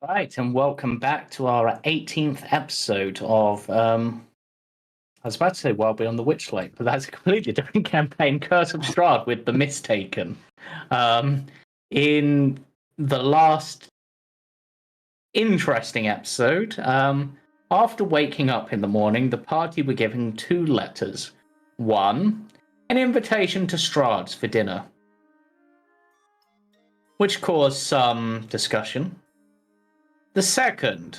Right, and welcome back to our 18th episode of, I was about to say Wild Beyond the Witchlight, but that's a completely different campaign, Curse of Strahd with the Mistaken. In the last interesting episode, after waking up in the morning, the party were given two letters. One, an invitation to Strahd's for dinner, which caused some discussion. The second,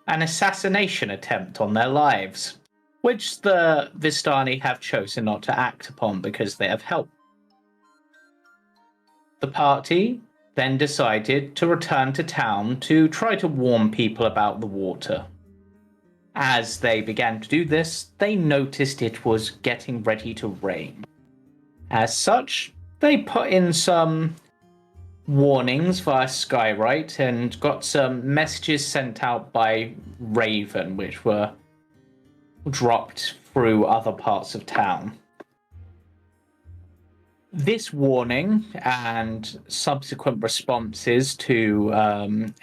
an assassination attempt on their lives, which the Vistani have chosen not to act upon because they have help. The party then decided to return to town to try to warn people about the water. As they began to do this, they noticed it was getting ready to rain. As such, they put in some warnings via Skywrite and got some messages sent out by Raven, which were dropped through other parts of town. This warning and subsequent responses to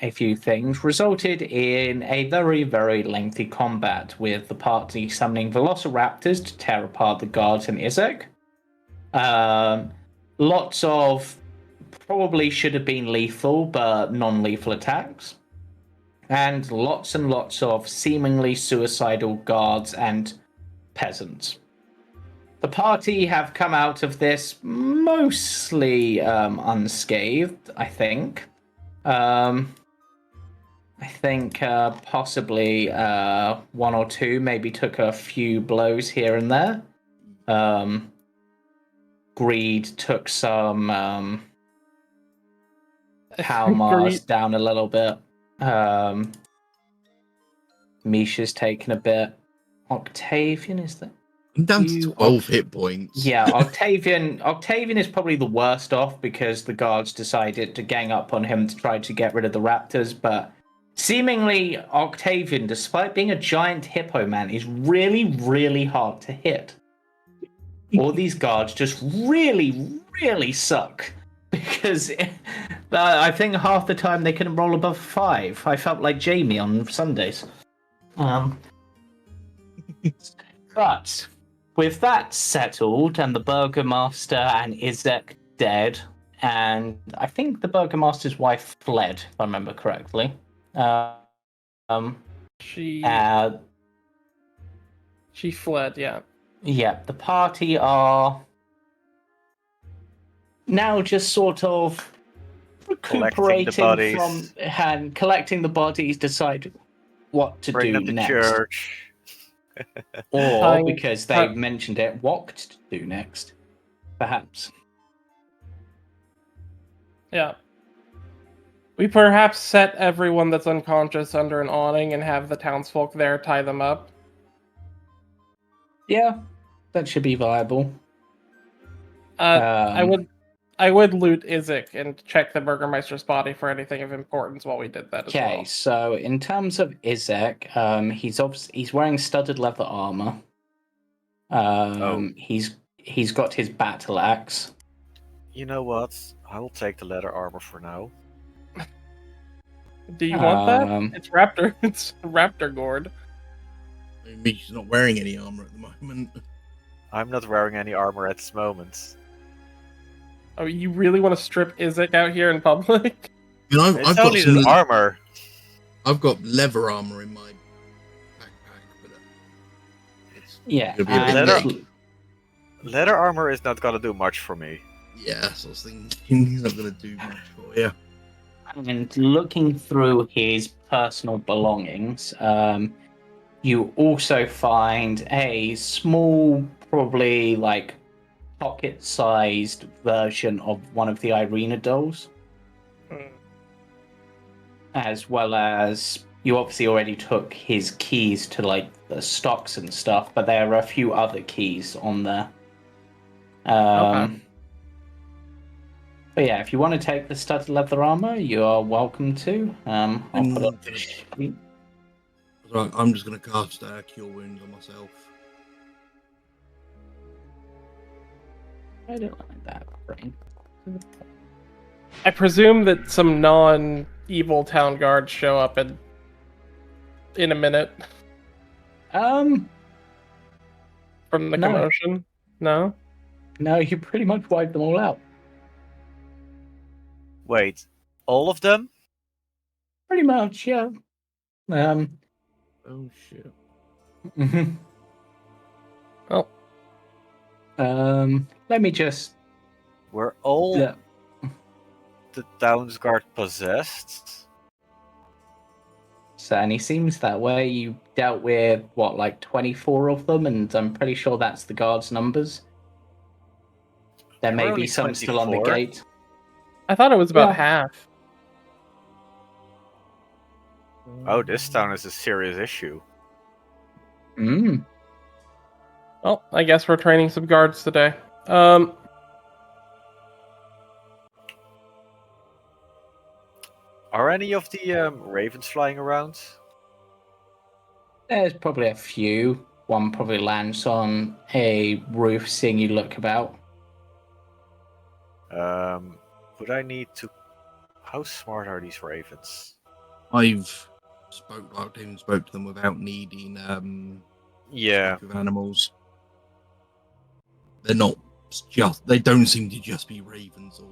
a few things resulted in a very, very lengthy combat, with the party summoning velociraptors to tear apart the guards in Izek. Lots of probably should have been lethal but non-lethal attacks, and lots of seemingly suicidal guards and peasants. The party have come out of this mostly unscathed, I think. Possibly one or two maybe took a few blows here and there. Greed took some Palmar's down a little bit. Misha's taken a bit. Octavian, is that? I'm down to 12 hit points. Yeah, Octavian is probably the worst off because the guards decided to gang up on him to try to get rid of the raptors, but seemingly Octavian, despite being a giant hippo man, is really, really hard to hit. All these guards just really, really suck. Because I think half the time they couldn't roll above 5. I felt like Jamie on Sundays. But with that settled, and the Burgomaster and Izek dead, and I think the Burgomaster's wife fled, if I remember correctly. She fled, yeah. Yeah, the party are now just sort of recuperating from and collecting the bodies, decide what to do next. Church. Or, because they mentioned it, what to do next, perhaps. Yeah. We perhaps set everyone that's unconscious under an awning and have the townsfolk there tie them up. Yeah, that should be viable. I would loot Izek and check the Burgermeister's body for anything of importance while we did that as well. Okay, so in terms of Izek, he's wearing studded leather armor. He's got his battle axe. You know what? I will take the leather armor for now. Do you want that? It's Raptor. It's Raptor Gord. Maybe she's not wearing any armor at the moment. I'm not wearing any armor at this moment. Oh, you really want to strip Izek out here in public? You know, I've got some armor. I've got leather armor in my backpack, but leather armor is not gonna do much for me. Yeah, so I was thinking he's not gonna do much for you. And looking through his personal belongings, you also find a small, probably like pocket-sized version of one of the Irina dolls. As well as, you obviously already took his keys to like the stocks and stuff, but there are a few other keys on there. Okay. But yeah, if you want to take the studded leather armor, you are welcome to. I'll put up the sheet. Right, I'm just going to cast Cure Wounds on myself. I don't like that. I presume that some evil town guards show up in a minute Um, from the No. commotion? No? no, you pretty much wiped them all out. Wait, all of them? Pretty much, yeah. Oh shit. Well, Let me just. Were all Yeah. the town's guard possessed? Certainly seems that way. You dealt with, what, like 24 of them, and I'm pretty sure that's the guards' numbers. There There may were be only some still on the 24? gate. I thought it was about Yeah. half. Oh, this town is a serious issue. Mm. Well, I guess we're training some guards today. Are any of the ravens flying around? There's probably a few. One probably lands on a roof seeing you look about. Would I need to... How smart are these ravens? I've spoke to them without needing Yeah. with animals. They're not just. They don't seem to just be ravens, or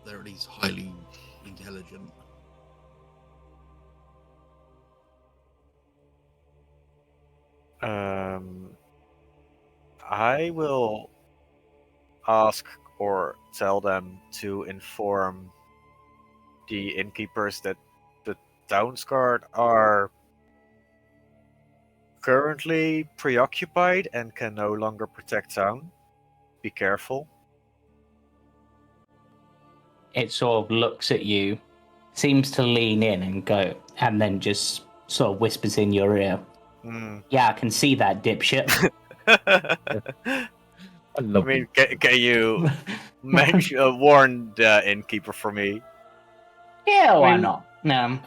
they're at least highly intelligent. I will ask or tell them to inform the innkeepers that the town's guard are currently preoccupied and can no longer protect town. Be careful. It sort of looks at you, seems to lean in and go, and then just sort of whispers in your ear. Hmm. Yeah, I can see that, dipshit. I I love mean, can you warn the innkeeper for me? Yeah, why We- not? No.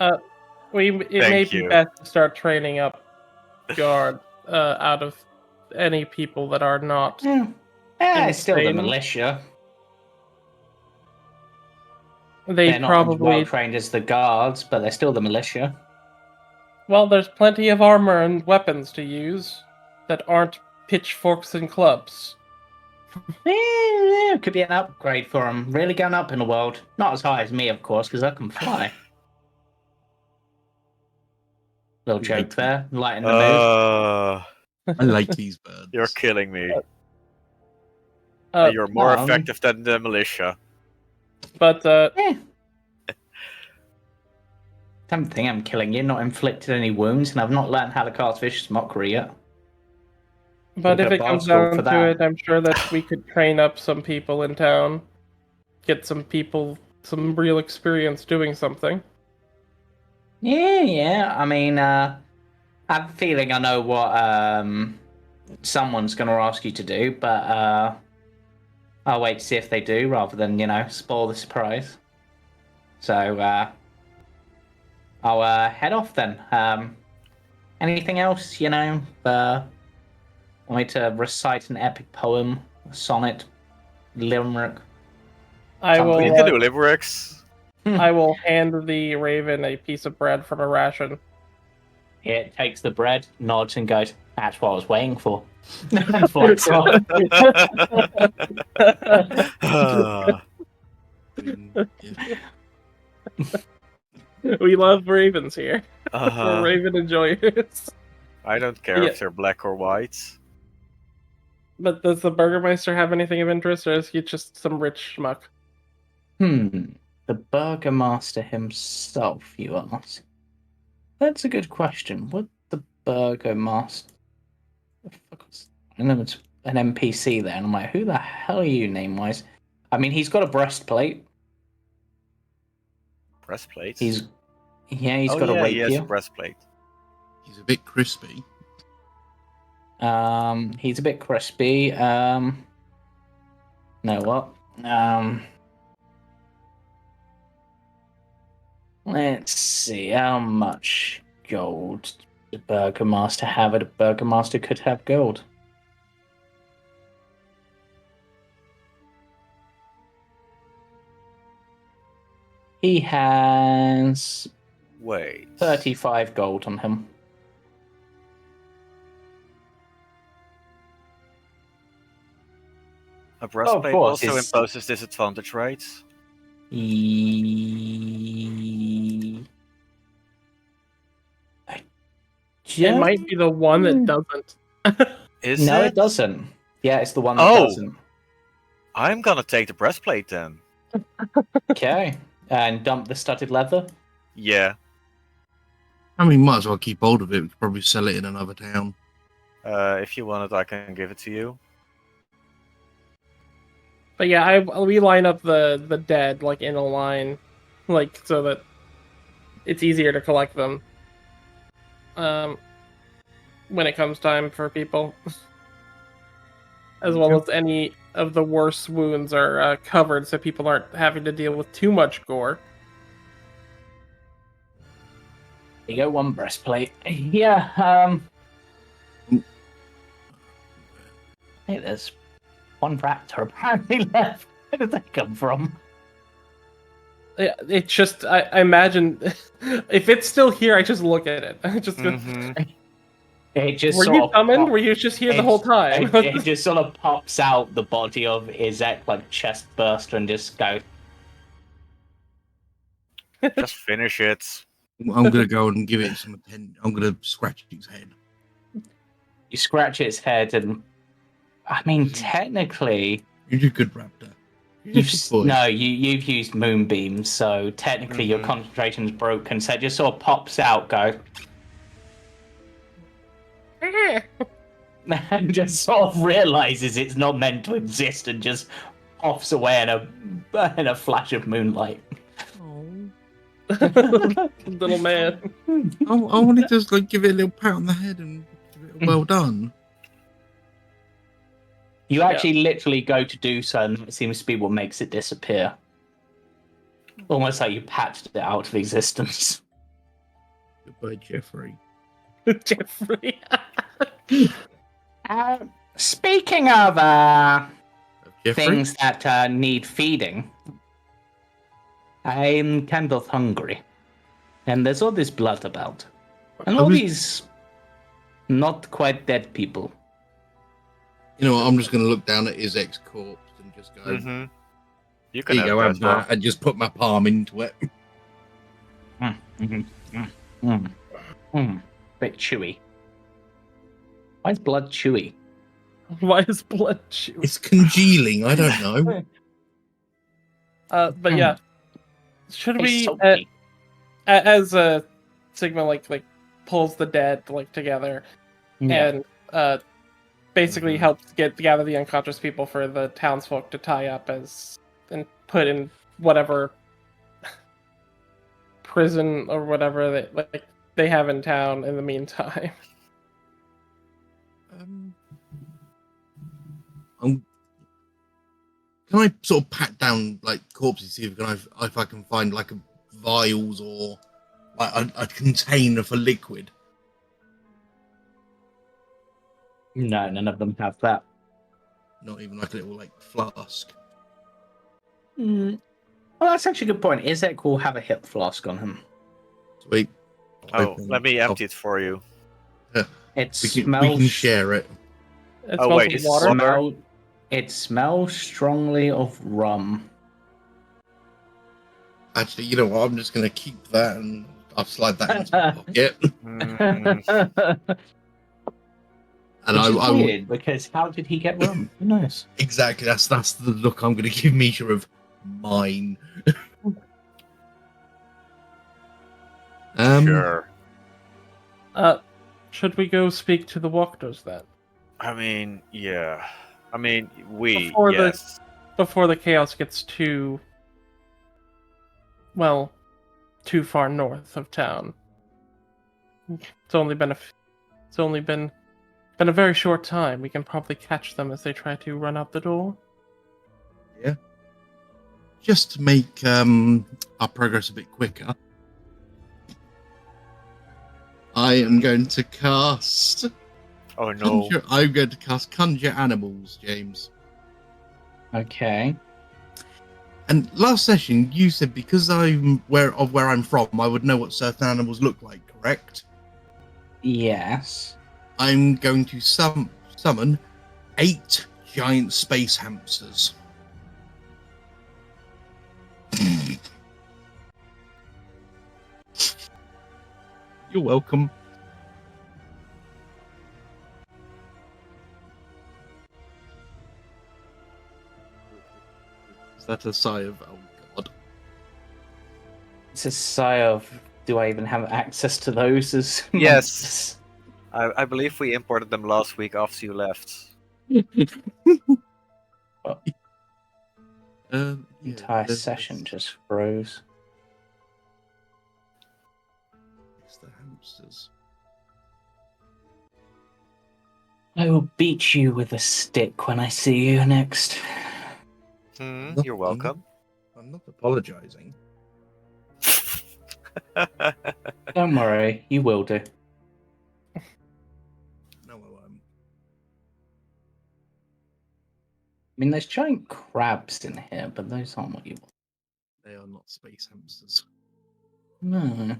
It may Thank be you. best to start training up guard out of any people that are not. It's still the insane. militia. They They're not as well probably. trained as the guards, but they're still the militia. Well, there's plenty of armor and weapons to use that aren't pitchforks and clubs. It could be an upgrade for them. Really going up in the world. Not as high as me, of course, because I can fly. Little joke there, lighten the mood. I like these birds. You're killing me. Uh, You're more no. effective than the militia. but Don't think I'm killing you, not inflicted any wounds, and I've not learned how to cast Vicious Mockery yet. but if Look it at comes Bard School down for to that. it, I'm sure that we could train up some people in town, get some people some real experience doing something. Yeah. I mean, I have a feeling I know what someone's going to ask you to do, but I'll wait to see if they do, rather than, spoil the surprise. So, I'll head off then. Anything else, want me to recite an epic poem, a sonnet, limerick? I Something. We will. can do limericks. I will hand the raven a piece of bread from a ration. It takes the bread, nods, and goes, "That's what I was waiting for." And floats off. Yeah. We love ravens here. We're Uh, raven enjoyers. I don't care Yeah. if they're black or white. But does the Burgermeister have anything of interest, or is he just some rich schmuck? The Burgermaster himself, you ask? That's a good question. What the Burgermaster? I know it's an NPC there, and I'm like, who the hell are you, name-wise? I mean, he's got a breastplate. Breastplate? He's got a he has a rapier. breastplate. He's a bit crispy. He's a bit crispy. Know what? Let's see, how much gold does the Burgermaster have? A Burgermaster could have gold. He has Wait. 35 gold on him. A breastplate course, also it's- imposes disadvantage, right? It might be the one that doesn't. Is No, it? it doesn't. Yeah, it's the one that Oh! doesn't. I'm gonna take the breastplate then. Okay. And dump the studded leather. Yeah. I mean, might as well keep hold of it. We could probably sell it in another town. If you want it, I can give it to you. But yeah, we line up the dead like in a line, like so that it's easier to collect them. When it comes time for people, as well as any of the worst wounds are covered, so people aren't having to deal with too much gore. You go one breastplate. Yeah, hey, there's one raptor apparently left. Where did they come from? Yeah, it's just I imagine if it's still here, I just look at it. I just go, It just were sort you of summoned? pop- Were you just here the whole time? it just sort of pops out the body of Izek, like chest burst, and just go. Just finish it. I'm gonna go and give it some attention. I'm gonna scratch its head. You scratch its head, and I mean, technically, You're a good raptor. You're just a boy. you've used moonbeams, so technically your Mhm. concentration's broken. So it just sort of pops out, go, and just sort of realizes it's not meant to exist, and just offs away in a flash of moonlight. Little man. I wanted to just like give it a little pat on the head and give it a well done. You actually literally go to do so, and it seems to be what makes it disappear. Almost like you patched it out of existence. Goodbye, Jeffrey. Jeffrey. Speaking of Jeffrey? things that need feeding, I'm kind of hungry. And there's all this blood about. And all these not quite dead people. You know what? I'm just going to look down at his ex-corpse and just go, Mm-hmm. You can here you have go, that have as well. that, and just put my palm into it. Bit chewy. Why is blood chewy? Why is blood chewy? It's congealing. I don't know. But yeah, should It's we salty. as Sigma like pulls the dead like together and basically helps gather the unconscious people for the townsfolk to tie up and put in whatever prison or whatever they have in town in the meantime. Can I sort of pat down like corpses, see if I can find like vials or like a container for liquid? No, none of them have that. Not even like a little like flask. Well, that's actually a good point. Izek will have a hip flask on him. Sweet. Oh, let me empty it for you. It We smells. can share it. It Oh, smells wait, like it's water. It smells strongly of rum. Actually, you know what? I'm just going to keep that and I'll slide that into my pocket. Mm, And Which is I weird, because how did he get rum? Who knows? exactly that's the look I'm going to give Misha of mine. sure. Should we go speak to the Wachters then? I mean, yeah. I mean, Before the chaos gets too far north of town. It's only been a very short time. We can probably catch them as they try to run out the door. Yeah. Just to make our progress a bit quicker, I am going to cast. Oh no. I'm going to cast Conjure Animals, James. Okay. And last session, you said because I'm where I'm from, I would know what certain animals look like, correct? Yes. I'm going to summon 8 giant space hamsters. You're welcome. Is that a sigh of, oh god? It's a sigh of, do I even have access to those as Yes. monsters? I believe we imported them last week after you left. Entire session just froze. It's the hamsters. I will beat you with a stick when I see you next. You're welcome. I'm not apologizing. Don't worry, you will do. No, I won't. I mean, there's giant crabs in here, but those aren't what you want. They are not space hamsters. No.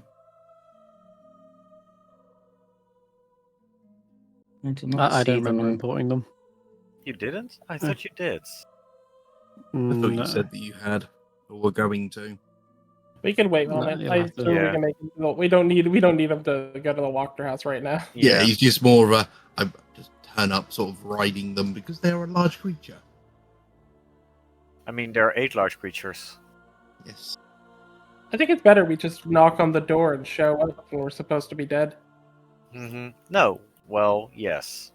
I do not I see don't them remember in... importing them. You didn't? I thought you did. I thought you No. said that you had, or were going to. We can wait on No, it. you'll I have to- assume we Yeah. can make it. Well, we don't need him to go to the Walker house right now. Yeah, he's just more of a, I just turn up sort of riding them because they are a large creature. I mean, there are 8 large creatures. Yes. I think it's better we just knock on the door and show up when we're supposed to be dead. No. Well, yes.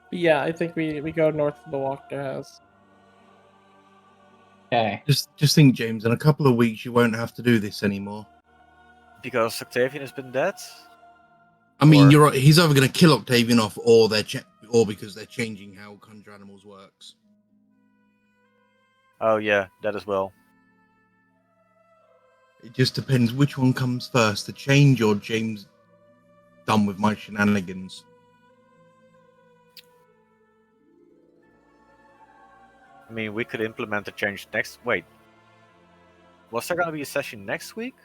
But yeah, I think we go north of the Walker house. Okay. Just think, James, in a couple of weeks you won't have to do this anymore. Because Octavian has been dead? I mean, Or- you're right. He's either going to kill Octavian off, or or because they're changing how Conjure Animals works. Oh, yeah, that as well. It just depends which one comes first, the change or James done with my shenanigans. I mean, we could implement the change next. Wait. Was there going to be a session next week?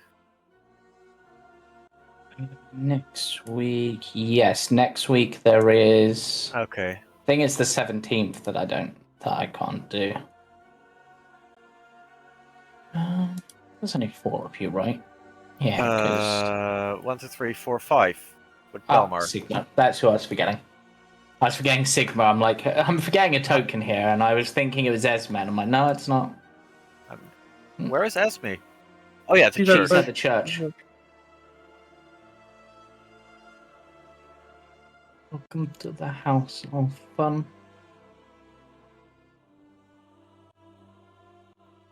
Next week, yes. Next week there is. Okay. I think it's the 17th that I can't do. There's only 4 of you, right? Yeah, because 1, 2, 3, 4, 5 with oh, Belmar. Sigma. That's who I was forgetting. I was forgetting Sigma. I'm forgetting a token here, and I was thinking it was Esme. I'm like, no, it's not. Where is Esme? Oh yeah, the She's church. She's at the church. Welcome to the house of fun.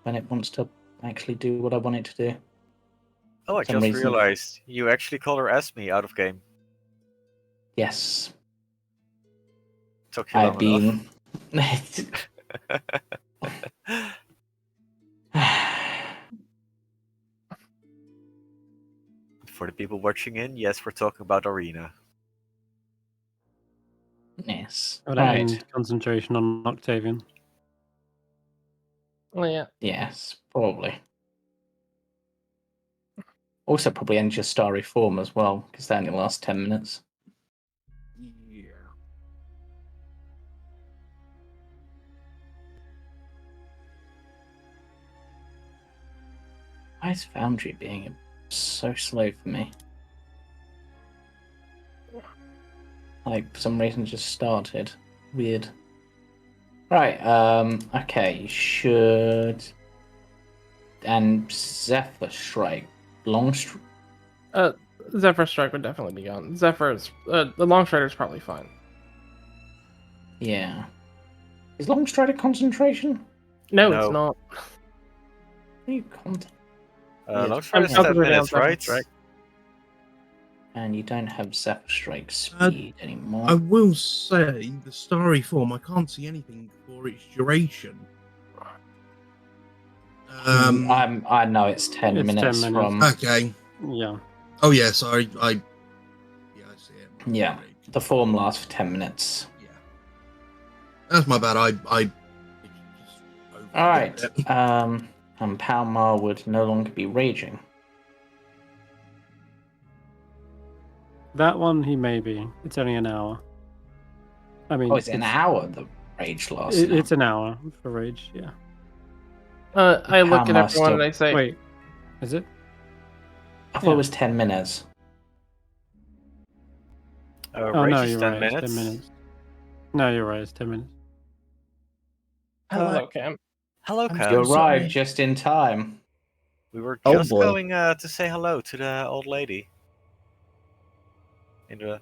When it wants to actually do what I want it to do. Oh, I some just reason. realized you actually call her Esme out of game. Yes, Took you I've long been. For the people watching in, yes, we're talking about Arena. Yes. I would Right. end concentration on Octavian. Oh yeah. Yes, probably. Also, probably end your starry form as well, because that only lasts 10 minutes. Yeah. Why is Foundry being so slow for me? Like, for some reason, it just started. Weird. Right, okay, you should... And Zephyr Strike. Zephyr Strike would definitely be gone. Zephyr's the Long Strider's probably fine. Yeah. Is Long Strider concentration? No, No. it's not. You can't. Long Strider is I'm 10 counting minutes, Zephyr right? Strike. And you don't have Zephyr Strike speed anymore. I will say the starry form. I can't see anything for its duration. I know it's 10 It's 10 minutes minutes. from. Okay. Yeah. Oh yes, I see. Yeah. The form lasts for 10 minutes. Yeah. That's my bad. I All right. And Palmar would no longer be raging. That one, he may be. It's only an hour. I mean, Oh, it's an hour the rage lasts. now. It's an hour for rage, yeah. I look at Palmar everyone still- and I say, Wait, is it? I thought it was 10 minutes. Oh, Rage no, is you're 10 right. minutes. It's 10 minutes. No, you're right. It's 10 minutes. hello, Cam. Hello, I'm Cam. You so arrived sorry. just in time. We were Oh, just boy. going to say hello to the old lady. In the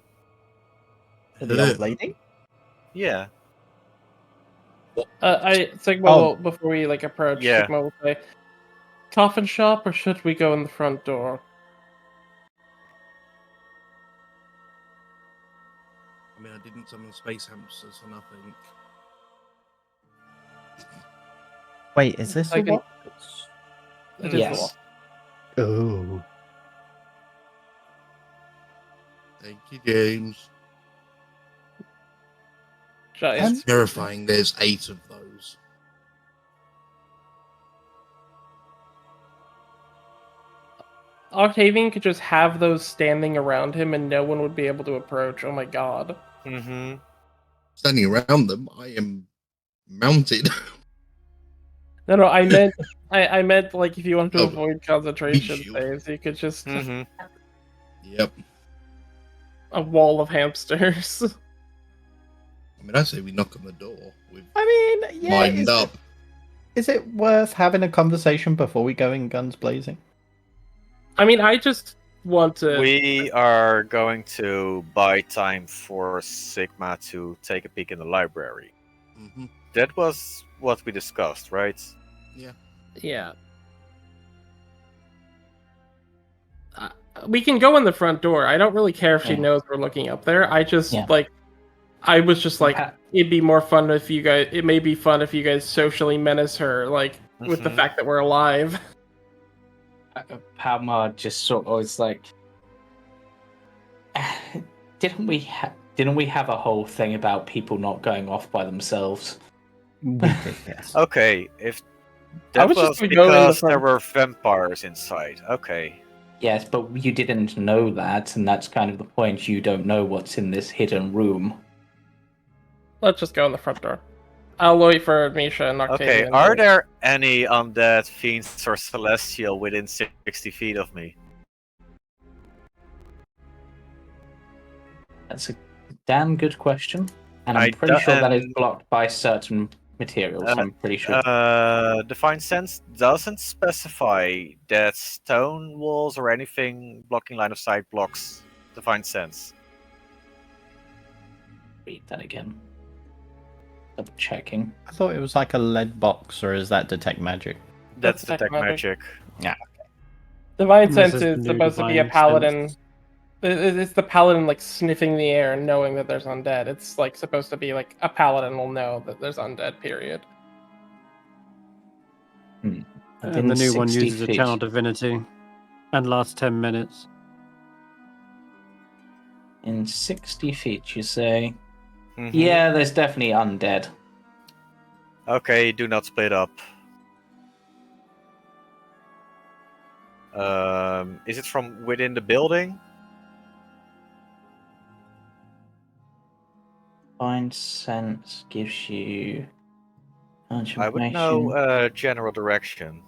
The old lady? yeah. Sigma Oh. will, before we approach, Yeah. Sigma will say, coffin shop, or should we go in the front door? I mean, I didn't summon space hamsters for nothing. Wait, is this Like a what? It is the Yes. wall. Oh. Thank you, James. Giant. It's terrifying. There's 8 of those. Octavian could just have those standing around him and no one would be able to approach. Oh my god. Mm-hmm. Standing around them, I am mounted. No, I meant, I meant if you want to Oh, avoid concentration shield. saves, you could just Mm-hmm. Yep. a wall of hamsters. I mean, I say we knock on the door with I mean, yeah. mind up. Is it worth having a conversation before we go in guns blazing? I mean, I just want to. We are going to buy time for Sigma to take a peek in the library. Hmm. That was what we discussed, right? Yeah. We can go in the front door. I don't really care if she Yeah. knows we're looking up there. I just Yeah. I was just Pa- it'd be more fun if you guys. It may be fun if you guys socially menace her, with the Mhm. fact that we're alive. Palmar just sort of is like, didn't we have a whole thing about people not going off by themselves? We did, yes. Okay, if I that was was just gonna go in the because there front- were vampires inside. Okay. Yes, but you didn't know that, and that's kind of the point. You don't know what's in this hidden room. Let's just go in the front door. I'll wait for Misha and Okay, Octavian. are there any undead fiends or celestial within 60 feet of me? That's a damn good question, and I'm I pretty sure that is and- blocked by certain materials. I'm pretty sure. Divine Sense doesn't specify that stone walls or anything blocking line of sight blocks Divine Sense. Read that again. Double checking. I thought it was like a lead box, or is that detect magic? That's That's detect magic. magic. Divine This Sense is is new supposed to be a Divine paladin. Sense. It's the paladin sniffing the air and knowing that there's undead. It's supposed to be a paladin will know that there's undead. Period. And Within the new one 60 uses a feet. channel divinity and lasts 10 minutes. In 60 feet, you say? Mhm. Yeah, there's definitely undead. Okay, do not split up. Is it from within the building? Find sense gives you much I would information. know general direction.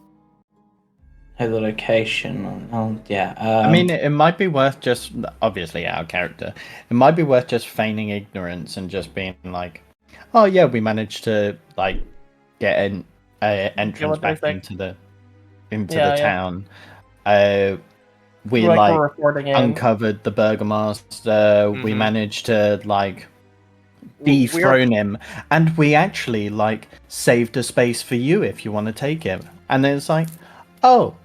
Know the location. Oh, yeah. I mean, it might be worth just, obviously out of character, it might be worth just feigning ignorance and just being like, oh yeah, we managed to get an entrance back into the Yeah. town. We We're reporting in. uncovered the burgomaster. We Mhm. managed to We're- dethrone him, and we actually saved a space for you if you want to take it. And then it's like, oh,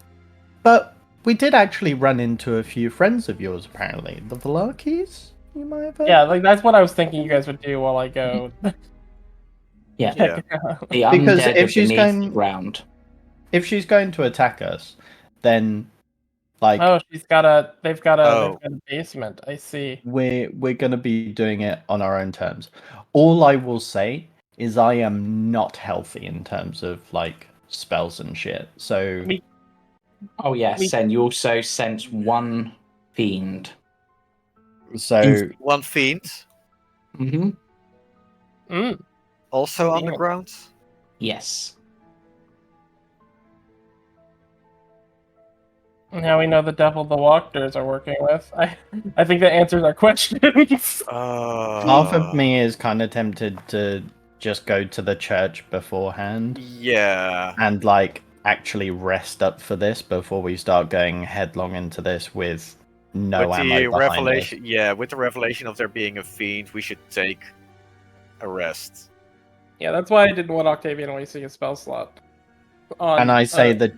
but we did actually run into a few friends of yours. Apparently, the Velarkis. You might have. Heard? Yeah, that's what I was thinking you guys would do while I go. Yeah. Yeah. The Because undead if are she's beneath going- the ground. If she's going to attack us, then Like Oh, they've got a Oh. basement. I see. we're gonna be doing it on our own terms. All I will say is I am not healthy in terms of like spells and shit. So We Oh yes, and you also sense one fiend. One fiend, Mm-hmm. also Yeah. underground. Yes. Now we know the devil the Walkers are working with. I think that answers our questions. half of me is kind of tempted to just go to the church beforehand Yeah. and like actually rest up for this before we start going headlong into this with no With ammo the behind us. revelation, yeah, with the revelation of there being a fiend, we should take a rest. Yeah, that's why I didn't want Octavian wasting his spell slot. And I say thematic.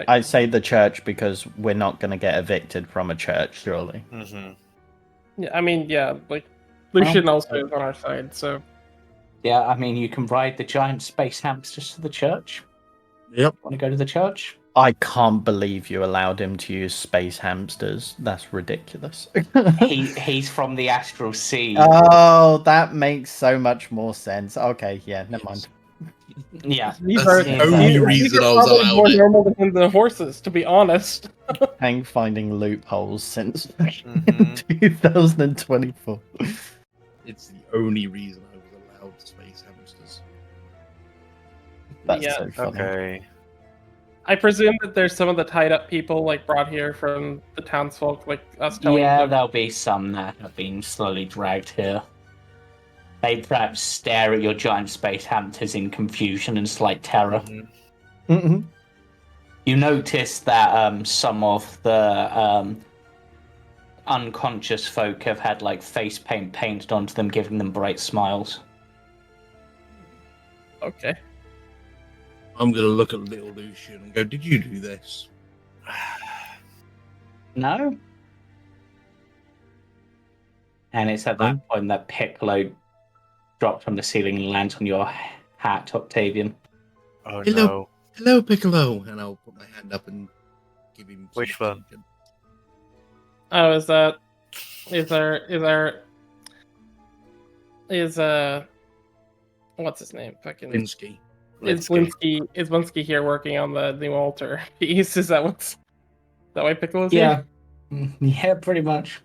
I say the church because we're not going to get evicted from a church, surely. Mm-hmm. Yeah, I mean, yeah, like Lucian also is on our side, so Yeah, I mean, you can ride the giant space hamsters to the church. Yep. Want to go to the church? I can't believe you allowed him to use space hamsters. That's ridiculous. He's from the astral sea. Oh, that makes so much more sense. Okay, yeah, never mind. Yeah. these That's are the these only are reason I was probably allowed more it. normal than the horses, to be honest. Hank finding loopholes since Mhm. 2024. It's the only reason I was allowed space hamsters. That's Yeah. so funny. Okay. I presume that there's some of the tied up people like brought here from the townsfolk, like us telling Yeah, them. there'll be some that have been slowly dragged here. They perhaps stare at your giant space hamsters in confusion and slight terror. Mhm. Mhm. You notice that some of the unconscious folk have had like face paint painted onto them, giving them bright smiles. Okay. I'm gonna look at little Lucian and go, "Did you do this?" No? And it's at that point that Piccolo drops from the ceiling and lands on your hat, Octavian. Oh Hello. no. Hello, Piccolo, and I'll put my hand up and give him. some Which one? attention. Oh, is what's his name? Fucking Blinsky. is Blinsky here working on the new altar piece? Is that why Piccolo's here? Yeah, pretty much.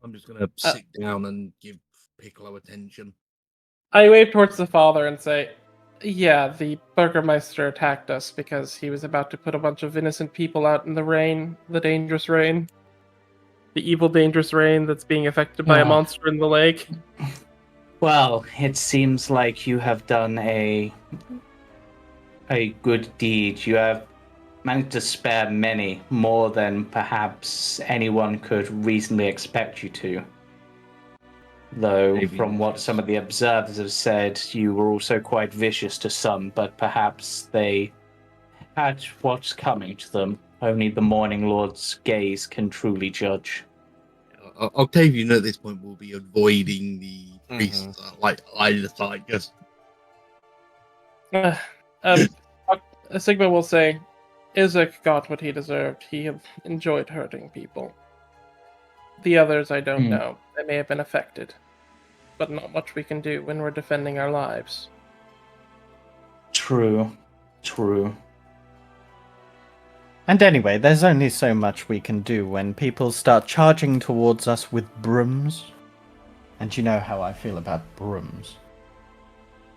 I'm just gonna sit down and give Piccolo attention. I wave towards the father and say, yeah, the Burgermeister attacked us because he was about to put a bunch of innocent people out in the rain, the dangerous rain. The evil, dangerous rain that's being affected by a monster in the lake. Well, it seems like you have done a good deed. You have managed to spare many, more than perhaps anyone could reasonably expect you to. Though, Maybe from what vicious. some of the observers have said, you were also quite vicious to some, but perhaps they had what's coming to them. Only the Morning Lord's gaze can truly judge. Octavian at this point will be avoiding the priests, like either side. Just Sigma will say, Isaac got what he deserved. He enjoyed hurting people. The others, I don't know. They may have been affected. But not much we can do when we're defending our lives. True. And anyway, there's only so much we can do when people start charging towards us with brooms. And you know how I feel about brooms.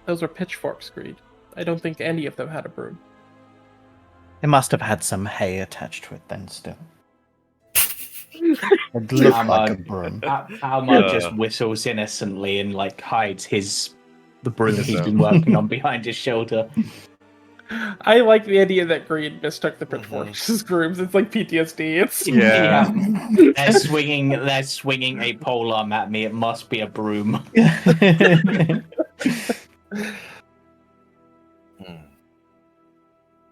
Those were pitchforks, Greed. I don't think any of them had a broom. It must have had some hay attached to it then still. It looked like a broom. Alma just whistles innocently and like hides the broom he's been working on behind his shoulder. I like the idea that Greed mistook the pitchforks as brooms. It's like PTSD. It's They're swinging a polearm at me. It must be a broom.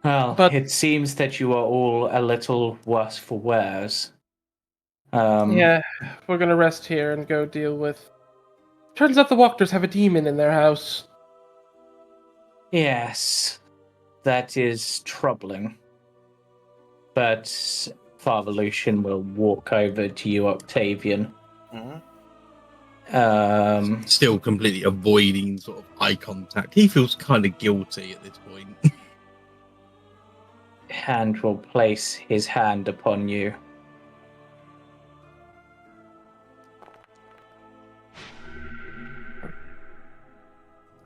Well, But- it seems that you are all a little worse for wears. Yeah, we're gonna rest here and go deal with... Turns out the Walkers have a demon in their house. Yes, that is troubling. But Father Lucian will walk over to you, Octavian. Still completely avoiding sort of eye contact. He feels kind of guilty at this point. And will place his hand upon you.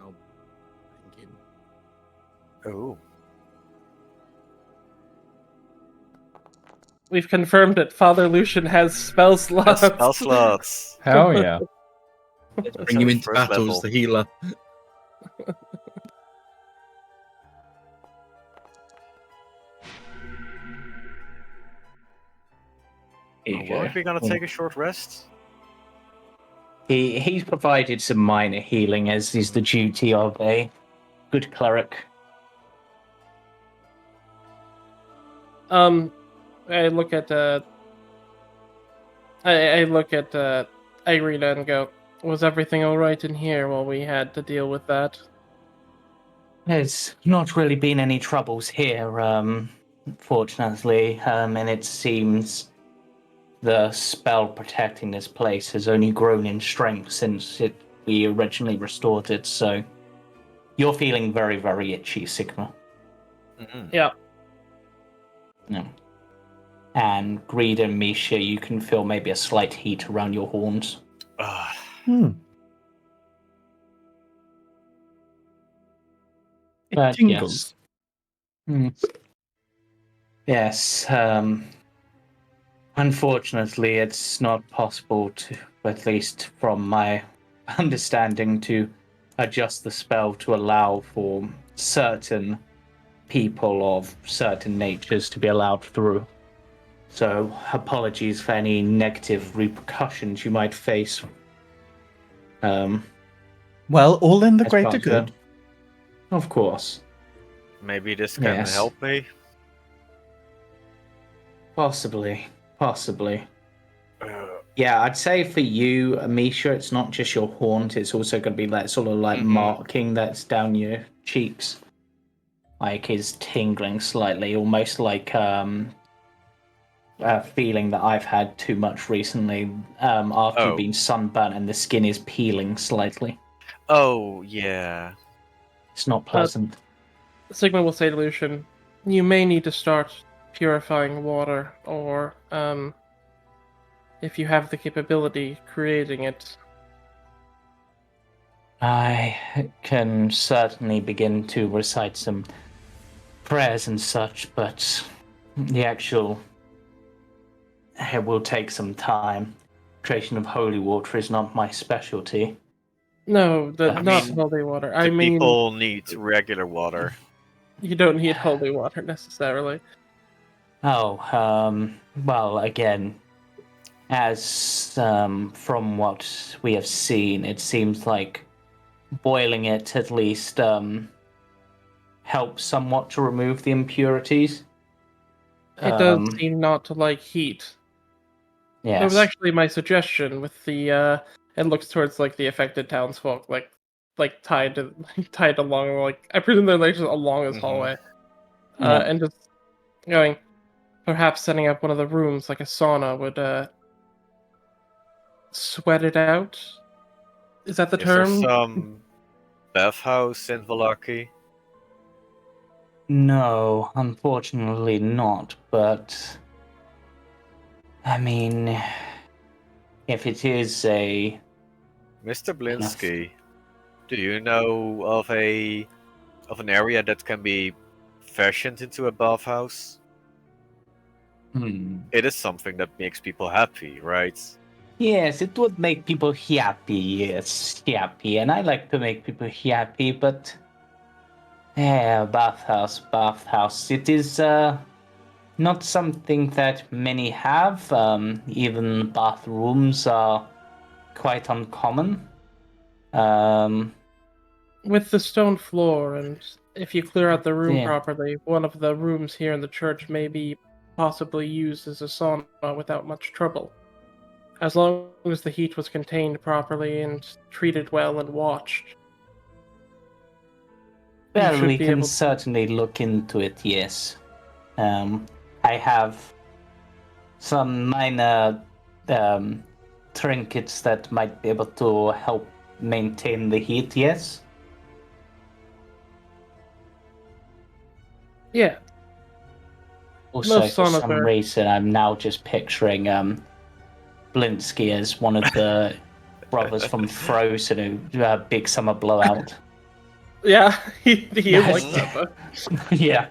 Oh, thank you. Oh. We've confirmed that Father Lucian has spell slots. Spell slots. Hell yeah. That's Bring him only into first battle level. as the healer. Here you Weren't go. we gonna take a short rest? He's provided some minor healing, as is the duty of a good cleric. I look at I look at Irina and go, was everything alright in here while we had to deal with that? There's not really been any troubles here, fortunately, and it seems the spell protecting this place has only grown in strength since we originally restored it, so you're feeling very, very itchy, Sigma. Yeah. Yeah. And Greed and Misha, you can feel maybe a slight heat around your horns. It But tingles. Yes, unfortunately, it's not possible to, at least from my understanding, to adjust the spell to allow for certain people of certain natures to be allowed through. So, apologies for any negative repercussions you might face. Well, all in the as greater part of good. it. Of course. Maybe this can Yes. help me. Possibly. Yeah, I'd say for you, Misha, it's not just your horns, it's also going to be that sort of like marking that's down your cheeks. Like is tingling slightly, almost like a feeling that I've had too much recently after you've been sunburnt and the skin is peeling slightly. Oh, yeah. It's not pleasant. Sigma will say to Lucian, you may need to start purifying water, or, if you have the capability, creating it. I can certainly begin to recite some prayers and such, but the actual... It will take some time. Creation of holy water is not my specialty. No, I not mean, holy water. The I mean, people need regular water. you don't need holy water necessarily. Oh, well, again, as from what we have seen, it seems like boiling it at least helps somewhat to remove the impurities. It does seem not to like heat. Yes. That was actually my suggestion with the it looks towards like the affected townsfolk, like tied along, like I presume they're like just along this hallway. And just going, perhaps setting up one of the rooms like a sauna would sweat it out. Is that the Is there term? some bathhouse in Valaki? No, unfortunately not, but I mean, if it is a... Mr. Blinsky, do you know of an area that can be fashioned into a bathhouse? It is something that makes people happy, right? Yes, it would make people happy, yes, happy, and I like to make people happy, but... Yeah, bathhouse. It is not something that many have. Even bathrooms are quite uncommon. With the stone floor, and if you clear out the room Yeah. properly, one of the rooms here in the church may be possibly used as a sauna without much trouble. As long as the heat was contained properly and treated well and watched. Well, should we be can able to- certainly look into it, yes. I have some minor trinkets that might be able to help maintain the heat, yes? Yeah. Also, Most for son of some her. reason, I'm now just picturing Blinsky as one of the brothers from Frozen who Big Summer Blowout. Yeah, he is like Yes. that, though. Yeah.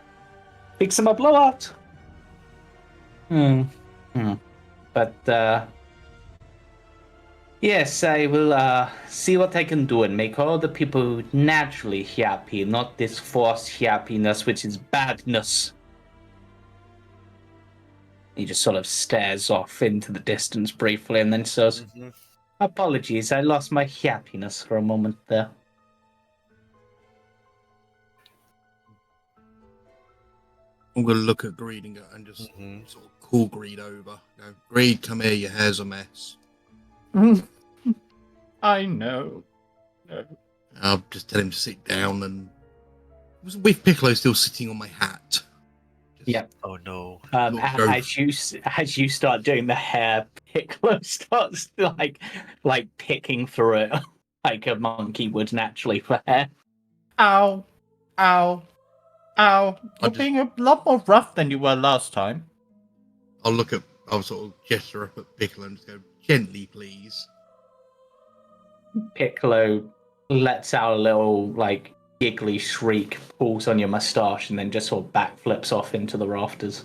Big Summer Blowout! But, yes, I will see what I can do and make all the people naturally happy, not this forced happiness, which is badness. He just sort of stares off into the distance briefly and then says, apologies, I lost my happiness for a moment there. I'm going to look at Greed and just sort of call Greed over. Go, Greed, come here, your hair's a mess. I know. I'll just tell him to sit down and... With Piccolo still sitting on my hat. Yeah. Oh no. As you start doing the hair, Piccolo starts like picking through it like a monkey would naturally for hair. Ow. Ow. Ow. You're being a lot more rough than you were last time. I'll sort of gesture up at Piccolo and just go, gently, please. Piccolo lets out a little like giggly shriek, pulls on your mustache, and then just sort of backflips off into the rafters.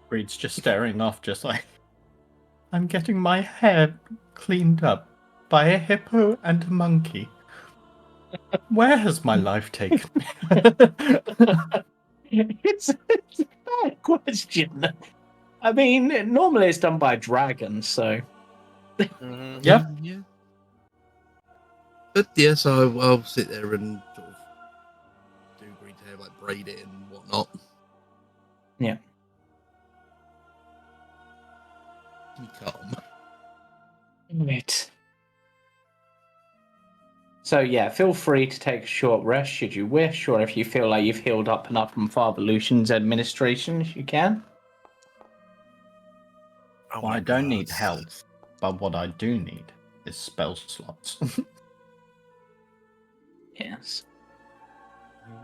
Reed's just staring off, just like, I'm getting my hair cleaned up by a hippo and a monkey. Where has my life taken me? It's a bad question. I mean, normally it's done by dragons, so. Yeah. But yes, I'll sit there and sort of do Greed's hair, like braid it and whatnot. Yeah. Be calm. Right. So yeah, feel free to take a short rest should you wish, or if you feel like you've healed up enough from Father Lucian's administration, you can. Oh Well, my I don't God. need health, but what I do need is spell slots. Yes.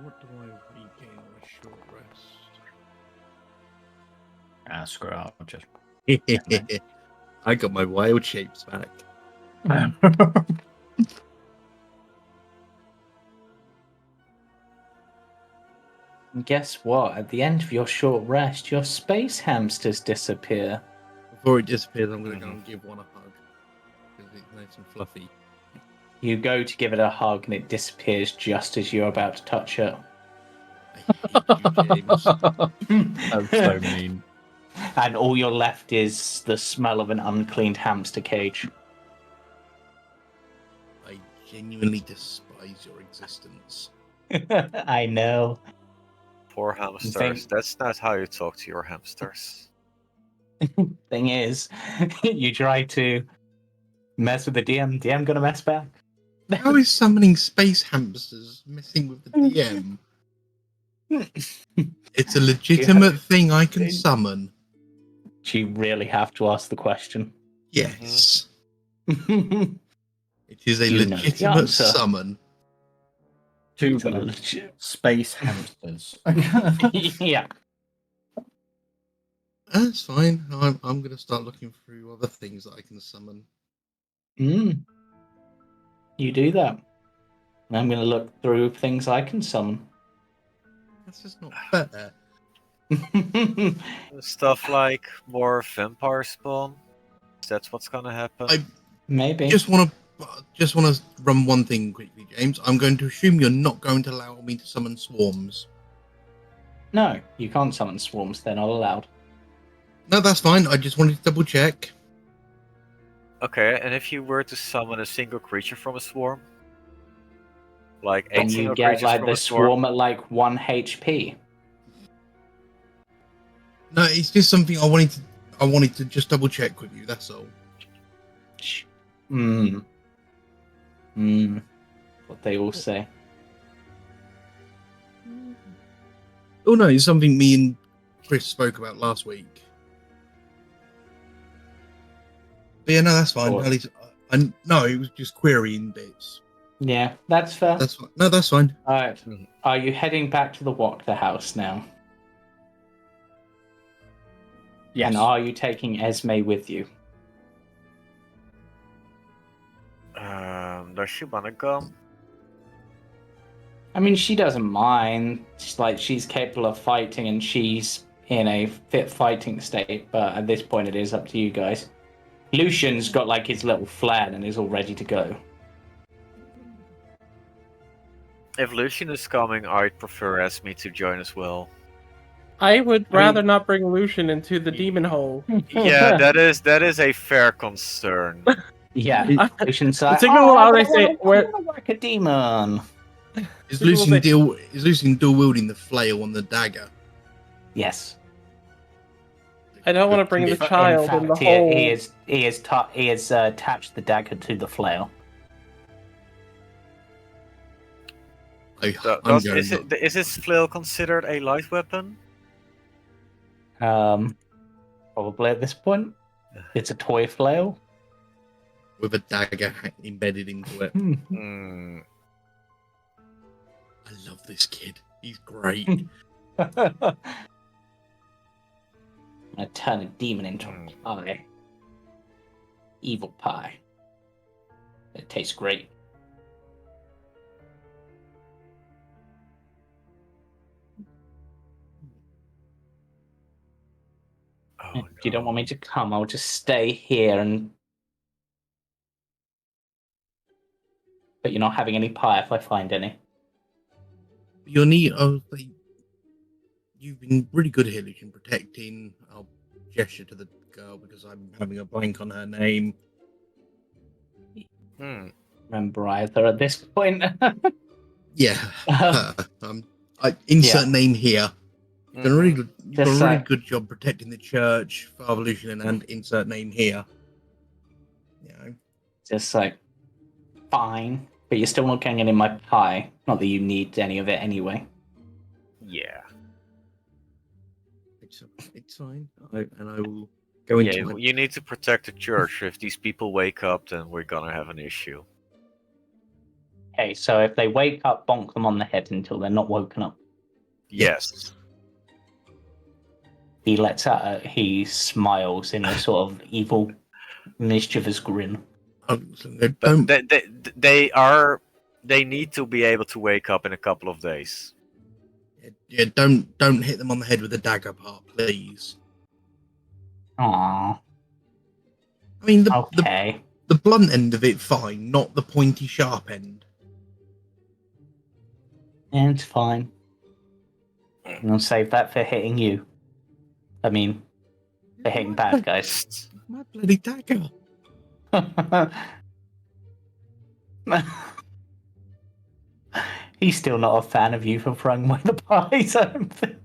What do I regain on a short rest? Screw it, I'll just... I got my wild shapes back. And guess what? At the end of your short rest, your space hamsters disappear. Before it disappears, I'm going to go and give one a hug. Because it's nice and fluffy. You go to give it a hug and it disappears just as you're about to touch it. I hate you, James. That's so mean. And all you're left is the smell of an uncleaned hamster cage. I genuinely despise your existence. I know. Poor hamsters. That's not how you talk to your hamsters. Thing is, you try to mess with the DM, DM gonna mess back. How is summoning space hamsters messing with the DM? It's a legitimate thing I can summon. Do you really have to ask the question? Yes. It It is a legitimate summon. Two space hamsters. Yeah. That's fine. I'm going to start looking through other things that I can summon. You do that. I'm going to look through things I can summon. That's just not fair. Stuff like more vampire spawn. That's what's gonna happen. Maybe. Just want to run one thing quickly, James. I'm going to assume you're not going to allow me to summon swarms. No, you can't summon swarms. They're not allowed. No, that's fine. I just wanted to double check. Okay, and if you were to summon a single creature from a swarm, like And 18 you get creatures like from the a swarm, swarm at like 1 HP. No, it's just something I wanted to just double check with you. That's all. What they all say. Oh no, it's something me and Chris spoke about last week. But yeah, no, that's fine. Or- At least, no, it was just querying bits. Yeah, that's fair. That's fine. No, that's fine. Alright. Mhm. Are you heading back to the Wachting house now? Yes. And are you taking Esme with you? Does she wanna come? I mean, she doesn't mind. She's capable of fighting and she's in a fit fighting state, but at this point it is up to you guys. Lucian's got like his little flan and is all ready to go. If Lucian is coming, I'd prefer Esme to join as well. I would I mean- rather not bring Lucian into the demon hole. Yeah, that is a fair concern. Yeah, Lucian's like, Particularly how they I say want to work a demon. Is People Lucian say- dual wielding the flail on the dagger? Yes. I don't want to bring the In child in the hole. He is attached the dagger to the flail. Is this flail considered a light weapon? Probably at this point, it's a toy flail. with a dagger embedded into it. Hmm. I love this kid. He's great. I'm gonna turn a demon into Hmm. a pie. Evil pie. It tastes great. Oh, If you don't want me to come, I'll just stay here and. But you're not having any pie if I find any. You'll need. You've been really good here, Lucian, protecting. I'll gesture to the girl because I'm having a blank on her name. Hmm. Remember either at this point. Yeah. I insert Yeah. name here. You've done a really good. You've Just done a really like- good job protecting the church, Father Lucian, and insert name here. You know. Just like, fine. But you're still not getting any of my pie. Not that you need any of it anyway. Yeah. It's fine. I will go into Yeah, my you need to protect the church. If these people wake up, then we're gonna have an issue. Okay, so if they wake up, bonk them on the head until they're not woken up. Yes. He lets out he smiles in a sort of evil, mischievous grin. But don't. they need to be able to wake up in a couple of days. Yeah, don't hit them on the head with the dagger part, please. Aww. I mean, Okay. the blunt end of it, fine, not the pointy sharp end. It's fine. I'll save that for hitting you. I mean, for hitting bad guys. My bloody dagger. He's still not a fan of you for throwing away the pies. I don't think.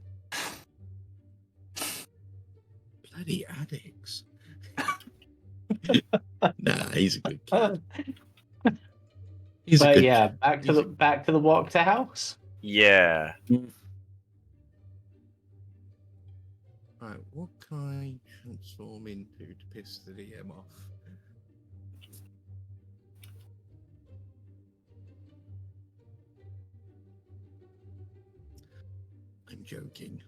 Bloody addicts. Nah, he's a good kid. He's a But good yeah, kid. back to the Wachting house. Yeah. Right, what can I transform into to piss the DM off? I'm joking.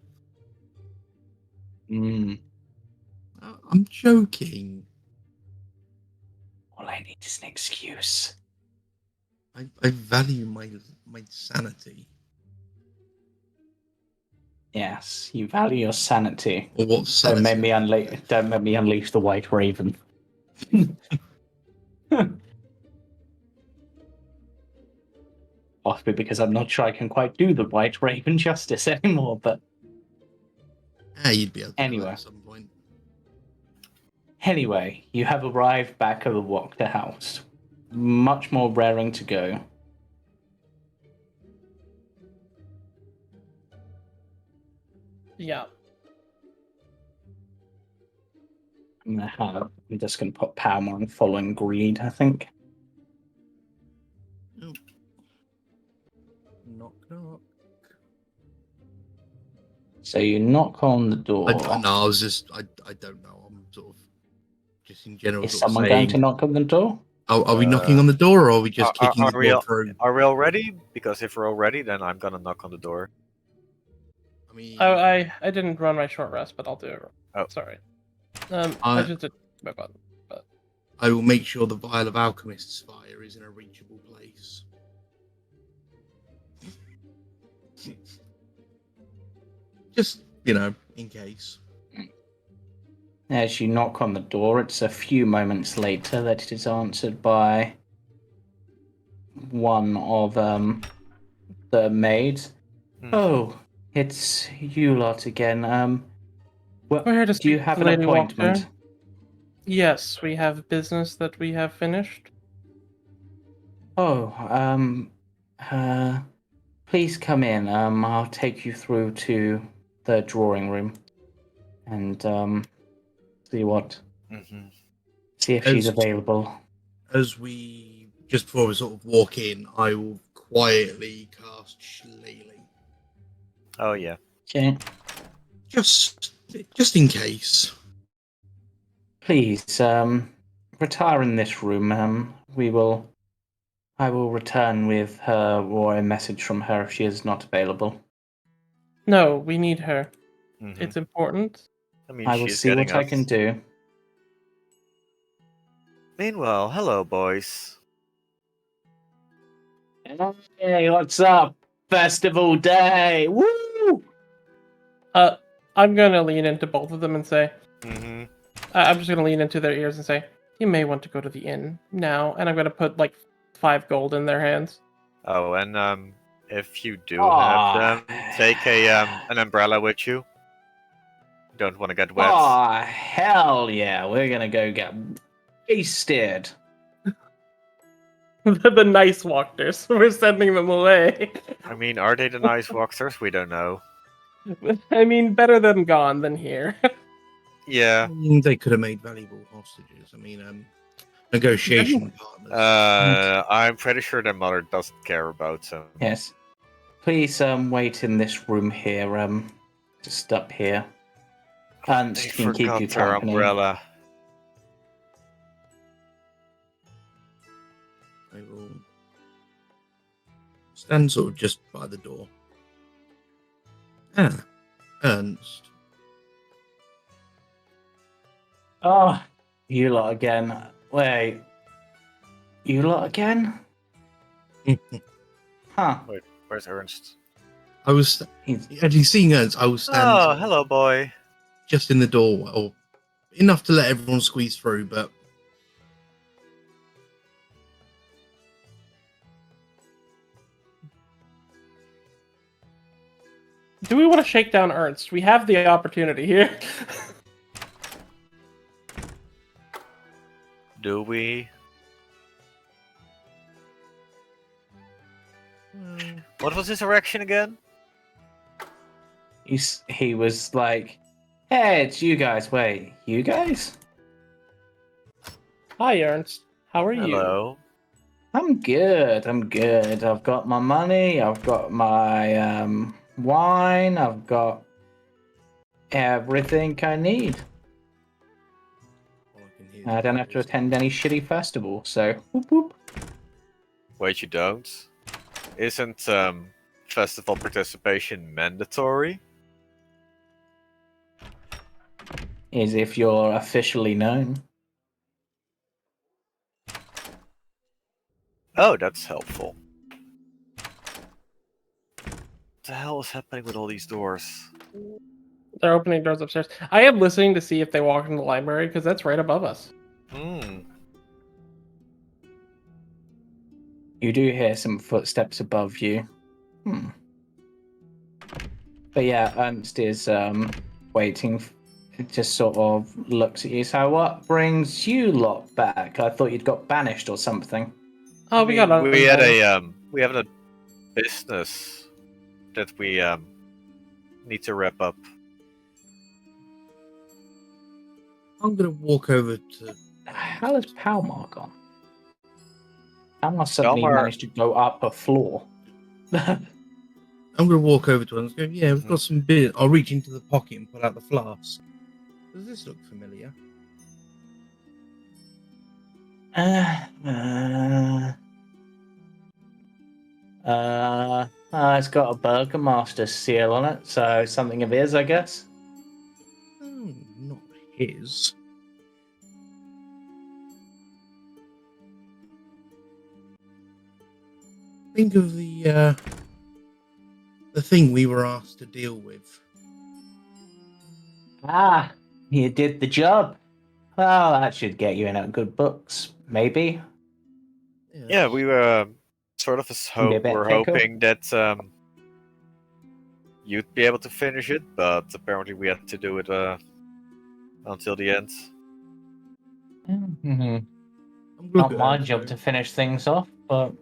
I'm joking. All I need is an excuse. I value my sanity. Yes, you value your sanity. Or what Don't sanity? make me unleash the White Raven. Possibly because I'm not sure I can quite do the White Raven justice anymore, but You'd be able to do that Anyway. at some point. anyway, you have arrived back at the Wachting house. Much more raring to go. Yeah. I'm just going to put power on following greed, I think. Knock knock. So you knock on the door. No, I don't know. I'm sort of just in general. Is Sort of someone saying, going to knock on the door? are we knocking on the door, or are we just kicking the door through? Are we all ready? Because if we're all ready, then I'm gonna knock on the door. I mean, I didn't run my short rest, but I'll do it. Oh. Sorry. I just did my button. But I will make sure the vial of alchemist's fire is in a reachable place. Just, in case. As you knock on the door, it's a few moments later that it is answered by one of the maids. Oh, it's you lot again. Well, we're here to do you speak have to an Lady appointment? Wachting. Yes, we have business that we have finished. Oh, please come in. I'll take you through to the drawing room and see if she's available. As we, just before we sort of walk in, I will quietly cast Shillelagh. Oh yeah. Okay. Just in case. Please, retire in this room. I will return with her or a message from her if she is not available. No, we need her. Mhm. It's important. I mean, I will she's see getting what I us. can do. Meanwhile, hello, boys. Hey, what's up? Festival day! Woo! I'm gonna lean into both of them and say, Mm-hmm. I'm just gonna lean into their ears and say, you may want to go to the inn now, and I'm gonna put like 5 gold in their hands. Oh, and if you do have them, take an umbrella with you. Don't want to get wet. Oh, hell yeah. We're gonna go get wasted. The nice walkers. We're sending them away. I mean, are they the nice walkers? We don't know. I mean, better them gone than here. Yeah. They could have made valuable hostages. I mean, negotiation partners. I'm pretty sure their mother doesn't care about them. Yes. Please wait in this room here, just up here. And They can keep forgot you their company. umbrella. I will stand sort of just by the door. Ernst. Oh, you lot again. Wait. You lot again? Huh. Wait, where's Ernst? I was, had you seen Ernst? I was standing Oh, hello, boy. just in the door, or enough to let everyone squeeze through, but Do we want to shake down Ernst? We have the opportunity here. Do we? What was his erection again? He was like, hey, it's you guys. Wait, you guys? Hi, Ernst. How are you? Hello. I'm good. I've got my money. I've got my wine. I've got everything I need. I don't have to attend any shitty festival, so whoop whoop. Wait, you don't? Isn't festival participation mandatory? Is if you're officially known. Oh, that's helpful. What the hell is happening with all these doors? They're opening doors upstairs. I am listening to see if they walk into the library, because that's right above us. You do hear some footsteps above you. But yeah, Ernst is waiting. Just sort of looks at you. So what brings you lot back? I thought you'd got banished or something. Oh, we got we had we have a business that we need to wrap up. I'm going to walk over to... How has Palmar gone? Palmar suddenly Palmar- managed to go up a floor. I'm going to walk over to her and go, yeah, we've got some beer. I'll reach into the pocket and pull out the flask. Does this look familiar? It's got a Burgermaster seal on it, so something of his, I guess. Oh, not his. Think of the thing we were asked to deal with. Ah, you did the job. Well, that should get you in at good books, maybe. Yeah, we were sort of Can be a bit we're thicker. hoping that you'd be able to finish it, but apparently we had to do it until the end. Mm-hmm. I'm Not looking my at job to finish things off, but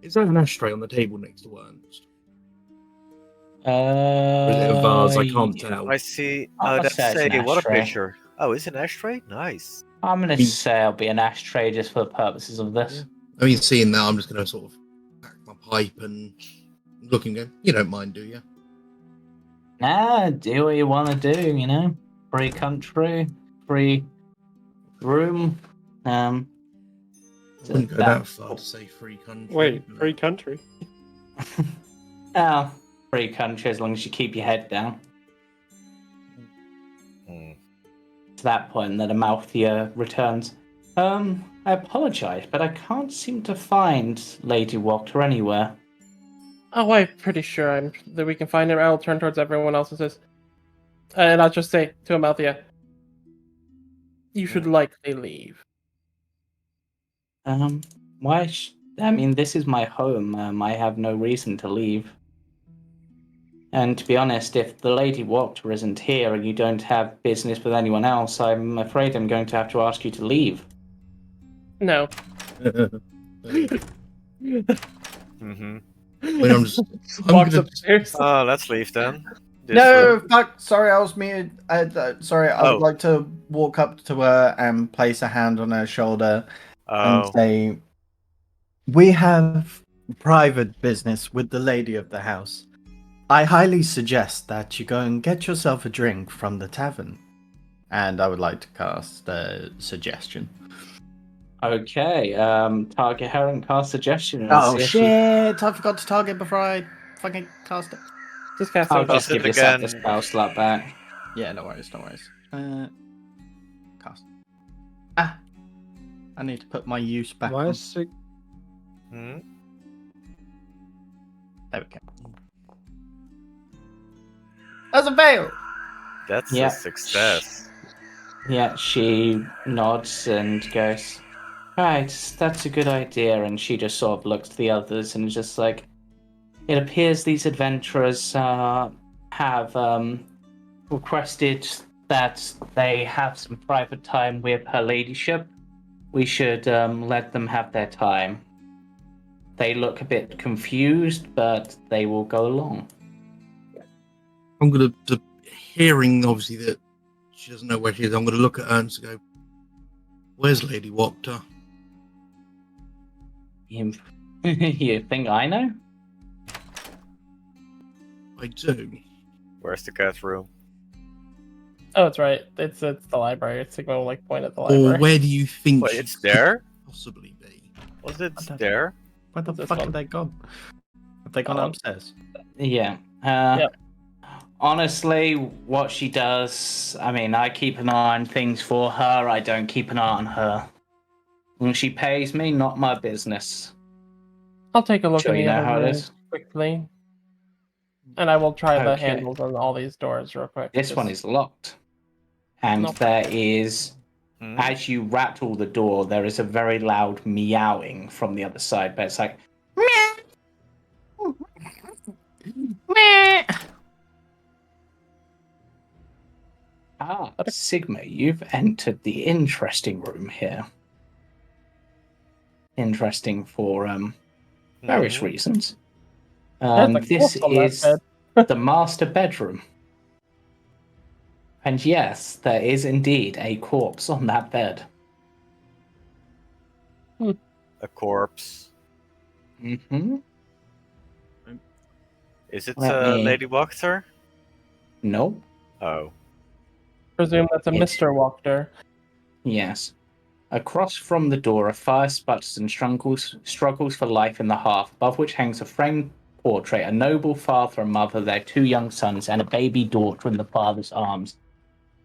Is there an ashtray on the table next to Ernst? Or is it a vase? I can't tell. I see. I'm Oh, gonna that's say it's an what a ashtray. picture. Oh, it's an ashtray? Nice. I'm gonna say it'll be an ashtray just for the purposes of this. I mean, seeing that, I'm just going to sort of pack my pipe and look and go, you don't mind, do you? Nah, do what you want to do, you know. Free country, free room. I wouldn't go that far to say free country. Wait, but- free country? Oh, free country as long as you keep your head down. To that point, then Amalthea returns. I apologize, but I can't seem to find Lady Wachting anywhere. Oh, I'm pretty sure that we can find him. I'll turn towards everyone else and says, and I'll just say to Amalthea, you should likely leave. Why? I mean, this is my home. I have no reason to leave. And to be honest, if the Lady Wachting isn't here and you don't have business with anyone else, I'm afraid I'm going to have to ask you to leave. No. Mm-hmm. When I'm just, I'm Walks gonna, upstairs. Let's leave then. This No, room. fuck. Sorry, I was muted. Sorry, I Oh. would like to walk up to her and place a hand on her shoulder and Oh, say, "We have private business with the lady of the house. I highly suggest that you go and get yourself a drink from the tavern." And I would like to cast a suggestion. Okay, target her and cast suggestion. And Oh see if she- shit! I forgot to target before I fucking cast it. Just cast I'll it. just Cast it give yourself the again. spell slot back. Yeah, no worries, no worries. Cast. Ah! I need to put my use back Why on. is it... Hmm? There we go. That's a fail! That's Yeah. a success. Yeah, she nods and goes, "Right, that's a good idea." And she just sort of looks to the others and is just like, "It appears these adventurers have requested that they have some private time with her ladyship. We should let them have their time. They look a bit confused, but they will go along." I'm gonna, hearing obviously that she doesn't know where she is, I'm gonna look at Ernst and go, "Where's Lady Wachting?" You think I know? I do. Where's the cat room? Oh, it's right. It's the library. Sigma will like point at the Or library. where do you think Wait, she it's there? could possibly be? Was it I don't- there? Where the This fuck one. have they gone? Have they gone upstairs? Yeah. Yep. Honestly, what she does, I mean, I keep an eye on things for her. I don't keep an eye on her. When she pays me, not my business. I'll take a look Sure, in you the know other how it room is. quickly. And I will try the Okay. handles on all these doors real quick. This one is locked. And Nope. there is, Hmm? as you rattle the door, there is a very loud meowing from the other side, but it's like, meow. Meow. Ah, Sigma, you've entered the interesting room here. Interesting for various Mhm. reasons. There's a This corpse on that is the master bedroom. And yes, there is indeed a corpse on that bed. A corpse. Mm-hmm. Is it Let me- Lady Wachter? No. Oh. Presume that's a It's- Mr. Wachter. Yes. Across from the door, a fire sputters and struggles for life in the hearth, above which hangs a framed portrait, a noble father and mother, their 2 young sons, and a baby daughter in the father's arms.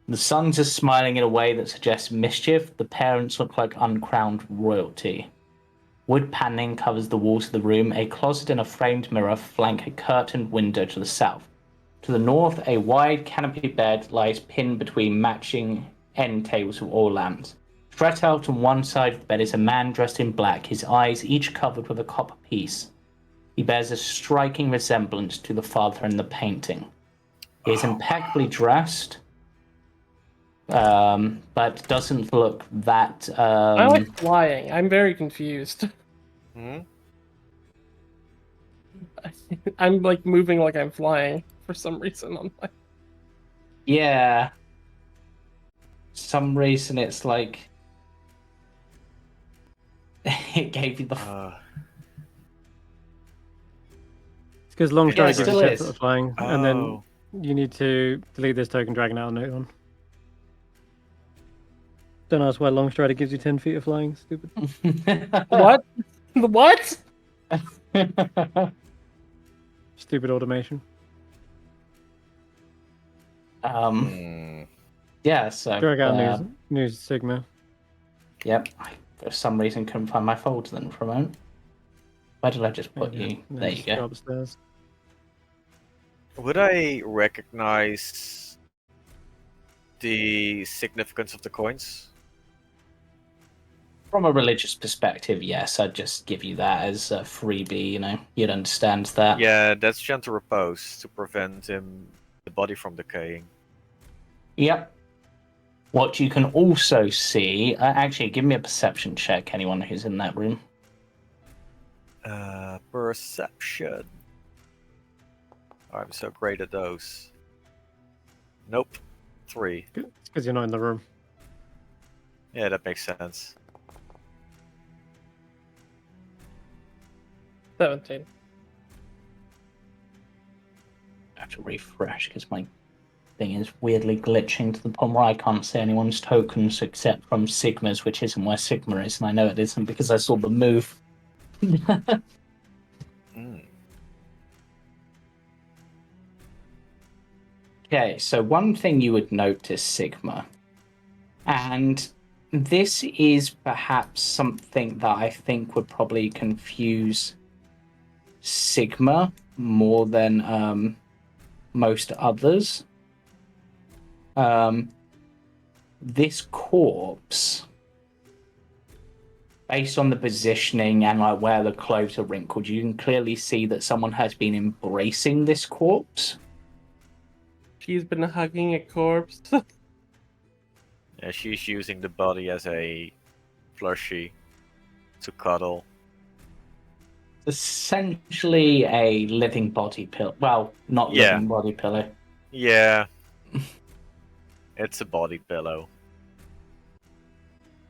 The sons are smiling in a way that suggests mischief. The parents look like uncrowned royalty. Wood paneling covers the walls of the room. A closet and a framed mirror flank a curtained window to the south. To the north, a wide canopy bed lies pinned between matching end tables of oil lamps. Stretched out on one side of the bed is a man dressed in black, his eyes each covered with a copper piece. He bears a striking resemblance to the father in the painting. He is impeccably dressed, but doesn't look that... I like flying. I'm very confused. Hmm? I'm like moving like I'm flying for some reason on my. Yeah. Some reason it's like... it gave you the... It's because long Yeah, stride it gives you still 10 is. foot of flying, and then you need to delete this token, drag an out note on. Don't ask why long strider gives you 10 feet of flying, stupid. What? What? Stupid automation. Yeah, so... Drag out news Sigma. Yep. I, for some reason, couldn't find my folder then for a moment. Where did I just put There you you? go. And There then you just go. upstairs. Would I recognize the significance of the coins? From a religious perspective, yes, I'd just give you that as a freebie, you know. You'd understand that. Yeah, that's gentle repose to prevent the body from decaying. Yep. What you can also see... actually, give me a perception check, anyone who's in that room. Perception. I'm so great at those. Nope. 3. It's because you're not in the room. Yeah, that makes sense. 17. I have to refresh because my thing is weirdly glitching to the point where I can't see anyone's tokens except from Sigma's, which isn't where Sigma is, and I know it isn't because I saw the move. Okay, so one thing you would notice, Sigma, and this is perhaps something that I think would probably confuse Sigma more than most others. This corpse, based on the positioning and like where the clothes are wrinkled, you can clearly see that someone has been embracing this corpse. She's been hugging a corpse. Yeah, she's using the body as a plushie to cuddle. Essentially a living body pillow. Well, not Yeah. living body pillow. Yeah. It's a body pillow.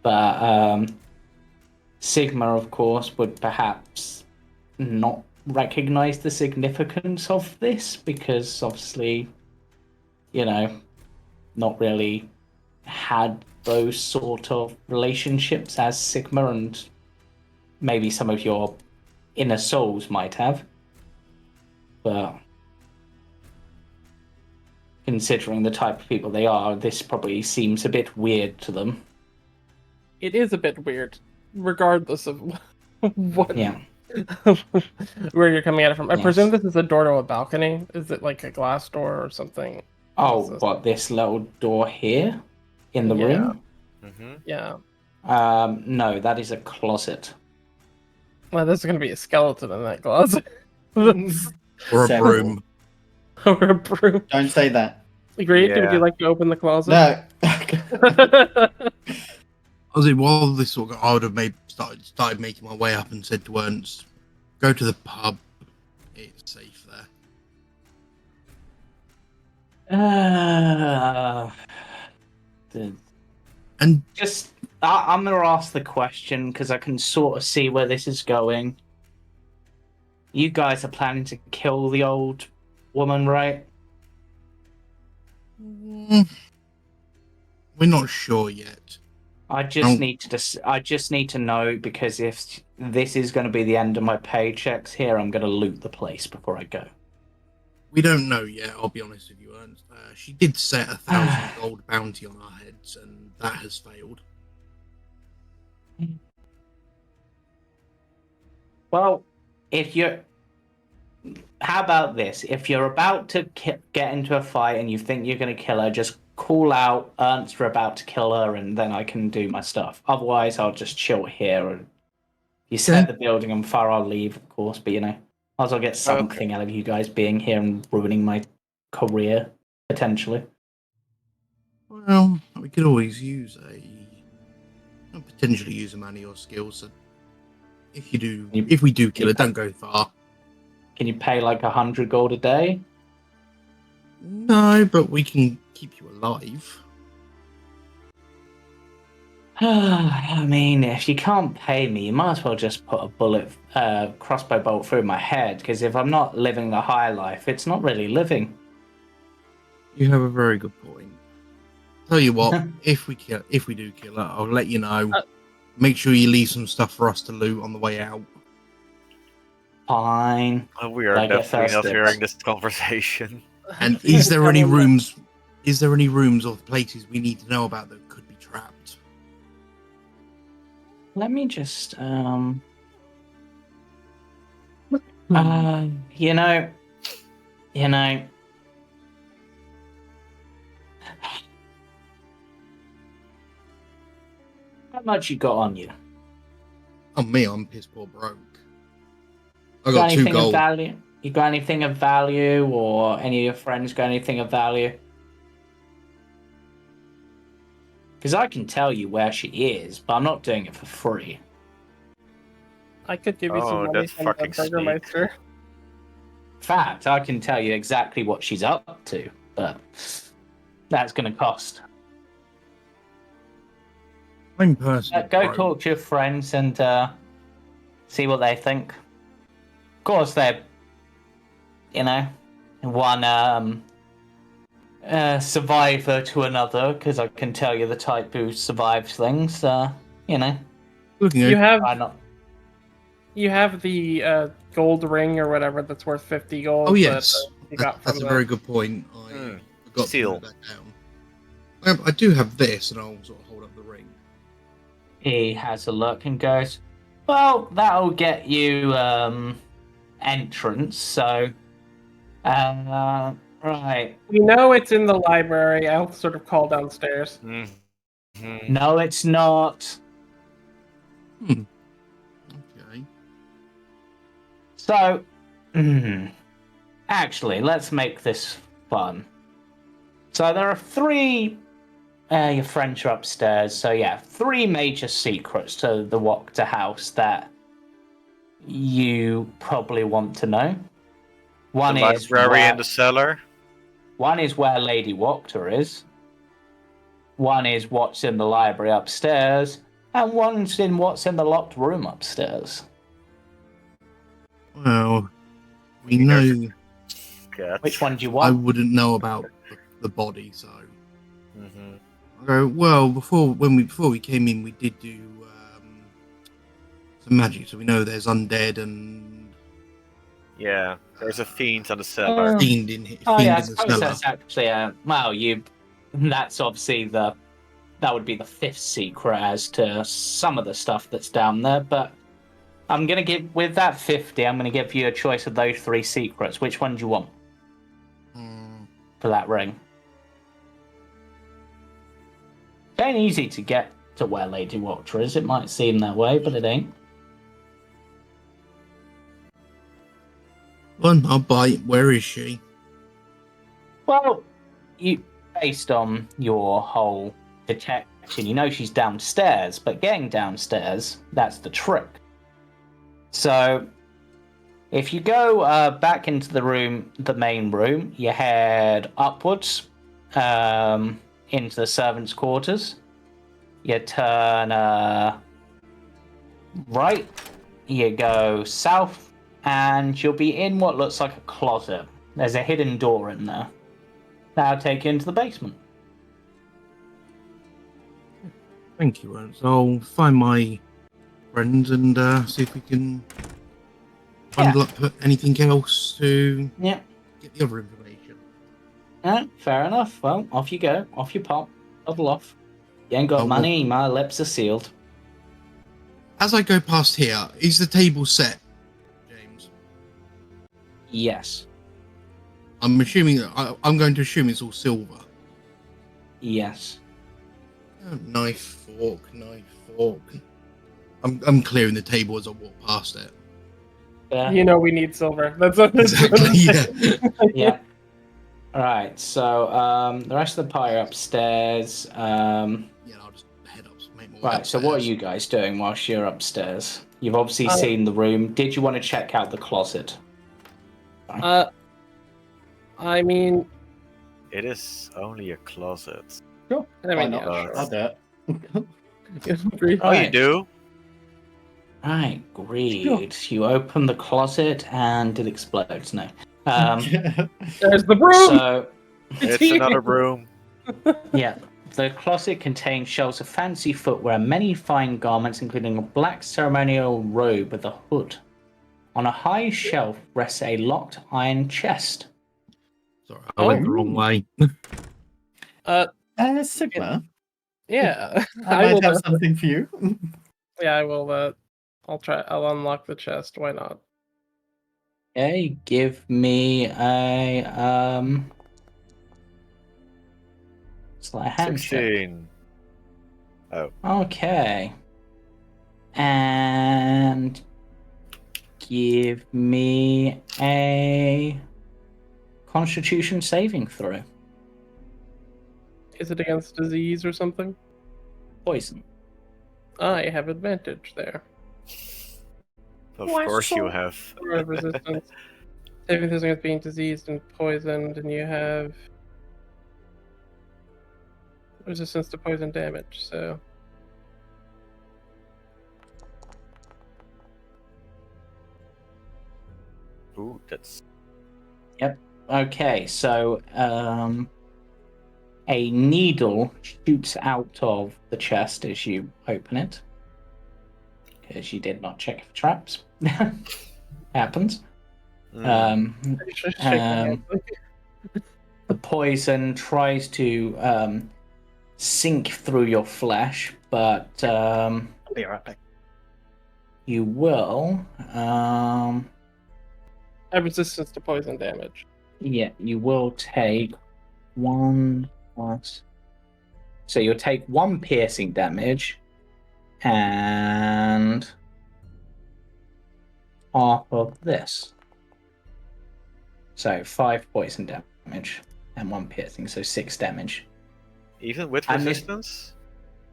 But Sigma, of course, would perhaps not recognize the significance of this because obviously, you know, not really had those sort of relationships as Sigma, and maybe some of your inner souls might have. But considering the type of people they are, this probably seems a bit weird to them. It is a bit weird, regardless of what Yeah. where you're coming at it from. I Yes. presume this is a door to a balcony. Is it like a glass door or something? Oh, What's this? what, this little door here in the Yeah. room? Mm-hmm. Yeah. No, that is a closet. Well, there's gonna be a skeleton in that closet. Or a Several. broom. Or a broom. Don't say that. Agreed. Would Yeah. you like to open the closet? No. I was like, while this sort of, I would have started making my way up and said to Ernst, go to the pub. It's safe there. And Just, I'm going to ask the question because I can sort of see where this is going. You guys are planning to kill the old woman, right? We're not sure yet. I just need to know, because if this is going to be the end of my paychecks here, I'm going to loot the place before I go. We don't know yet, I'll be honest with you, Ernst. She did set 1,000 gold bounty on our heads, and that has failed. Well, how about this? If you're about to get into a fight and you think you're going to kill her, just call out Ernst, we're about to kill her, and then I can do my stuff. Otherwise, I'll just chill here. And you set the building on fire, I'll leave, of course. But might as well get something out of you guys being here and ruining my career potentially. Well, we could always potentially use a man of your skills. So if we do kill her, don't go far. Can you pay like 100 gold a day? No, but we can keep you alive. I mean, if you can't pay me, you might as well just put a crossbow bolt through my head, because if I'm not living the high life, it's not really living. You have a very good point. Tell you what, if we do kill her, I'll let you know. Make sure you leave some stuff for us to loot on the way out. Fine. We are definitely not hearing this conversation. And is there any rooms? Is there any rooms or places we need to know about that could be trapped? Let me just how much you got on you? Oh, me, I'm piss poor broke. I got got 2 gold. Of value? You got anything of value, or any of your friends got anything of value? Because I can tell you where she is, but I'm not doing it for free. I could give you some money that's from the fucking sneak. Burgermeister. In fact, I can tell you exactly what she's up to, but that's going to cost. I'm personally Go broke. talk to your friends and see what they think. Of course, they're, one survivor to another, because I can tell you the type who survives things. Looking You at have the gold ring or whatever that's worth 50 gold. Oh yes, you got that's a from very good point. I forgot Seal. to note that down. I do have this, and I'll sort of hold up the ring. He has a look and goes, well, that'll get you entrance, so right. We know it's in the library. I'll sort of call downstairs. Mm-hmm. No, it's not. Okay. So, actually, let's make this fun. So there are 3. Your friends are upstairs. So yeah, 3 major secrets to the Wachting house that you probably want to know. One The is library and the cellar. One is where Lady Wachting is. One is what's in the library upstairs, and one's in what's in the locked room upstairs. Well, we know. Which one do you I want? wouldn't know about the body, so. Mm-hmm. I go, well, before we came in, we did do some magic, so we know there's undead and there's a fiend on the cellar. Fiend in the I cellar. suppose that's actually that's obviously that would be the 5th secret as to some of the stuff that's down there, but I'm gonna give, with that 50, I'm gonna give you a choice of those 3 secrets. Which one do you want for that ring? It ain't easy to get to where Lady Wachting is. It might seem that way, but it ain't. Well, I'll buy it. Where is she? Well, based on your whole detection, you know she's downstairs, but getting downstairs, that's the trick. So, if you go back into the main room, you head upwards into the servants' quarters. You turn right, you go south and you'll be in what looks like a closet. There's a hidden door in there. That'll take you into the basement. Thank you, Ernst. I'll find my friends and see if we can bundle up anything else to Yeah. get the other information. Fair enough. Well, off you go. Off you pop. Bubble off. You ain't got money, my lips are sealed. As I go past here, is the table set, James? Yes. I'm assuming I'm going to assume it's all silver. Yes. Knife, fork. I'm clearing the table as I walk past it. You know we need silver. That's what Exactly, yeah. Yeah. Alright, so the rest of the party are upstairs. Yeah, I'll just head up. Make my way Right, so what are upstairs. you guys doing whilst you're upstairs? You've obviously seen the room. Did you want to check out the closet? I mean, It is only a closet. Sure. I mean, Why not? yeah, I'll do it. Oh, you do? Right, great. You open the closet and it explodes. No. there's the broom. So, It's another broom. yeah. The closet contains shelves of fancy footwear, many fine garments, including a black ceremonial robe with a hood. On a high shelf rests a locked iron chest. Sorry, I went the wrong way. Sigma, Yeah, I will might have something for you. Yeah, I will. I'll unlock the chest. Why not? Okay, give me a it's like a hand check. 16. Oh. Okay. And give me a Constitution saving throw. Is it against disease or something? Poison. I have advantage there. Of course you have. Or resistance. Saving throws against being diseased and poisoned, and you have resistance to poison damage. So Ooh, that's... Okay, so a needle shoots out of the chest as you open it. Because you did not check for traps. Happens. Mm. shake my hand. The poison tries to sink through your flesh, but I'll be right back. you will. I have resistance to poison damage. Yeah, you will take 1 plus. So you'll take 1 piercing damage and half of this. So 5 poison damage and 1 piercing, so 6 damage. Even with And this- resistance?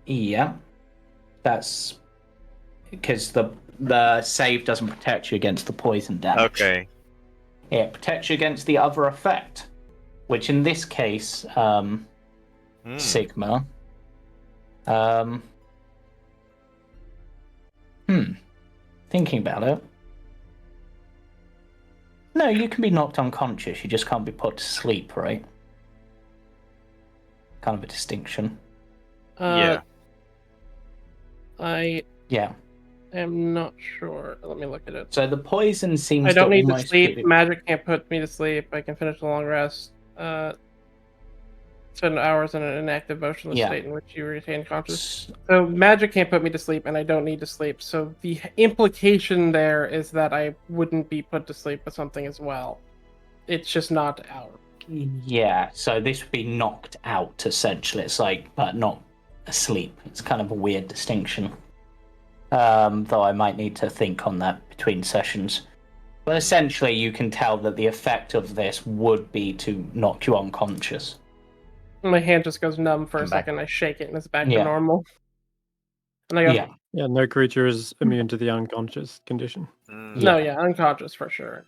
Yeah, that's because the save doesn't protect you against the poison damage. Okay. It protects you against the other effect, which in this case, Sigma. Thinking about it. No, you can be knocked unconscious. You just can't be put to sleep, right? Kind of a distinction. Yeah. I Yeah. am not sure. Let me look at it. So the poison seems I don't to need to almost sleep. give it- Magic can't put me to sleep. I can finish a long rest. Spend hours in an inactive, motionless Yeah. state in which you retain consciousness. So magic can't put me to sleep, and I don't need to sleep. So the implication there is that I wouldn't be put to sleep with something as well. It's just not out. Yeah, so this would be knocked out essentially. It's like, but not asleep. It's kind of a weird distinction. Though I might need to think on that between sessions. But essentially, you can tell that the effect of this would be to knock you unconscious. My hand just goes numb for a I'm back. second. I shake it, and it's back Yeah. to normal. And I go, Yeah, Yeah, no creature is immune to the unconscious condition. Mm. no, yeah, unconscious for sure.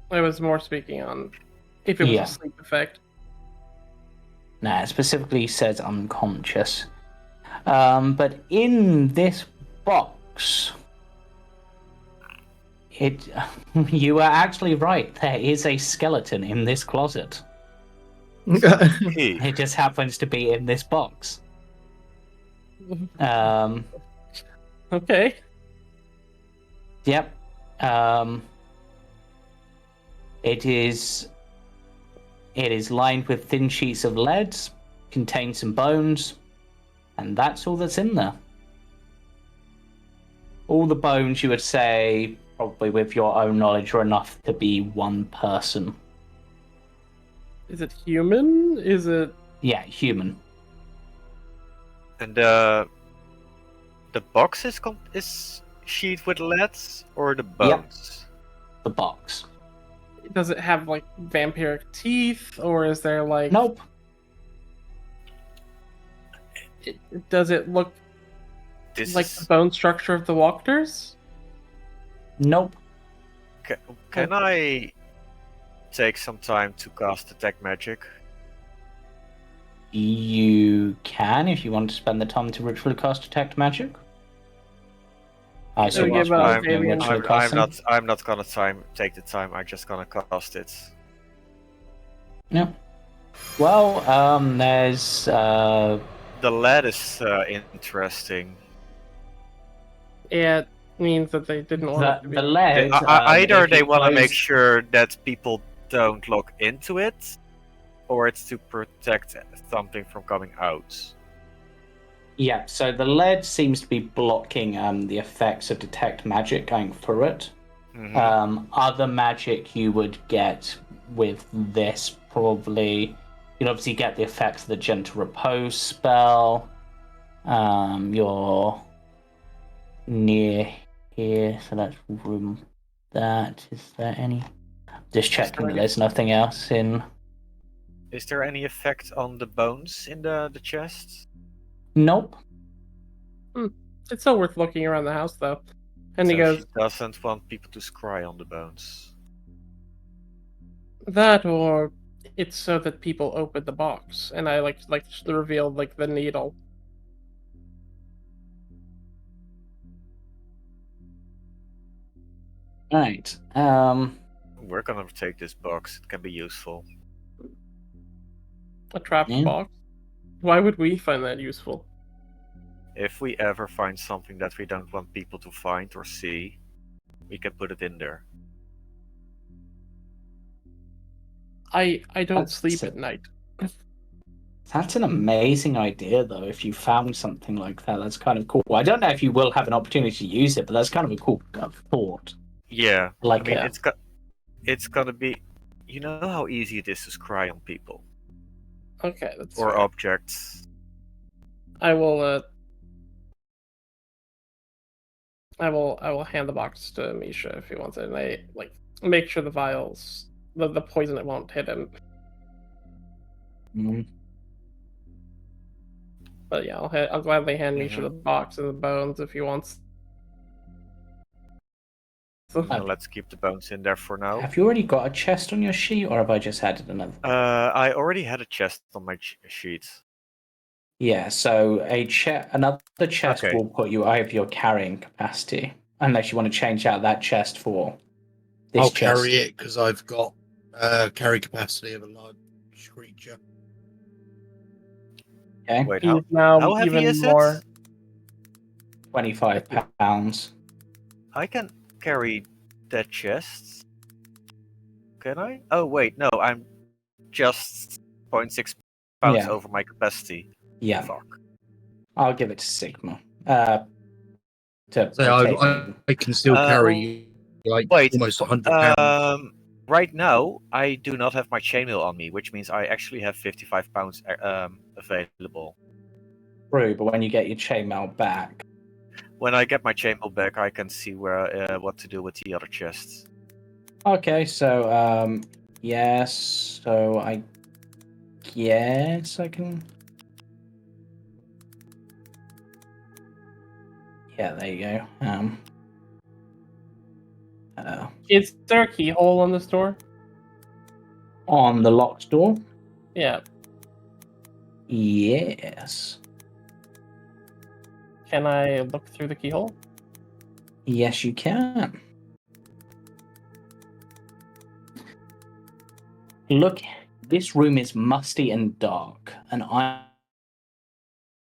I was more speaking on if it was Yeah. a sleep effect. nah, it specifically says unconscious. But in this box You are actually right. There is a skeleton in this closet. Key. It just happens to be in this box. Um, Okay. yep. It is lined with thin sheets of lead, contains some bones, and that's all that's in there. All the bones, you would say, probably with your own knowledge, are enough to be one person. Is it human? Is it? Yeah, human. And the box is sheathed with leads or the bones? The box. Does it have like vampiric teeth, or is there like? Nope. Does it look This like is... the bone structure of the Walkers? Nope. Can I take some time to cast Detect Magic? You can if you want to spend the time to ritually cast Detect Magic. I So we give Octavian- I'm not gonna take the time. I'm just gonna cast it. Yeah. Well, there's The lead is interesting. It means that they didn't want it to be. the lead. Either if you they want to make close- sure that people don't look into it, or it's to protect something from coming out. Yeah, so the lead seems to be blocking the effects of Detect Magic going through it. Mhm. Other magic you would get with this probably, you'd obviously get the effects of the Gentle Repose spell. You're near here, so that's room that. Is there any? Just checking that there's nothing else in. Is there any effect on the bones in the chest? Nope. It's still worth looking around the house, though. And So he goes, she doesn't want people to scry on the bones. that, or it's so that people open the box. And I like revealed like the needle. Right. We're gonna take this box. It can be useful. A trapped Yeah. box. Why would we find that useful? If we ever find something that we don't want people to find or see, we can put it in there. I don't That's sleep it. at night. That's an amazing idea, though. If you found something like that, that's kind of cool. I don't know if you will have an opportunity to use it, but that's kind of a cool thought. Yeah, Like, I mean, it's gonna be. You know how easy it is to scry on people Okay, that's or fair. objects. I will hand the box to Misha if he wants it, and I like make sure the vials, the poison, it won't hit him. mm, But yeah, I'll gladly hand Misha Mhm. the box and the bones if he wants. Let's keep the bones in there for now. have you already got a chest on your sheet, or have I just added another? I already had a chest on my sheet. Yeah, so another chest Okay. will put you over your carrying capacity, unless you want to change out that chest for this I'll chest. carry it because I've got carry capacity of a large creature. Okay, Wait, He's how now heavy even is more. it? 25 pounds. I can carry that chest. Can I? Oh wait, no, I'm just 0.6 pounds Yeah. over my capacity. Yeah, Fuck. I'll give it to Sigma. To So Octavian. I can still carry like Wait, almost 100 pounds. Right now I do not have my chainmail on me, which means I actually have 55 pounds available. True, but when you get your chainmail back, When I get my chainmail back, I can see where what to do with the other chests. okay. So yes. So I guess I can. Yeah, there you go. Is there a keyhole on this door? On the locked door. Yeah. Yes. Can I look through the keyhole? Yes, you can. Look, this room is musty and dark. An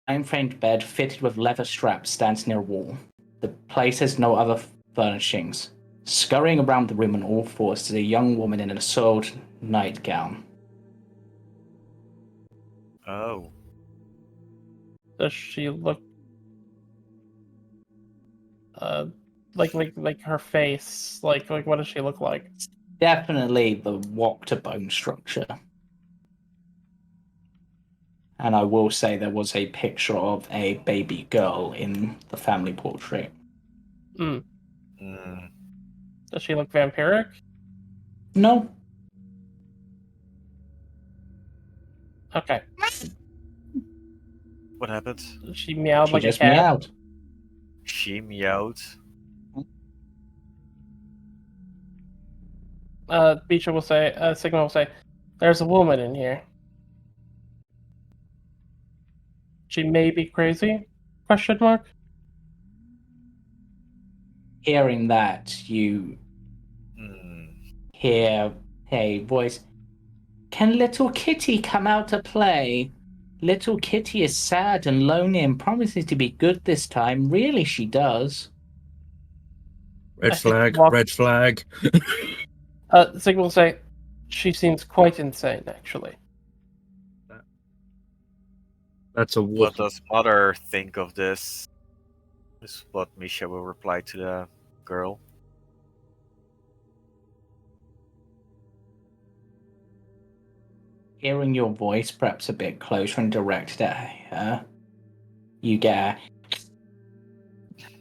iron-framed bed fitted with leather straps stands near a wall. The place has no other furnishings. Scurrying around the room on all fours is a young woman in a soiled nightgown. Oh. Does she look like her face? Like what does she look like? Definitely the walk to bone structure. And I will say there was a picture of a baby girl in the family portrait. Hmm. Mm. Does she look vampiric? No. Okay. What happened? She meowed She like a just cat. meowed. She meowed. Misha will say, Sigma will say, "There's a woman in here. She may be crazy?" Question mark. Hearing that, you hear a voice. Can little Kitty come out to play? Little Kitty is sad and lonely and promises to be good this time. Really, she does. Red I think flag, walk- red flag. Sigma will say, "She seems quite insane, actually." That's a What wolf. does Mother think of this? Is what Misha will reply to the girl. Hearing your voice perhaps a bit closer and directed at her, you get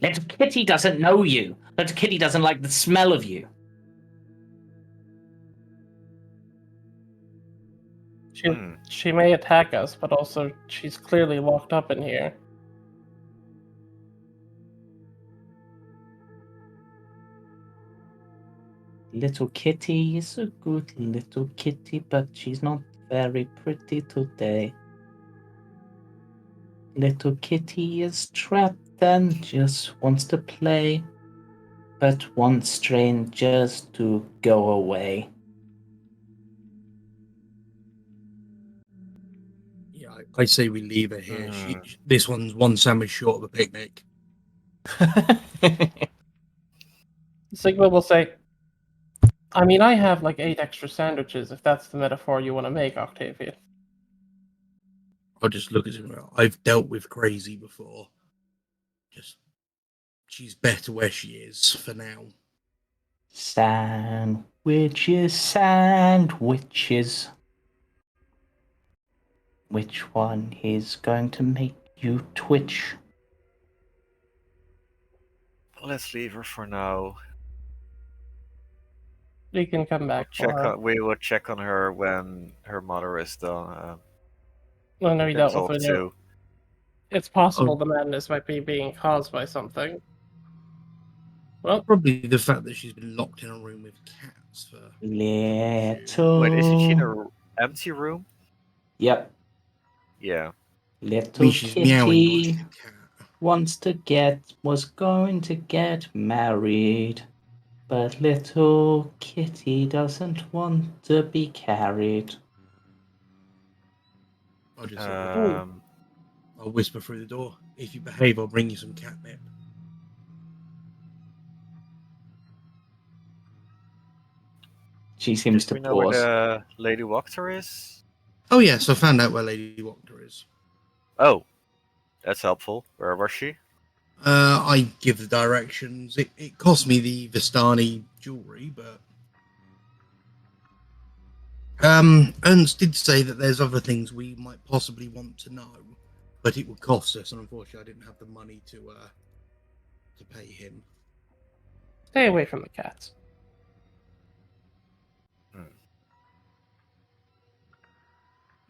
Little Kitty doesn't know you. Little Kitty doesn't like the smell of you. She may attack us, but also she's clearly locked up in here. Little Kitty is a good little kitty, but she's not very pretty today. Little Kitty is trapped and just wants to play, but wants strangers to go away. Yeah, I say we leave her here. This one's one sandwich short of a picnic. Sigma will say, "I mean, I have like 8 extra sandwiches, if that's the metaphor you want to make, Octavian." I'll just look at him. I've dealt with crazy before. Just, she's better where she is for now. Sandwiches, sandwiches. Which one is going to make you twitch? Let's leave her for now. We can come back for her. We will check on her when her mother is done. When we dealt Talk with it, to. it's possible the madness might be being caused by something. Well, Probably the fact that she's been locked in a room with cats for. Little. Wait, isn't she in an empty room? Yep. Yeah. Little she's meowing Kitty like a cat. was going to get married. But little Kitty doesn't want to be carried. I'll just Um, I'll whisper through the door. If you behave, I'll bring you some catnip. She seems to do we know where pause. the Lady Wachting is? Oh yes, I found out where Lady Wachting is. Oh, that's helpful. Where was she? I give the directions. It cost me the Vistani jewelry, but Ernst did say that there's other things we might possibly want to know, but it would cost us, and unfortunately, I didn't have the money to pay him. stay away from the cats.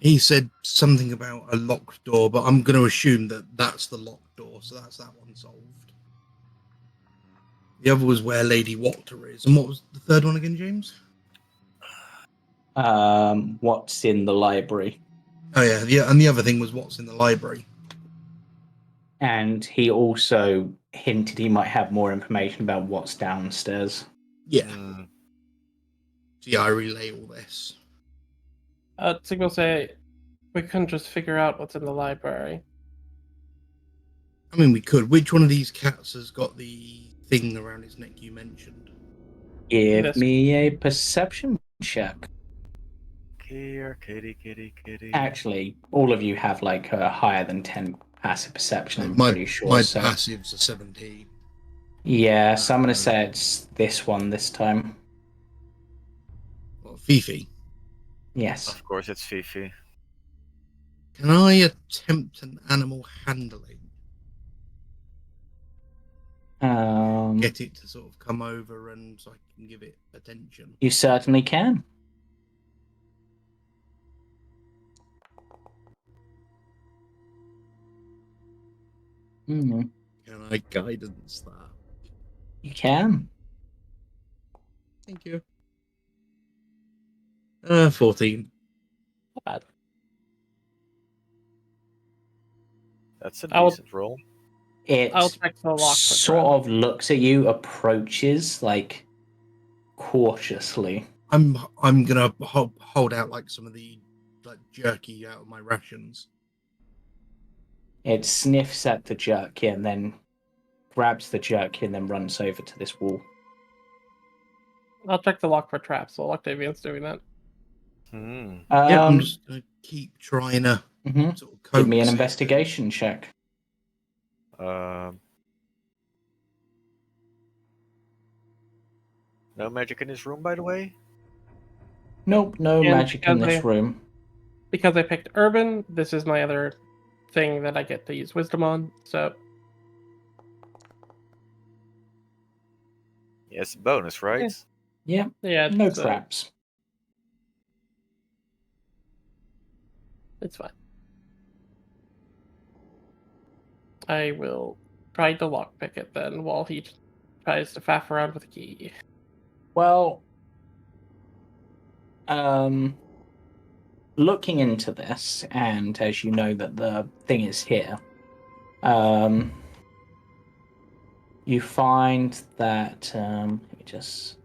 He said something about a locked door, but I'm going to assume that that's the locked door, so that's that one solved. The other was where Lady Wachting is, and what was the third one again, James? What's in the library? Oh yeah, and the other thing was what's in the library. And he also hinted he might have more information about what's downstairs. Yeah. So yeah, I relay all this. Sigma say we couldn't just figure out what's in the library. I mean, we could. Which one of these cats has got the thing around its neck you mentioned? Give This- me a perception check. Here, kitty, kitty, kitty. Actually, all of you have like a higher than 10 passive perception, I'm my pretty sure. my So passive's a 17. yeah, so I'm gonna say it's this one this time. Well, Fifi, Yes. Of course, it's Fifi. can I attempt an animal handling? Get it to sort of come over and so I can give it attention. You certainly can. Hmm. Can I guidance that? You can. Thank you. 14. Not bad. That's a I'll- decent roll. I'll It check the lock. for sort Brad. of looks at you, approaches like cautiously. I'm gonna hold out like some of the like jerky out of my rations. It sniffs at the jerky and then grabs the jerky and then runs over to this wall. I'll check the lock for traps while Octavian's doing that. Yeah, I'm Um, just gonna keep trying to mhm. sort of Give me an coax it. investigation check. No magic in his room, by the way. Nope, no And magic in because this room. Because I picked Urban, this is my other thing that I get to use Wisdom on. So Yes, bonus, right? Yeah, yeah, no it's, traps. it's fine. I will try to lockpick it then while he tries to faff around with the key. Well, looking into this, and as you know that the thing is here, you find that let me just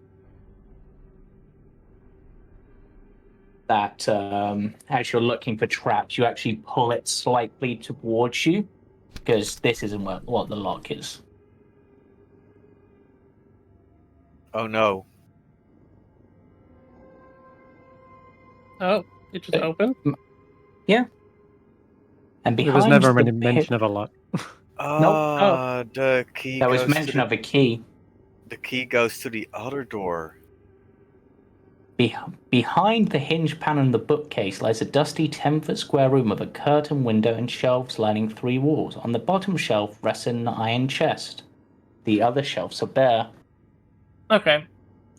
that as you're looking for traps, you actually pull it slightly towards you because this isn't what the lock is. Oh no. Oh, it just opened? Yeah. And There behind was never the any mention of a lock. The key there was goes mention to of a key. the key goes to the other door. Behind the hinged panel in the bookcase lies a dusty 10-foot square room with a curtain window and shelves lining 3 walls. On the bottom shelf rests an iron chest. The other shelves are bare. Okay.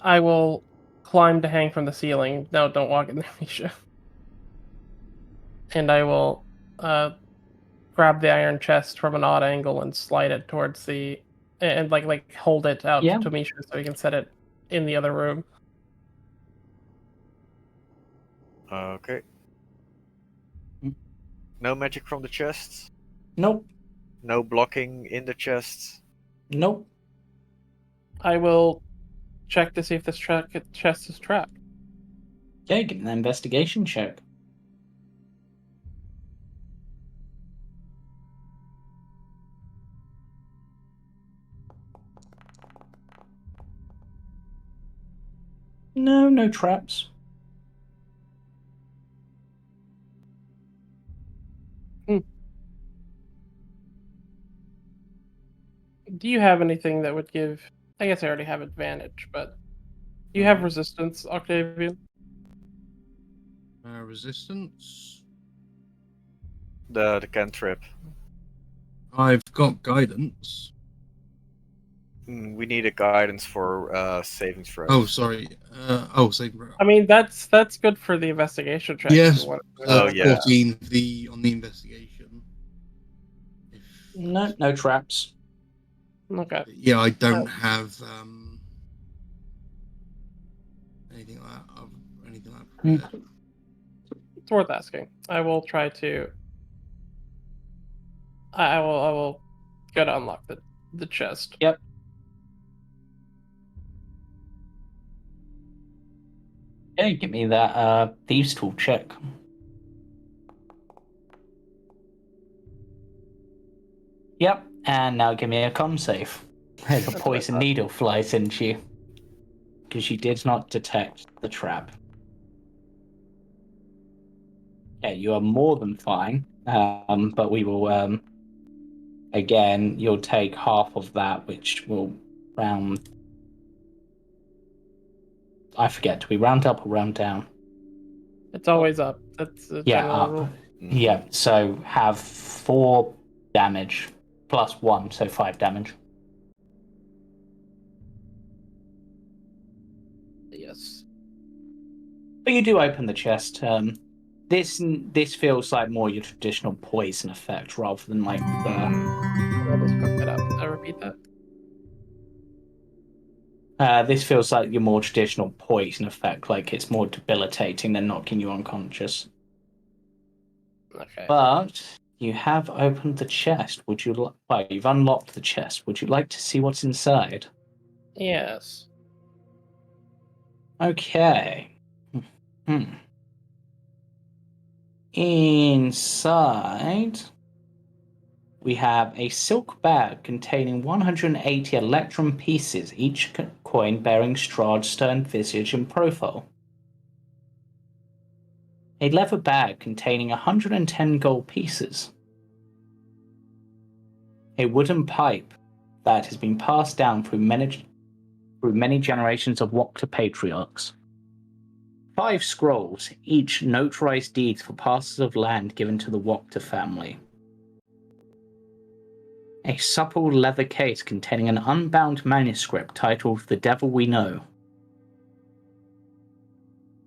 I will climb to hang from the ceiling. No, don't walk in there, Misha. And I will grab the iron chest from an odd angle and slide it towards the and like hold it out Yeah. to Misha so he can set it in the other room. Okay. Hmm. No magic from the chests. Nope. No blocking in the chests. Nope. I will check to see if this chest is trapped. Okay, give me an investigation check. No traps. Do you have anything that would give? I guess I already have advantage, but do you have resistance, Octavian? Resistance. The cantrip. I've got guidance. We need a guidance for saving throws. Oh, sorry. Save. I mean, that's good for the investigation check. Yes. If you want to- Oh, yeah. 14 on the investigation. No traps. Okay. Yeah, I don't have anything like that. Anything like that prepared. It's worth asking. I will try to. I will go to unlock the chest. Okay, give me that thieves tool check. Yep, and now give me a con save. As a That's poison what I thought. needle flies into you. Because you did not detect the trap. Yeah, you are more than fine. But we will, again, you'll take half of that, which will round. I forget, do we round up or round down? It's always up. That's the Yeah, general up. rule. Yeah, so have 4 damage plus 1, so 5 damage. Yes. But you do open the chest. This feels like more your traditional poison effect rather than like the. I'll just fuck that up. I'll repeat that. This feels like your more traditional poison effect, like it's more debilitating than knocking you unconscious. Okay. But you have opened the chest. Would you like? Well, you've unlocked the chest. Would you like to see what's inside? Yes. Okay. Inside, we have a silk bag containing 180 electrum pieces, each coin bearing Strahd's stern visage and profile. A leather bag containing 110 gold pieces. A wooden pipe that has been passed down through many generations of Wachting patriarchs. 5 scrolls, each notarized deeds for parcels of land given to the Wachting family. A supple leather case containing an unbound manuscript titled The Devil We Know.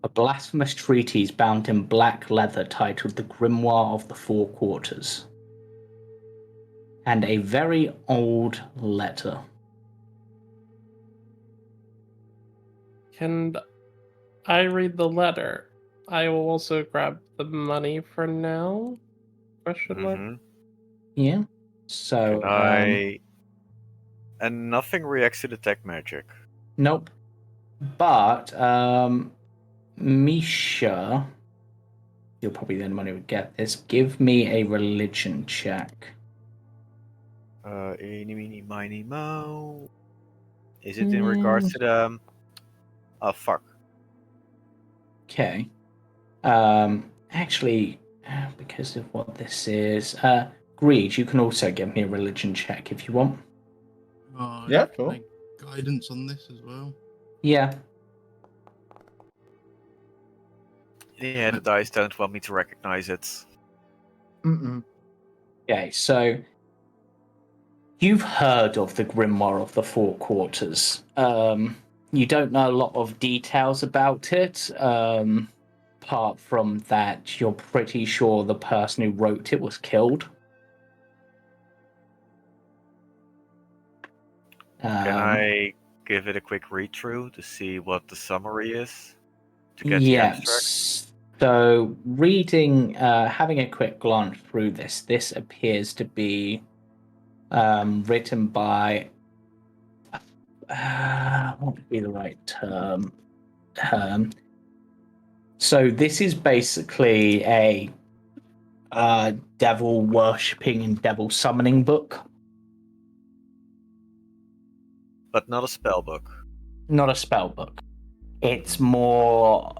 A blasphemous treatise bound in black leather titled The Grimoire of the Four Quarters. And a very old letter. Can I read the letter? I will also grab the money for now. Question mark. Yeah. So, Can I? And nothing reacts to detect magic. nope. But, Misha, you're probably the only one who would get this. Give me a religion check. Eeny, meeny, miny, moe. Is it in regards to the? Oh fuck. Okay. Actually, because of what this is, Greed, you can also give me a religion check if you want. Yeah, Can cool. I guidance on this as well? Yeah. Yeah, the dice don't want me to recognize it. Mm-mm. Okay, so you've heard of the Grimoire of the Four Quarters. You don't know a lot of details about it. Apart from that, you're pretty sure the person who wrote it was killed. Can I give it a quick read through to see what the summary is? To get the abstract? Yes. So, reading, having a quick glance through this appears to be written by. What would be the right term? So, this is basically a devil worshipping and devil summoning book. But not a spell book. Not a spell book. It's more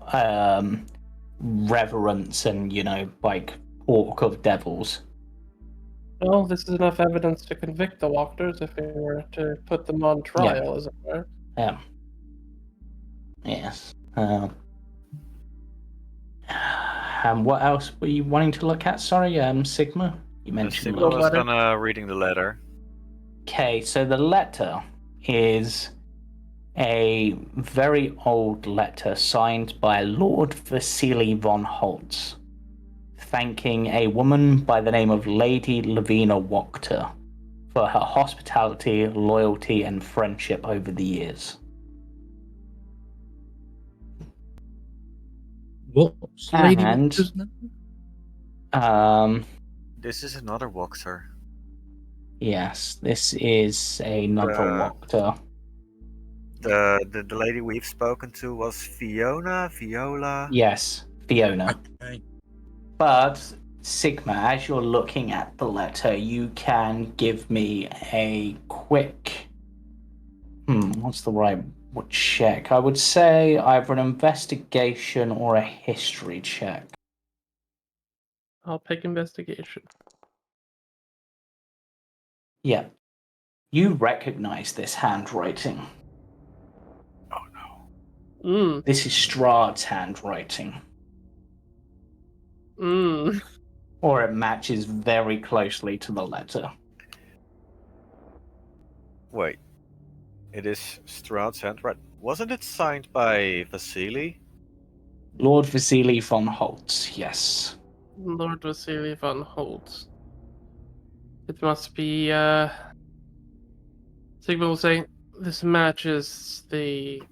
reverence and, like talk of devils. Well, this is enough evidence to convict the Walkers if we were to put them on trial, as it were. Yes. And what else were you wanting to look at? Sorry, Sigma? You mentioned Sigma was letter. gonna reading the letter. Okay, so the letter is a very old letter signed by Lord Vasily von Holtz, thanking a woman by the name of Lady Lavina Wachter for her hospitality, loyalty, and friendship over the years. What's Lady And- Water's name? This is another Walker. Yes, this is another Wachter. the lady we've spoken to was Viola. Yes, Fiona. Okay. But Sigma, as you're looking at the letter, you can give me a quick. What's the right check? I would say either an investigation or a history check. I'll pick investigation. Yeah. You recognize this handwriting. Oh no. This is Strahd's handwriting. Or it matches very closely to the letter. Wait. It is Strahd's handwriting. Wasn't it signed by Vasily? Lord Vasily von Holtz, yes. Lord Vasily von Holtz. It must be, Sigma will say, this matches the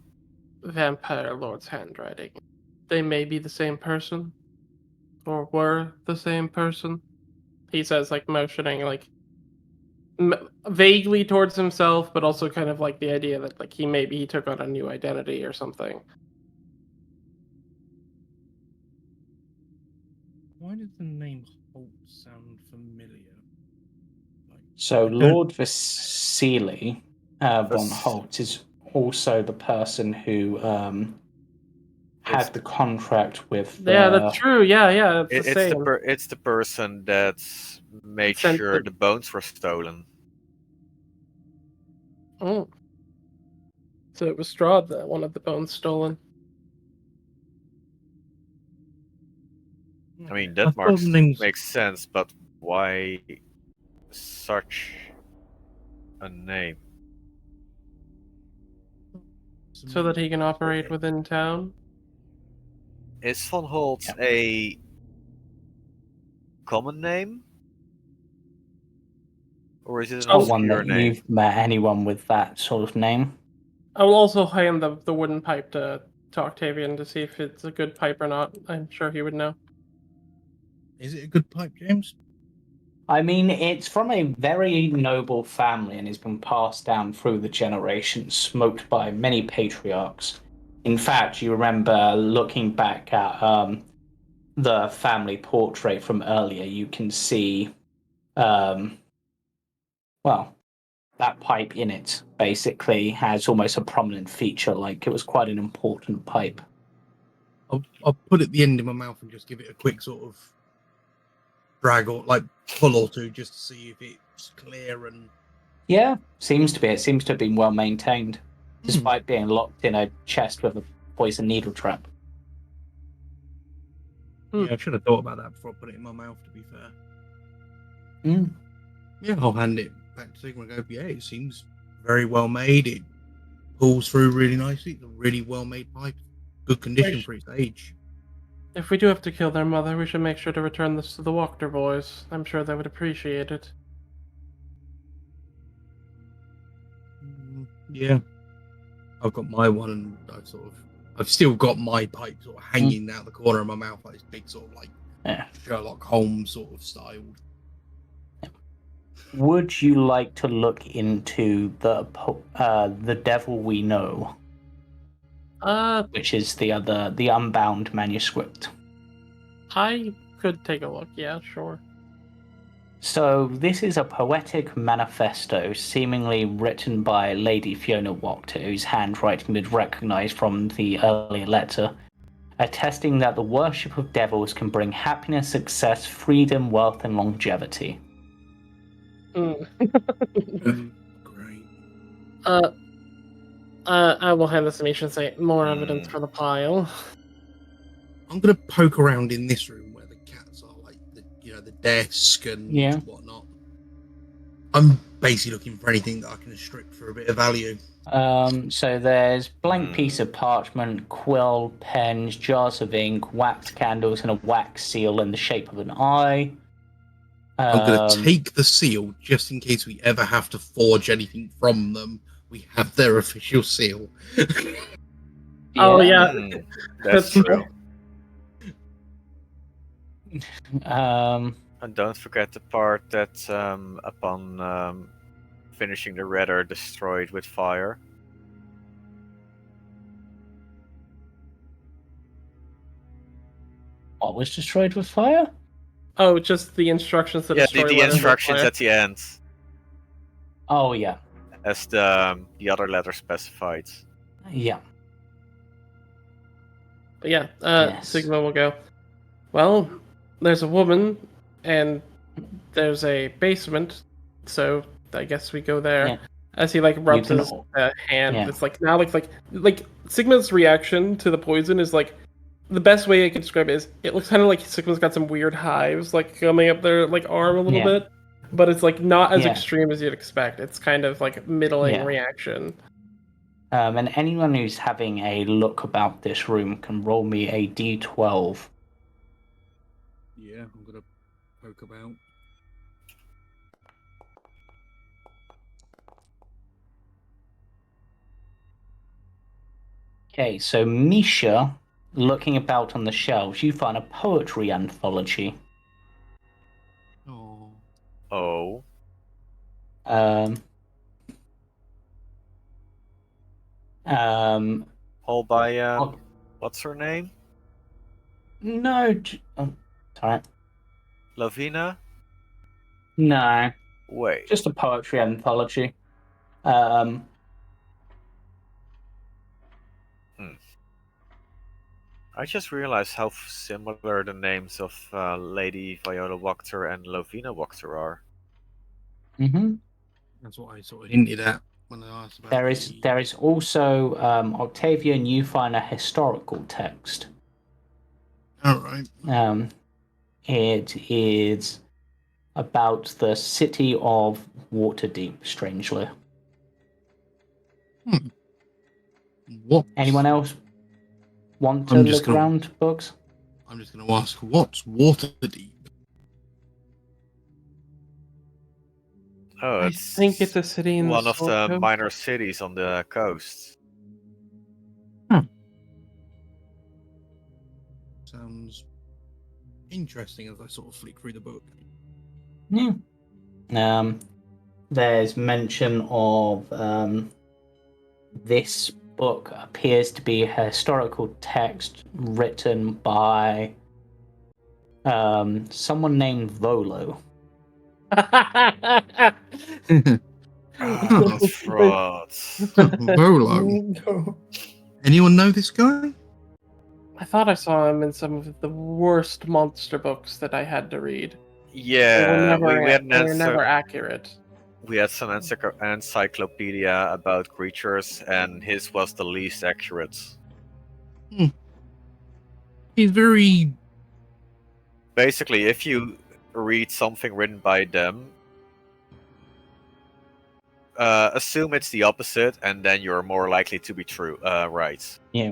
Vampire Lord's handwriting. They may be the same person. Or were the same person. He says, like, motioning, like, vaguely towards himself, but also kind of like the idea that, like, he took on a new identity or something. Why does the name Holt sound familiar? So Lord Vasily von Holtz is also the person who had the contract with. Yeah, that's true. Yeah, it's the same. It's the person that made Sent sure it. the bones were stolen. Oh. So it was Strahd that wanted the bones stolen. I mean, I that thought the name's- makes sense, but why such a name? So that he can operate within town? Is Von Holtz a common name? Or is it It's an not one obscure that name? you've met anyone with that sort of name. I will also hand the wooden pipe to Octavian to see if it's a good pipe or not. I'm sure he would know. Is it a good pipe, James? I mean, it's from a very noble family and has been passed down through the generations, smoked by many patriarchs. In fact, you remember looking back at the family portrait from earlier, you can see, that pipe in it basically has almost a prominent feature, like it was quite an important pipe. I'll put it at the end of my mouth and just give it a quick sort of drag or like pull or two just to see if it's clear and. Yeah, seems to be. It seems to have been well maintained, despite being locked in a chest with a poison needle trap. Yeah, I should have thought about that before I put it in my mouth, to be fair. Mm. Yeah, I'll hand it back to Sigma and go, yeah, it seems very well made. It pulls through really nicely. It's a really well made pipe. Good condition for its age. If we do have to kill their mother, we should make sure to return this to the Wachter boys. I'm sure they would appreciate it. Yeah. I've got my one and I've still got my pipe sort of hanging out the corner of my mouth, like this big sort of like Sherlock Holmes sort of styled. Would you like to look into the Devil We Know, which is the unbound manuscript? I could take a look. Yeah, sure. So this is a poetic manifesto, seemingly written by Lady Fiona Wachter, whose handwriting we'd recognise from the earlier letter, attesting that the worship of devils can bring happiness, success, freedom, wealth, and longevity. Great. I will hand this to Misha and say, more evidence for the pile. I'm gonna poke around in this room where the cats are, like the desk and whatnot. I'm basically looking for anything that I can strip for a bit of value. So there's blank piece of parchment, quill, pens, jars of ink, wax candles, and a wax seal in the shape of an eye. I'm going to take the seal just in case we ever have to forge anything from them. We have their official seal. Oh yeah, that's true. And don't forget the part that upon finishing the radar destroyed with fire. What was destroyed with fire? Oh, just the instructions to Yeah, destroy the letters with instructions fire. at the end, Oh yeah, as the other letter specified. yeah. But yeah, Yes. Sigma will go. Well, there's a woman, and there's a basement, so I guess we go there. Yeah. As he like rubs can his hand, yeah. it's like now like Sigma's reaction to the poison is like the best way I can describe it is it looks kind of like Sigma's got some weird hives like coming up their like arm a little Yeah. bit, but it's like not as Yeah. extreme as you'd expect. It's kind of like middling Yeah. reaction. And anyone who's having a look about this room can roll me a d12. Yeah, I'm gonna poke about. Okay, so Misha, looking about on the shelves, you find a poetry anthology. Oh, Oh, Um, all by oh, what's her name? no, sorry, Lavina? no, Wait. just a poetry anthology. Um, I just realized how similar the names of Lady Viola Wachter and Lovina Wachter are. mhm. that's what I sort of hinted at when I asked about. There is also Octavian. You find a historical text. All right. It is about the city of Waterdeep. Strangely, What? anyone else want to I'm just look gonna- around books? I'm just going to ask, what's Waterdeep? Oh, I it's think it's a city in one the of the Sword Coast. minor cities on the coast. Sounds interesting as I sort of flick through the book. Yeah. There's mention of this book appears to be a historical text written by someone named Volo. Oh, frauds. Volo. Anyone know this guy? I thought I saw him in some of the worst monster books that I had to read. Yeah, we had they were never accurate. we had some encyclopedia about creatures, and his was the least accurate. He's very. Basically, if you read something written by them, assume it's the opposite, and then you're more likely to be true. Right. Yeah.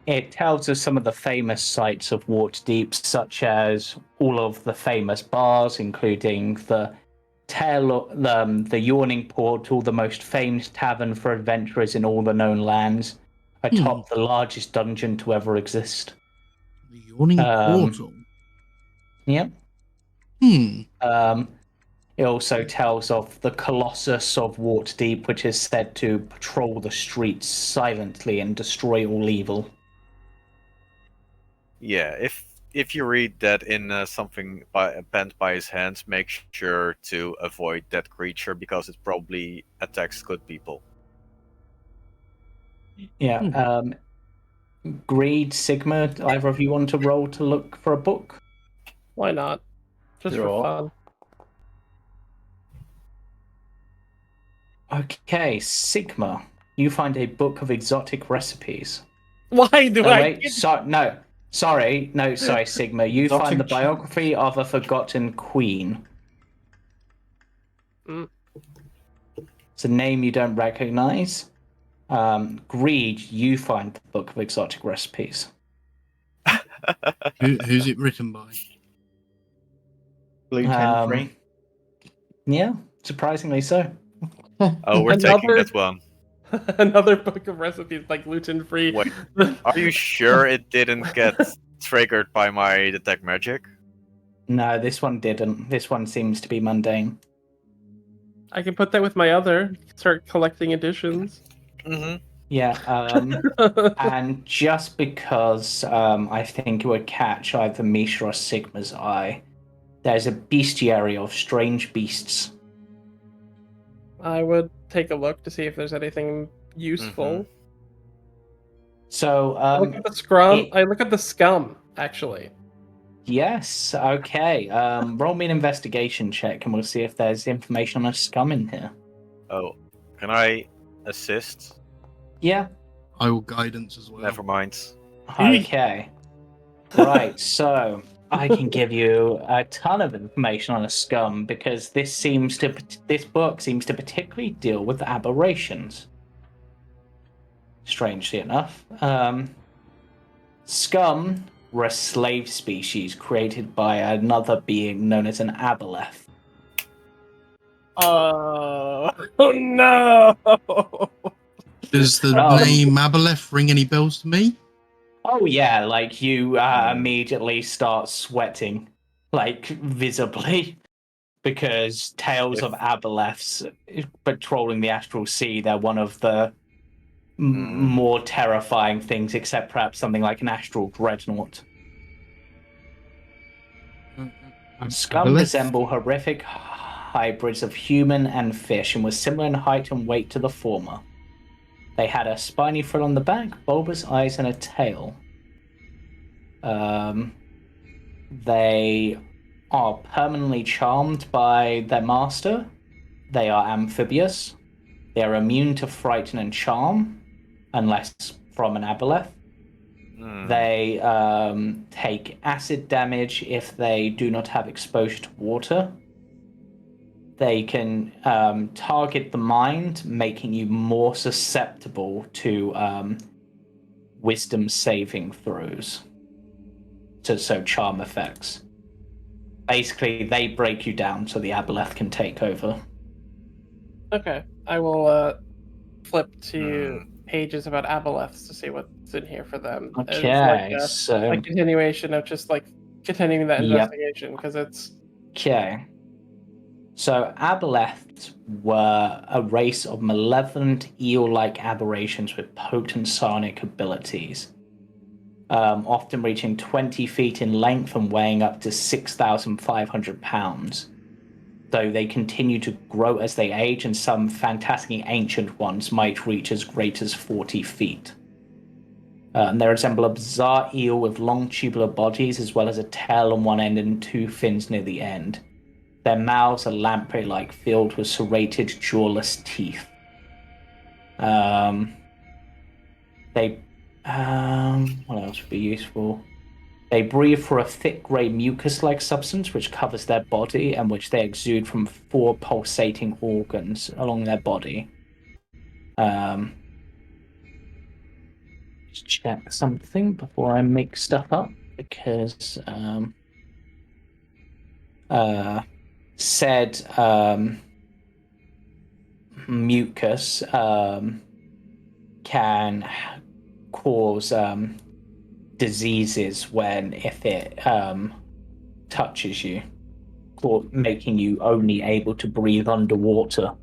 It tells us some of the famous sites of Waterdeep, such as all of the famous bars, including the the Yawning Portal, the most famed tavern for adventurers in all the known lands, atop the largest dungeon to ever exist. The Yawning Portal. Yep. It also tells of the Colossus of Waterdeep, which is said to patrol the streets silently and destroy all evil. Yeah, if you read that in something penned by his hands, make sure to avoid that creature because it probably attacks good people. Yeah. Greed, Sigma, either of you want to roll to look for a book? Why not? Just Sure. for fun. Okay, Sigma, you find a book of exotic recipes. Why do I? Wait, sorry, Sigma. You Exotic find the cheese. biography of a forgotten queen. Mm. It's a name you don't recognize. Greed, you find the book of exotic recipes. Who's it written by? Gluten-free. Yeah, surprisingly so. Oh, we're taking that one. Another book of recipes like gluten free. Wait, are you sure it didn't get triggered by my detect magic? No, this one didn't. This one seems to be mundane. I can put that with my other. Start collecting editions. Mm-hmm. Yeah. And just because I think it would catch either Misha or Sigma's eye, there's a bestiary of strange beasts. I would take a look to see if there's anything useful. So I look at the scrum. it- I look at the scum, actually. yes, okay. Roll me an investigation check, and we'll see if there's information on a scum in here. Oh, can I assist? Yeah. I will guidance as well. Never mind. Okay. Right. So I can give you a ton of information on a scum because this book seems to particularly deal with aberrations. Strangely enough, scum were a slave species created by another being known as an aboleth. Oh no! Does the name Aboleth ring any bells to me? Oh yeah, like you immediately start sweating, like visibly, because tales of aboleths patrolling the astral sea, they're one of the more terrifying things, except perhaps something like an astral dreadnought. Scum Aboleth? resemble horrific hybrids of human and fish and were similar in height and weight to the former. They had a spiny frill on the back, bulbous eyes, and a tail. They are permanently charmed by their master. They are amphibious. They are immune to frighten and charm, unless from an aboleth. They take acid damage if they do not have exposure to water. They can target the mind, making you more susceptible to wisdom saving throws. So charm effects. Basically, they break you down so the aboleth can take over. Okay, I will flip to pages about aboleths to see what's in here for them. Okay, It's so a continuation of just like continuing that investigation because it's okay. So aboleths were a race of malevolent eel-like aberrations with potent psionic abilities, often reaching 20 feet in length and weighing up to 6,500 pounds. Though they continue to grow as they age, and some fantastically ancient ones might reach as great as 40 feet. And they resemble a bizarre eel with long tubular bodies, as well as a tail on one end and two fins near the end. Their mouths are lamprey-like, filled with serrated, jawless teeth. What else would be useful? They breathe through a thick grey mucus-like substance which covers their body and which they exude from 4 pulsating organs along their body. Just check something before I make stuff up, because said mucus can cause diseases if it touches you, or making you only able to breathe underwater.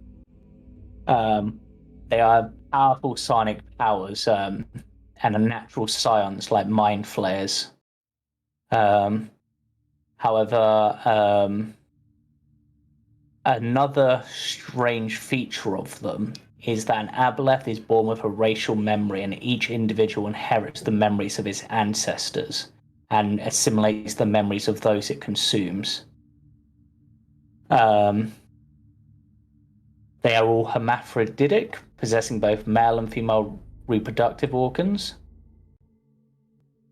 They are powerful psionic powers and a natural science like mind flayers. However, another strange feature of them is that an aboleth is born with a racial memory, and each individual inherits the memories of his ancestors and assimilates the memories of those it consumes. They are all hermaphroditic, possessing both male and female reproductive organs.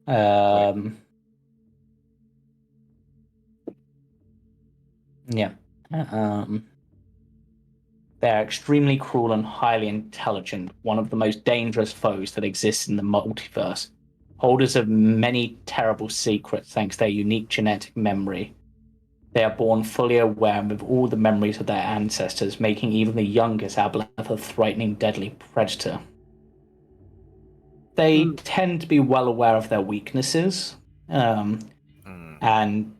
Yeah. They're extremely cruel and highly intelligent, one of the most dangerous foes that exists in the multiverse. Holders of many terrible secrets thanks to their unique genetic memory. They are born fully aware and with all the memories of their ancestors, making even the youngest aboleth a frightening, deadly predator. They tend to be well aware of their weaknesses, and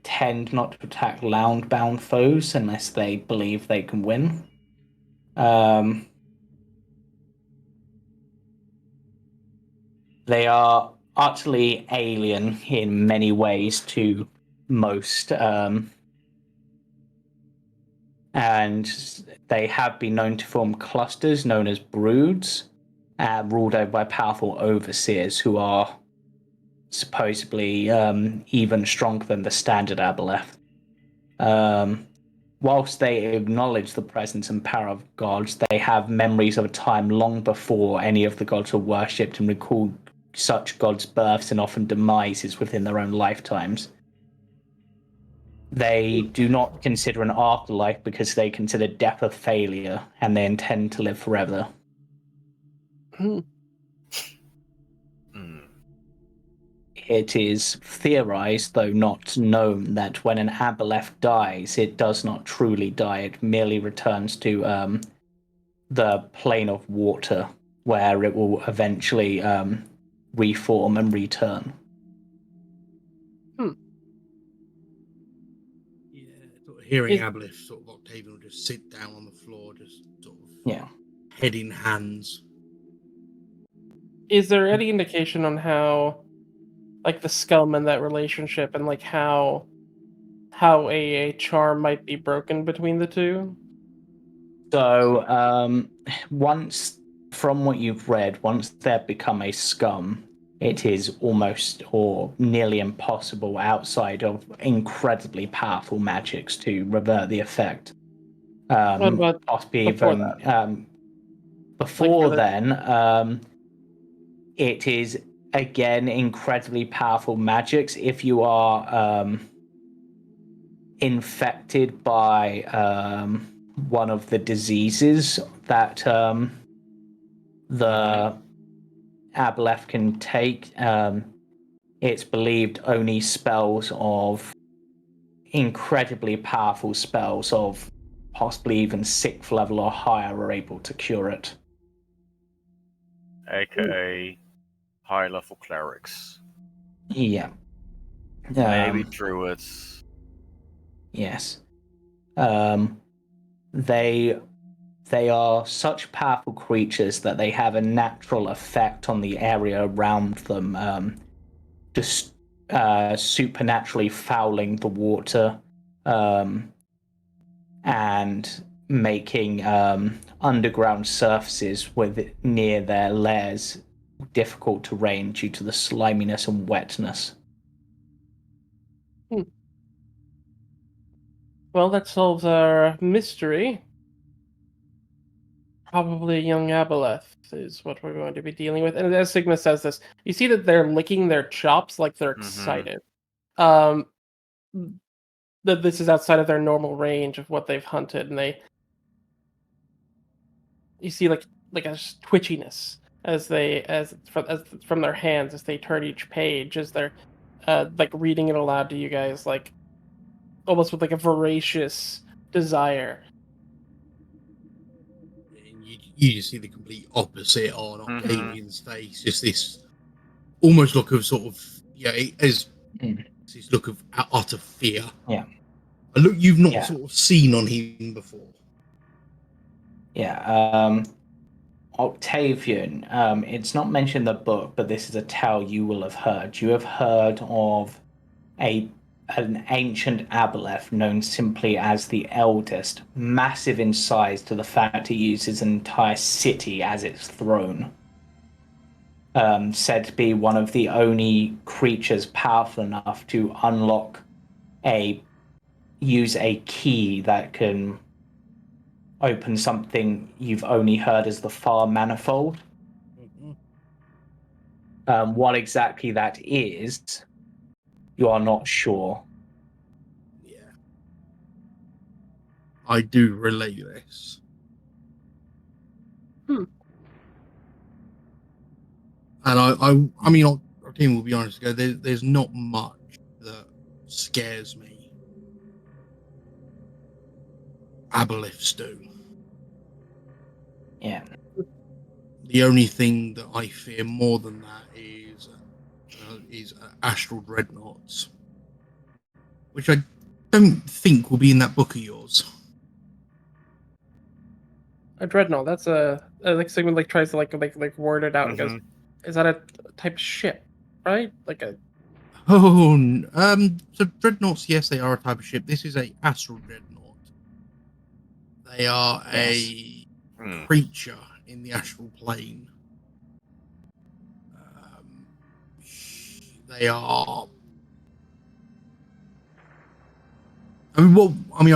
tend not to attack loud-bound foes unless they believe they can win. They are utterly alien in many ways to most, and they have been known to form clusters known as broods, ruled over by powerful overseers who are supposedly even stronger than the standard Aboleth. Whilst they acknowledge the presence and power of gods, they have memories of a time long before any of the gods were worshipped and recall such gods' births and often demises within their own lifetimes. They do not consider an afterlife because they consider death a failure and they intend to live forever. Hmm. It is theorized, though not known, that when an Aboleth dies, it does not truly die. It merely returns to the plane of water, where it will eventually reform and return. Yeah, sort of hearing Aboleth, sort of Octavian will just sit down on the floor, just sort of head in hands. Is there any indication on how, like, the scum and that relationship, and like how a charm might be broken between the two? So, once, from what you've read, once they've become a scum, it is almost or nearly impossible outside of incredibly powerful magics to revert the effect. What about Possibly before even that? before Like then, it is again incredibly powerful magics. If you are infected by one of the diseases that the Aboleth can take, it's believed only spells of incredibly powerful spells of possibly even 6th level or higher are able to cure it. AKA high-level clerics. Yeah. Maybe druids. Yes. They are such powerful creatures that they have a natural effect on the area around them, just supernaturally fouling the water and making underground surfaces near their lairs difficult to rain due to the sliminess and wetness. Well, that solves our mystery. Probably young Aboleth is what we're going to be dealing with. And as Sigma says this, you see that they're licking their chops like they're excited. That this is outside of their normal range of what they've hunted, and you see like a twitchiness as from their hands as they turn each page, as they're like reading it aloud to you guys, like almost with like a voracious desire. And you just see the complete opposite on Octavian's face, just this almost look of sort of this look of utter fear. Yeah. A look you've not sort of seen on him before. Yeah. Octavian, it's not mentioned in the book, but this is a tale you will have heard. You have heard of an ancient Aboleth known simply as the Eldest, massive in size to the fact it uses an entire city as its throne. Said to be one of the only creatures powerful enough to use a key that can open something you've only heard as the Far Manifold. What exactly that is, you are not sure. Yeah, I do relate this. And I mean, Octavian will be honest. There's not much that scares me. Aboleths do. Yeah. The only thing that I fear more than that is astral dreadnoughts, which I don't think will be in that book of yours. A dreadnought. That's like Sigmund like tries to like word it out and goes, Is that a type of ship, right? Like a So dreadnoughts, yes, they are a type of ship. This is a astral dreadnought. They are a creature in the astral plane. They are. I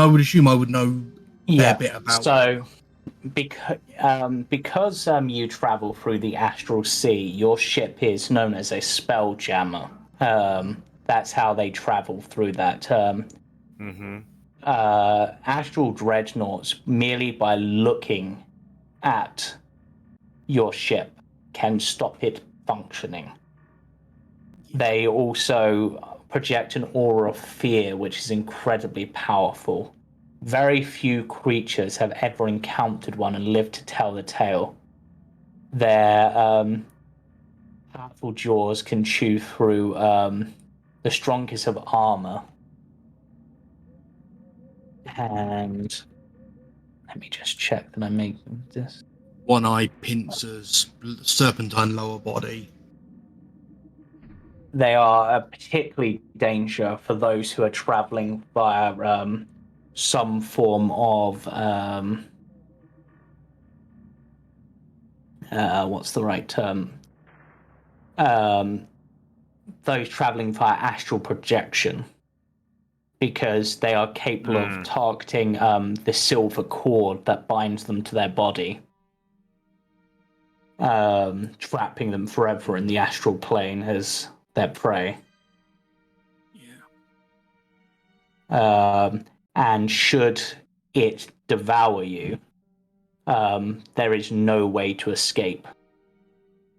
would assume I would know a fair bit about. So, because you travel through the astral sea, your ship is known as a spelljammer. That's how they travel through that. Astral dreadnoughts, merely by looking at your ship, can stop it functioning. They also project an aura of fear, which is incredibly powerful. Very few creatures have ever encountered one and lived to tell the tale. Their powerful jaws can chew through the strongest of armor. And let me just check that I make this. One-eye pincers, serpentine lower body. They are a particularly danger for those who are traveling via some form of what's the right term? Those traveling via astral projection, because they are capable of targeting the silver cord that binds them to their body, trapping them forever in the astral plane as their prey. And should it devour you, there is no way to escape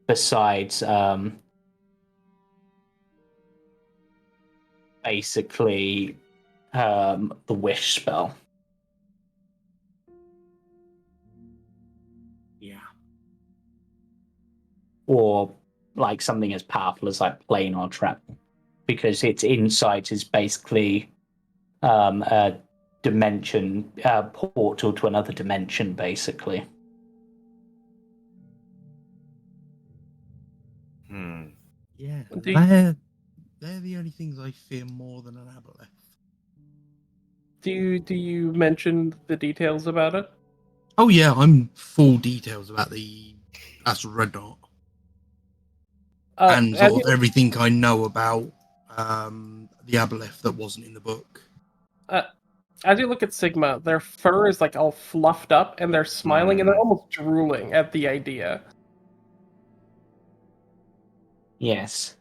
besides basically the wish spell. Yeah. Or like something as powerful as like planar trap, because its insight is basically a dimension, portal to another dimension, basically. Yeah. They're the only things I fear more than an aboleth. Do you mention the details about it? Oh yeah, I'm full details about the astral dreadnought. And sort of everything I know about the aboleth that wasn't in the book. As you look at Sigma, their fur is like all fluffed up, and they're smiling, and they're almost drooling at the idea. Yes.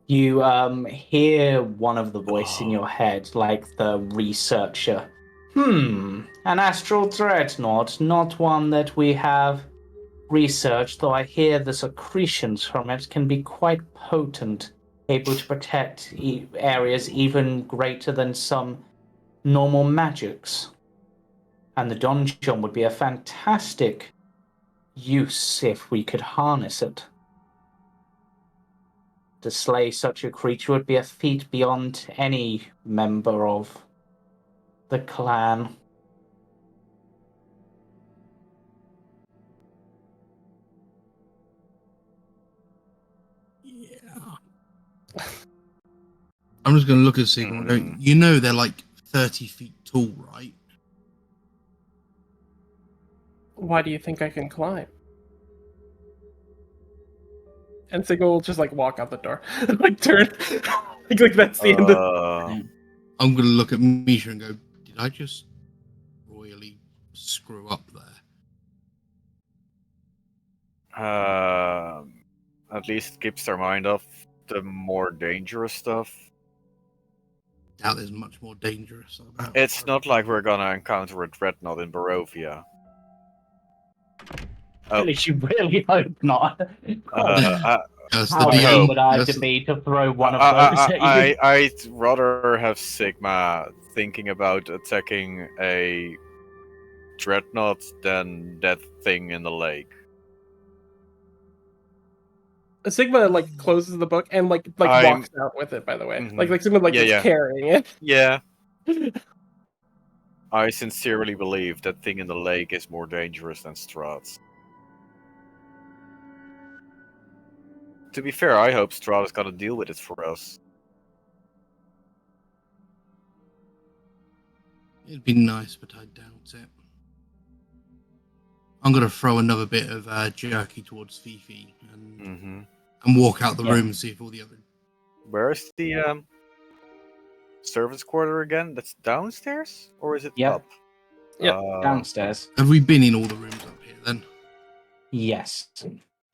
You hear one of the voice in your head, like the researcher. An astral dreadnought, not one that we have researched, though I hear the secretions from it can be quite potent, able to protect areas even greater than some normal magics. And the donjon would be a fantastic use if we could harness it. To slay such a creature would be a feat beyond any member of the clan. Yeah. I'm just going to look at Sigma and go, you know they're like 30 feet tall, right? Why do you think I can climb? And Sigma will just like walk out the door, like turn, like that's the end of. I'm going to look at Misha and go, did I just royally screw up there? At least keeps their mind off the more dangerous stuff. Doubt there's much more dangerous about It's not like we're gonna encounter a dreadnought in Barovia. Really, you really hope not. How game would I have to be to throw one of those at you? I'd rather have Sigma thinking about attacking a dreadnought than that thing in the lake. Sigma like closes the book and like walks out with it. By the way, like Sigma like is carrying it. Yeah. I sincerely believe that thing in the lake is more dangerous than Strahd. To be fair, I hope Strahd is gonna deal with it for us. It'd be nice, but I doubt it. I'm gonna throw another bit of jerky towards Fifi and walk out the room and see if all the other. Where's the servants' quarter again? That's downstairs, or is it Yep. up? Yep. Downstairs. Have we been in all the rooms up here then? Yes.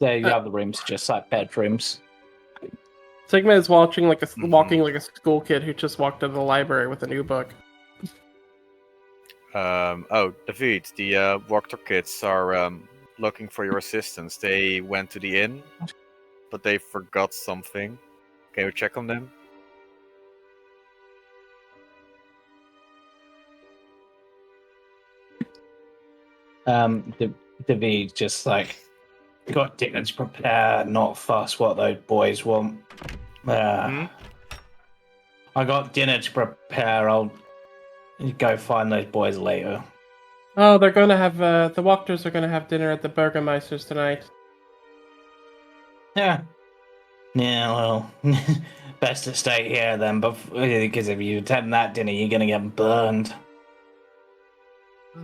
The other rooms are just like bedrooms. Sigma is walking like a school kid who just walked into the library with a new book. David, the Wachting kids are looking for your assistance. They went to the inn, but they forgot something. Can you check on them? David just like got dinner to prepare, not fuss what those boys want. I got dinner to prepare. I'll go find those boys later. Oh, they're going to have the Wachters are going to have dinner at the Burgermeister's tonight. Yeah. Yeah, well, best to stay here then, because if you attend that dinner, you're going to get burned.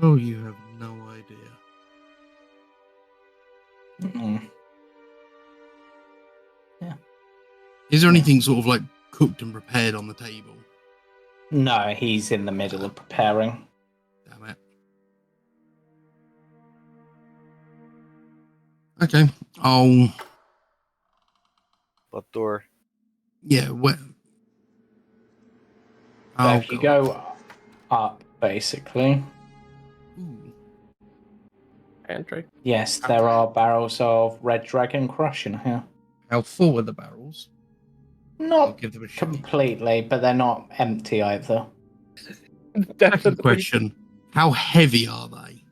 Oh, you have no idea. Yeah. Is there anything sort of like cooked and prepared on the table? No, he's in the middle of preparing. Damn it. Okay, I'll. What door? Yeah, where? So if you go up, basically. Ooh. Pantry. Yes, there are barrels of Red Dragon Crush in here. How full are the barrels? I'll Not give them a shot. completely, but they're not empty either. Second question: how heavy are they?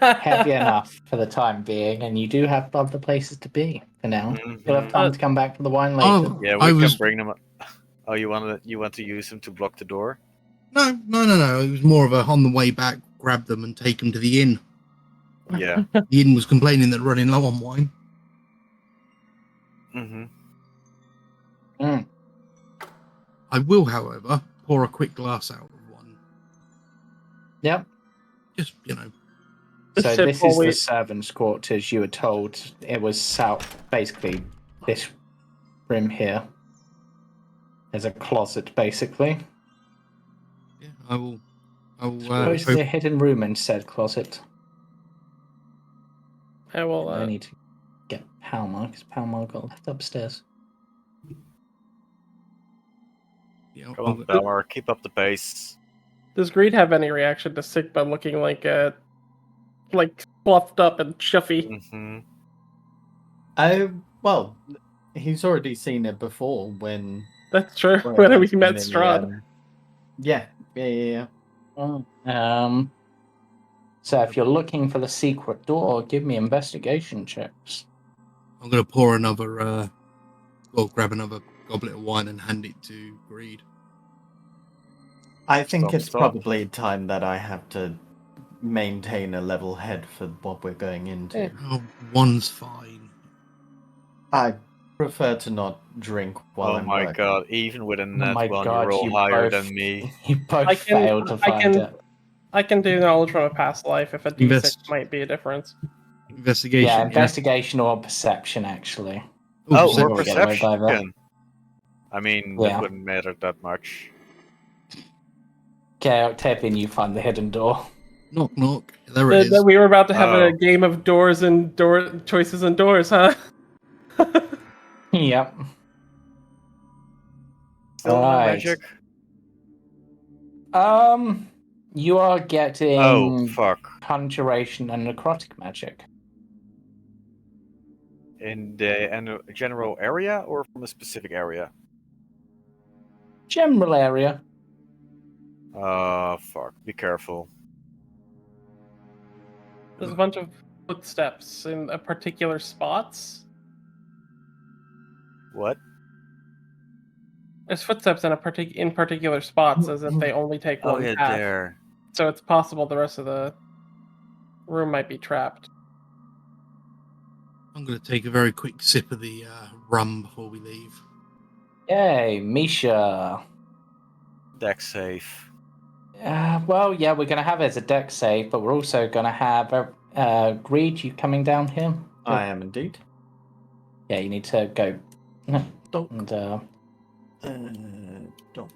Heavy enough for the time being, and you do have other places to be for now. You'll have time to come back for the wine later. Oh, Yeah, we can bring them up. Oh, you want to use them to block the door? No. It was more of a on the way back, grab them and take them to the inn. Yeah. The inn was complaining that running low on wine. I will, however, pour a quick glass out of one. Yep. Just, So this is the servants' quarters. You were told it was south, basically this room here. There's a closet, basically. Yeah, I will. Suppose there's a hidden room in said closet. I will. I need to get Palmer, because Palmer got left upstairs. Yeah, Come on, Palmer, keep up the pace. Does Greed have any reaction to Sigma looking like fluffed up and chuffy? Well, he's already seen it before when. That's true. When we met Strahd. Yeah. So if you're looking for the secret door, give me investigation checks. I'm going to pour another, grab another goblet of wine and hand it to Greed. I think it's probably time that I have to maintain a level head for what we're going into. Oh, one's fine. I prefer to not drink while I'm working. Oh my god, even with a net one, you God, roll higher than me. You both failed to find it. I can do knowledge from a past life if a D6 might be a difference. Investigation. Yeah, investigation or perception, actually. Or perception. I mean, that wouldn't matter that much. Okay, Octavian, you find the hidden door. Knock, knock. There it is. We were about to have a game of doors and choices and doors, huh? Yep. Still no magic? You are getting fuck. conjuration and necrotic magic. In the general area or from a specific area? General area. Fuck. Be careful. There's a bunch of footsteps in particular spots. What? There's footsteps in particular spots, as if they only take one path. There. So it's possible the rest of the room might be trapped. I'm going to take a very quick sip of the rum before we leave. Yay, Misha. Dex safe. Well, yeah, we're going to have it as a deck save, but we're also going to have Greed, you coming down here? I am indeed. Yeah, you need to go. Dog. And, Dog.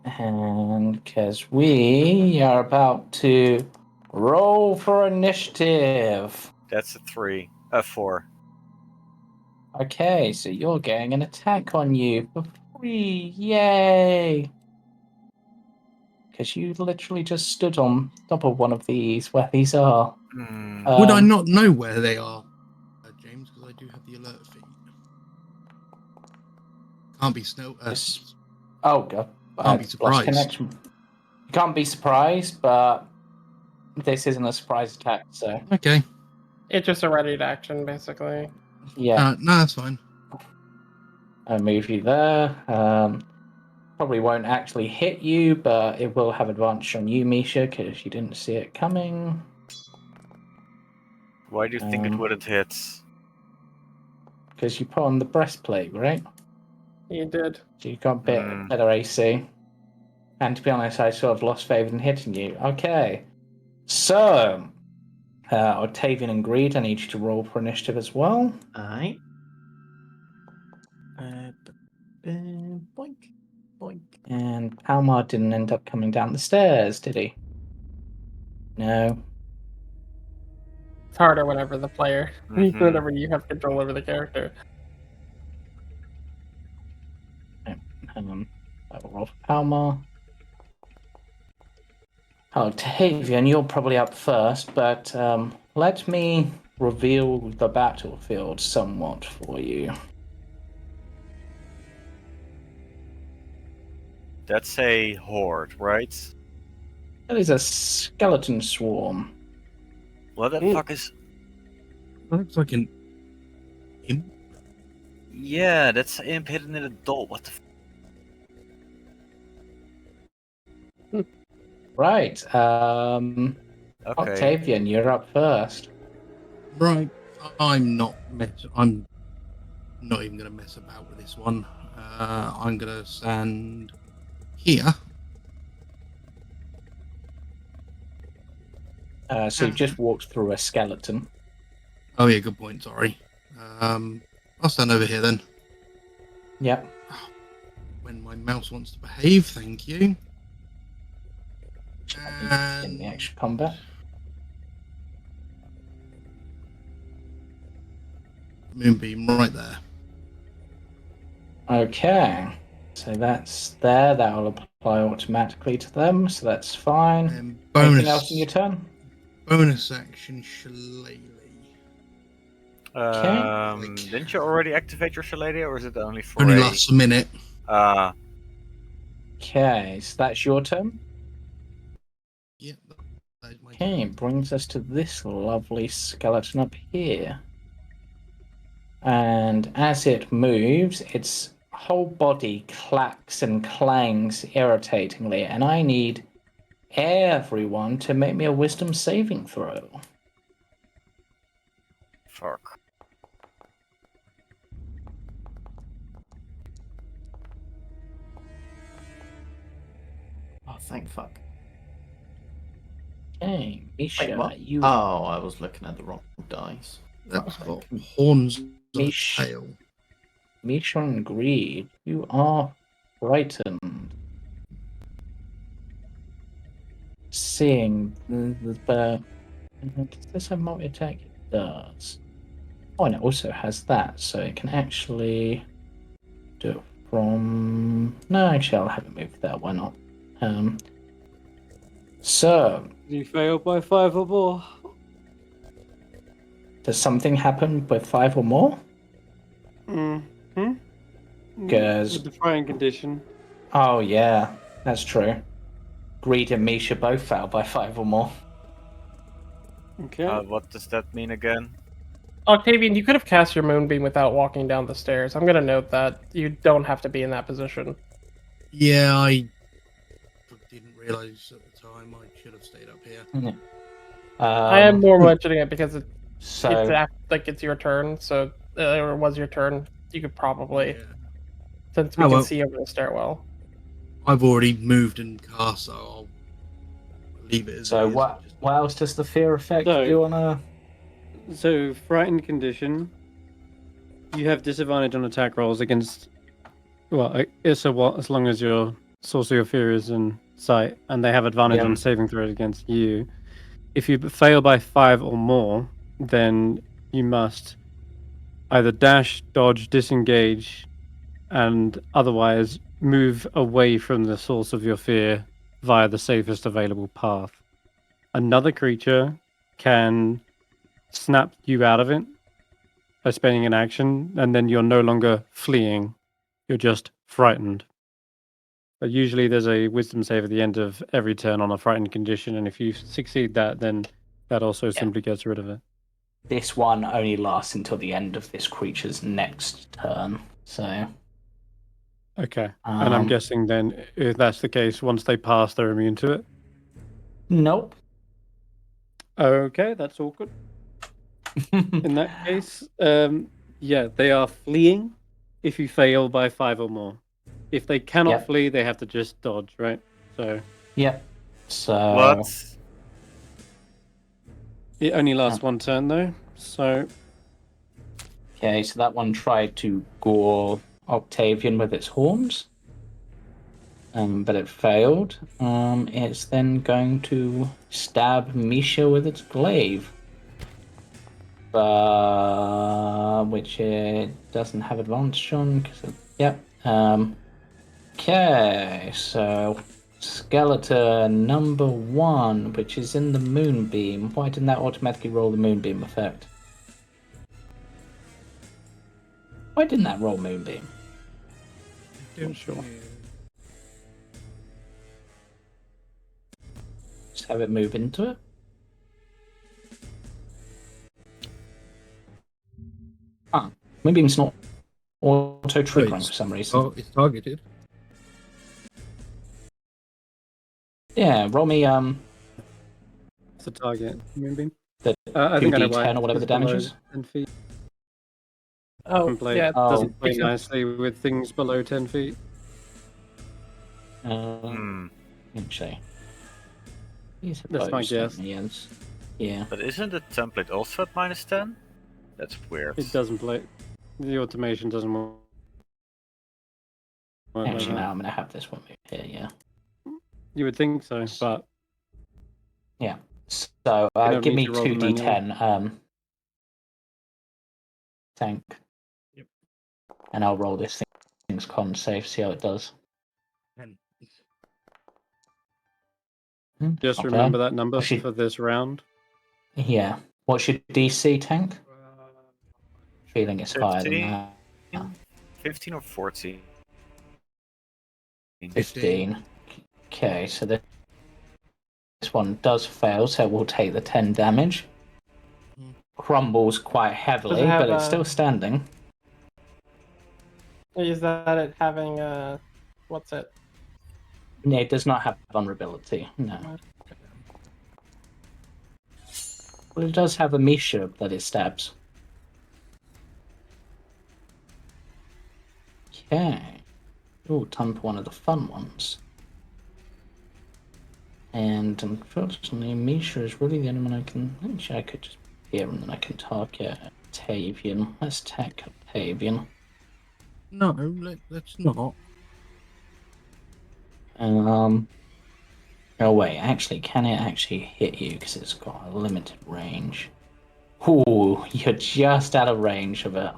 and because we are about to roll for initiative. That's a 3. 4. Okay, so you're getting an attack on you for free. Yay! Because you literally just stood on top of one of these where these are. Would I not know where they are, James? Because I do have the alert feed. Can't be snow. Oh god! Can't be Lost surprised. connection. You can't be surprised, but this isn't a surprise attack, so Okay. It's just a ready to action, basically. yeah. No, that's fine. I'll move you there. Probably won't actually hit you, but it will have advantage on you, Misha, because you didn't see it coming. Why do you think it Um, wouldn't hit? Because you put on the breastplate, right? You did. So you got a bit better AC. And to be honest, I sort of lost favour in hitting you. Okay. So, Octavian and Greed, I need you to roll for initiative as well. Aye. Boink. Boink. And Palmar didn't end up coming down the stairs, did he? No. It's harder whenever the player, Mhm. whenever you have control over the character. I will roll for Palmar. Octavian, you're probably up first, but let me reveal the battlefield somewhat for you. That's a horde, right? That is a skeleton swarm. What the Ooh. fuck is... That looks like an imp. Yeah, that's imp hidden in a doll. What the Right. Okay. Octavian, you're up first. Right. I'm not even going to mess about with this one. I'm going to stand here. So you've just walked through a skeleton. Oh yeah, good point. Sorry. I'll stand over here then. Yep. When my mouse wants to behave, thank you. In the actual combat. Moonbeam right there. Okay. So that's there. That will apply automatically to them, so that's fine. And Anything else in your turn? bonus action shillelagh. Didn't you already activate your shillelagh, or is it only for Only lasts a minute. Okay, so that's your turn. Yeah. That is my Okay, turn. brings us to this lovely skeleton up here. And as it moves, its whole body clacks and clangs irritatingly, and I need everyone to make me a wisdom saving throw. Fuck. Oh, thank fuck. Okay, Misha, Wait, what? you. Oh, I was looking at the wrong dice. That's Fuck. got horns on its Mish. tail. Misha and Greed, you are frightened. Seeing the does this have multi-attack? It does. Oh, and it also has that, so it can actually do it from... No, actually, I'll have it move there. Why not? So, You failed by 5 or more. does something happen with 5 or more? Mm-hmm. Because... With the frying condition. Oh, yeah, that's true. Greed and Misha both fail by 5 or more. Okay. What does that mean again? Octavian, you could have cast your moonbeam without walking down the stairs. I'm gonna note that you don't have to be in that position. Yeah, I didn't realise at the time. I should have stayed up here. I am more mentioning it because So it's your turn, so or it was your turn. You could probably, Yeah. since we Oh, can well. see over the stairwell. I've already moved and cast, so I'll leave it as it is. what else does the fear effect So- do on a? So, frightened condition. You have disadvantage on attack rolls against. Well, it's as long as your source of your fear is in sight, and they have advantage Yeah. on saving throws against you. If you fail by 5 or more, then you must either dash, dodge, disengage, and otherwise move away from the source of your fear via the safest available path. Another creature can snap you out of it by spending an action, and then you're no longer fleeing, you're just frightened. But usually there's a wisdom save at the end of every turn on a frightened condition, and if you succeed that, then that also simply gets rid of it. This one only lasts until the end of this creature's next turn. So Okay. And I'm guessing then, if that's the case, once they pass, they're immune to it? nope. Okay, that's awkward. In that case, yeah, they are fleeing if you fail by 5 or more. If they cannot Yep. flee, they have to just dodge, right? So Yep. So What? it only lasts one turn, though. So okay, so that one tried to gore Octavian with its horns, but it failed. It's then going to stab Misha with its glaive, which it doesn't have advantage on. Yep. Okay, so skeleton number 1, which is in the moonbeam. Why didn't that automatically roll the moonbeam effect? Why didn't that roll moonbeam? Not sure. Just have it move into it. Moonbeam's not auto triggering for some reason. Oh, it's targeted. Yeah, roll me It's a target. Moonbeam. the I think I know 2d10 why. or whatever the It's below damage is. 10 feet. Oh, Doesn't play, yeah. doesn't play because- nicely with things below 10 feet. Actually. He's That's my opposed, guess. yes. Yeah. But isn't the template also at -10? That's weird. It doesn't play. The automation doesn't work. like Actually, that. now I'm going to have this one move here, yeah. You would think so, but Yeah. So don't give need me to roll them 2d10 tank. Yep. And I'll roll this thing's con save, see how it does. 10. just Okay. remember that number Actually- for this round. Yeah. What's your DC, tank? Feeling it's higher than 15? that. 15 or 14? 15. Okay, so this one does fail, so we'll take the 10 damage. Crumbles quite heavily, Does it have, but it's still standing. Is that it having what's it? Yeah, it does not have vulnerability, no. Well, it does have a Misha that it stabs. Okay. Oh, time for one of the fun ones. And unfortunately, Misha is really the only one I can... Actually, I could just here and then I can target Octavian. Let's attack Octavian. No, let's not. Oh wait, actually, can it actually hit you? Because it's got a limited range. Ooh, you're just out of range of it.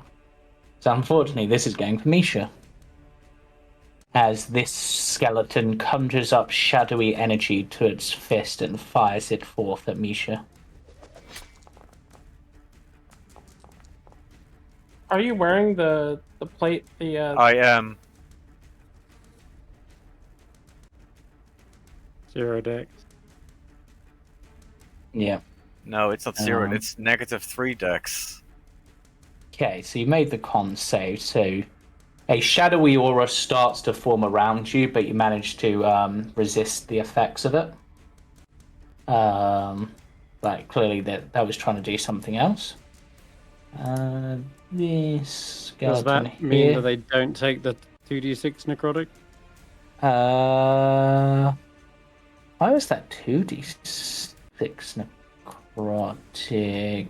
So unfortunately, this is going for Misha. As this skeleton conjures up shadowy energy to its fist and fires it forth at Misha. Are you wearing the plate? I am. 0 dex. Yeah. No, it's not 0. Um, It's -3 dex. Okay, so you made the con save, so a shadowy aura starts to form around you, but you manage to resist the effects of it. Like, clearly that was trying to do something else. This Does skeleton that mean that here. they don't take the 2d6 necrotic? Why was that 2d6 necrotic?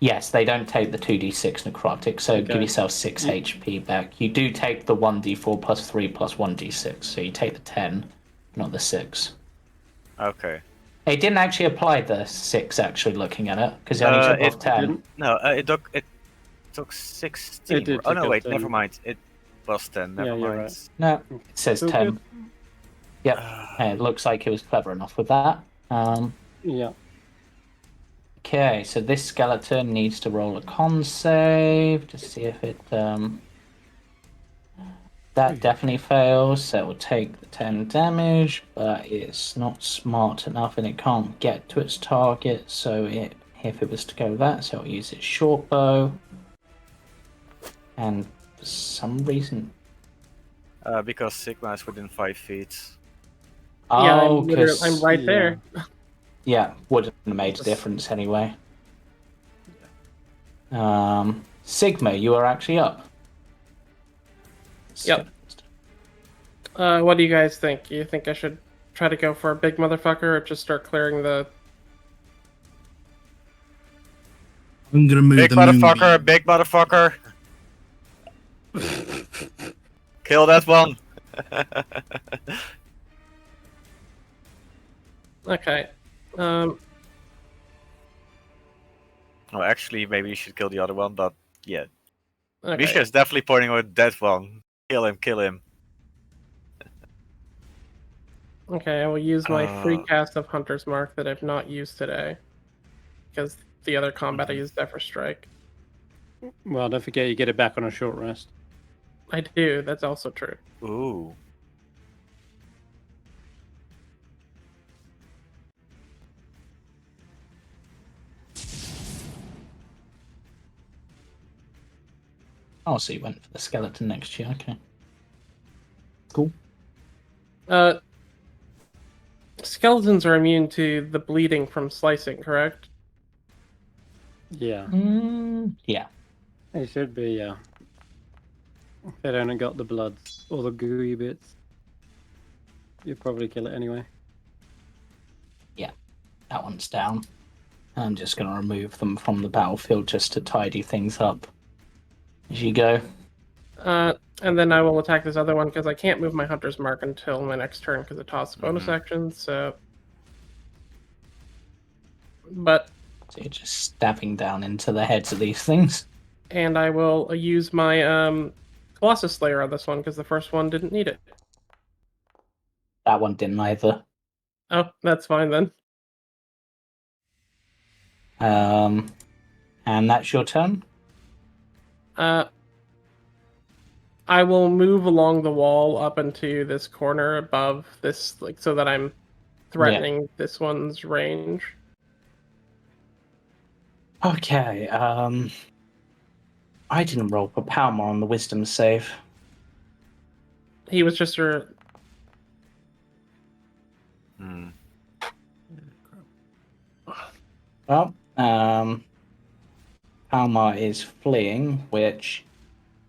Yes, they don't take the 2d6 necrotic, so give Okay. yourself 6 HP back. You do take the 1d4 plus 3 plus 1d6, so you take the 10, not the 6. Okay. It didn't actually apply the 6, actually, looking at it, because it only took off 10. didn't? No, it took 16. It did Oh take no, off wait, 10. never mind. It was 10. Never Yeah, you're mind. right. No, it says Still 10. good. Yep, and it looks like it was clever enough with that. Yeah. Okay, so this skeleton needs to roll a con save to see if it that definitely fails, so it will take the 10 damage, but it's not smart enough and it can't get to its target, so if it was to go that, so it'll use its short bow. And for some reason. Because Sigma is within 5 feet. Yeah, Oh, I'm because right there. yeah, wouldn't have made a difference anyway. Sigma, you are actually up. Yep. What do you guys think? You think I should try to go for a big motherfucker or just start clearing the... I'm gonna move Big the motherfucker, moonbeam. big motherfucker. Kill that one. Okay. Oh, actually, maybe you should kill the other one, but yeah. Okay. Misha is definitely pointing with that one. Kill him, kill him. Okay, I will use my free Uh, cast of Hunter's Mark that I've not used today. Because the other combat I used Zephyr Strike. Well, don't forget you get it back on a short rest. I do, that's also true. Ooh. Oh, so you went for the skeleton next year, okay. Cool. Skeletons are immune to the bleeding from slicing, correct? Yeah. Yeah. They should be, yeah. If they don't got the blood or the gooey bits, you'd probably kill it anyway. Yeah. That one's down. I'm just going to remove them from the battlefield just to tidy things up as you go. And then I will attack this other one because I can't move my Hunter's Mark until my next turn because it tosses bonus actions, so... But... So you're just stabbing down into the heads of these things. And I will use my Colossus Slayer on this one because the first one didn't need it. That one didn't either. Oh, that's fine then. And that's your turn? I will move along the wall up into this corner above this, like, so that I'm threatening this one's range. Okay, I didn't roll for Palmer on the wisdom save. He was just a... Well, Palmer is fleeing, which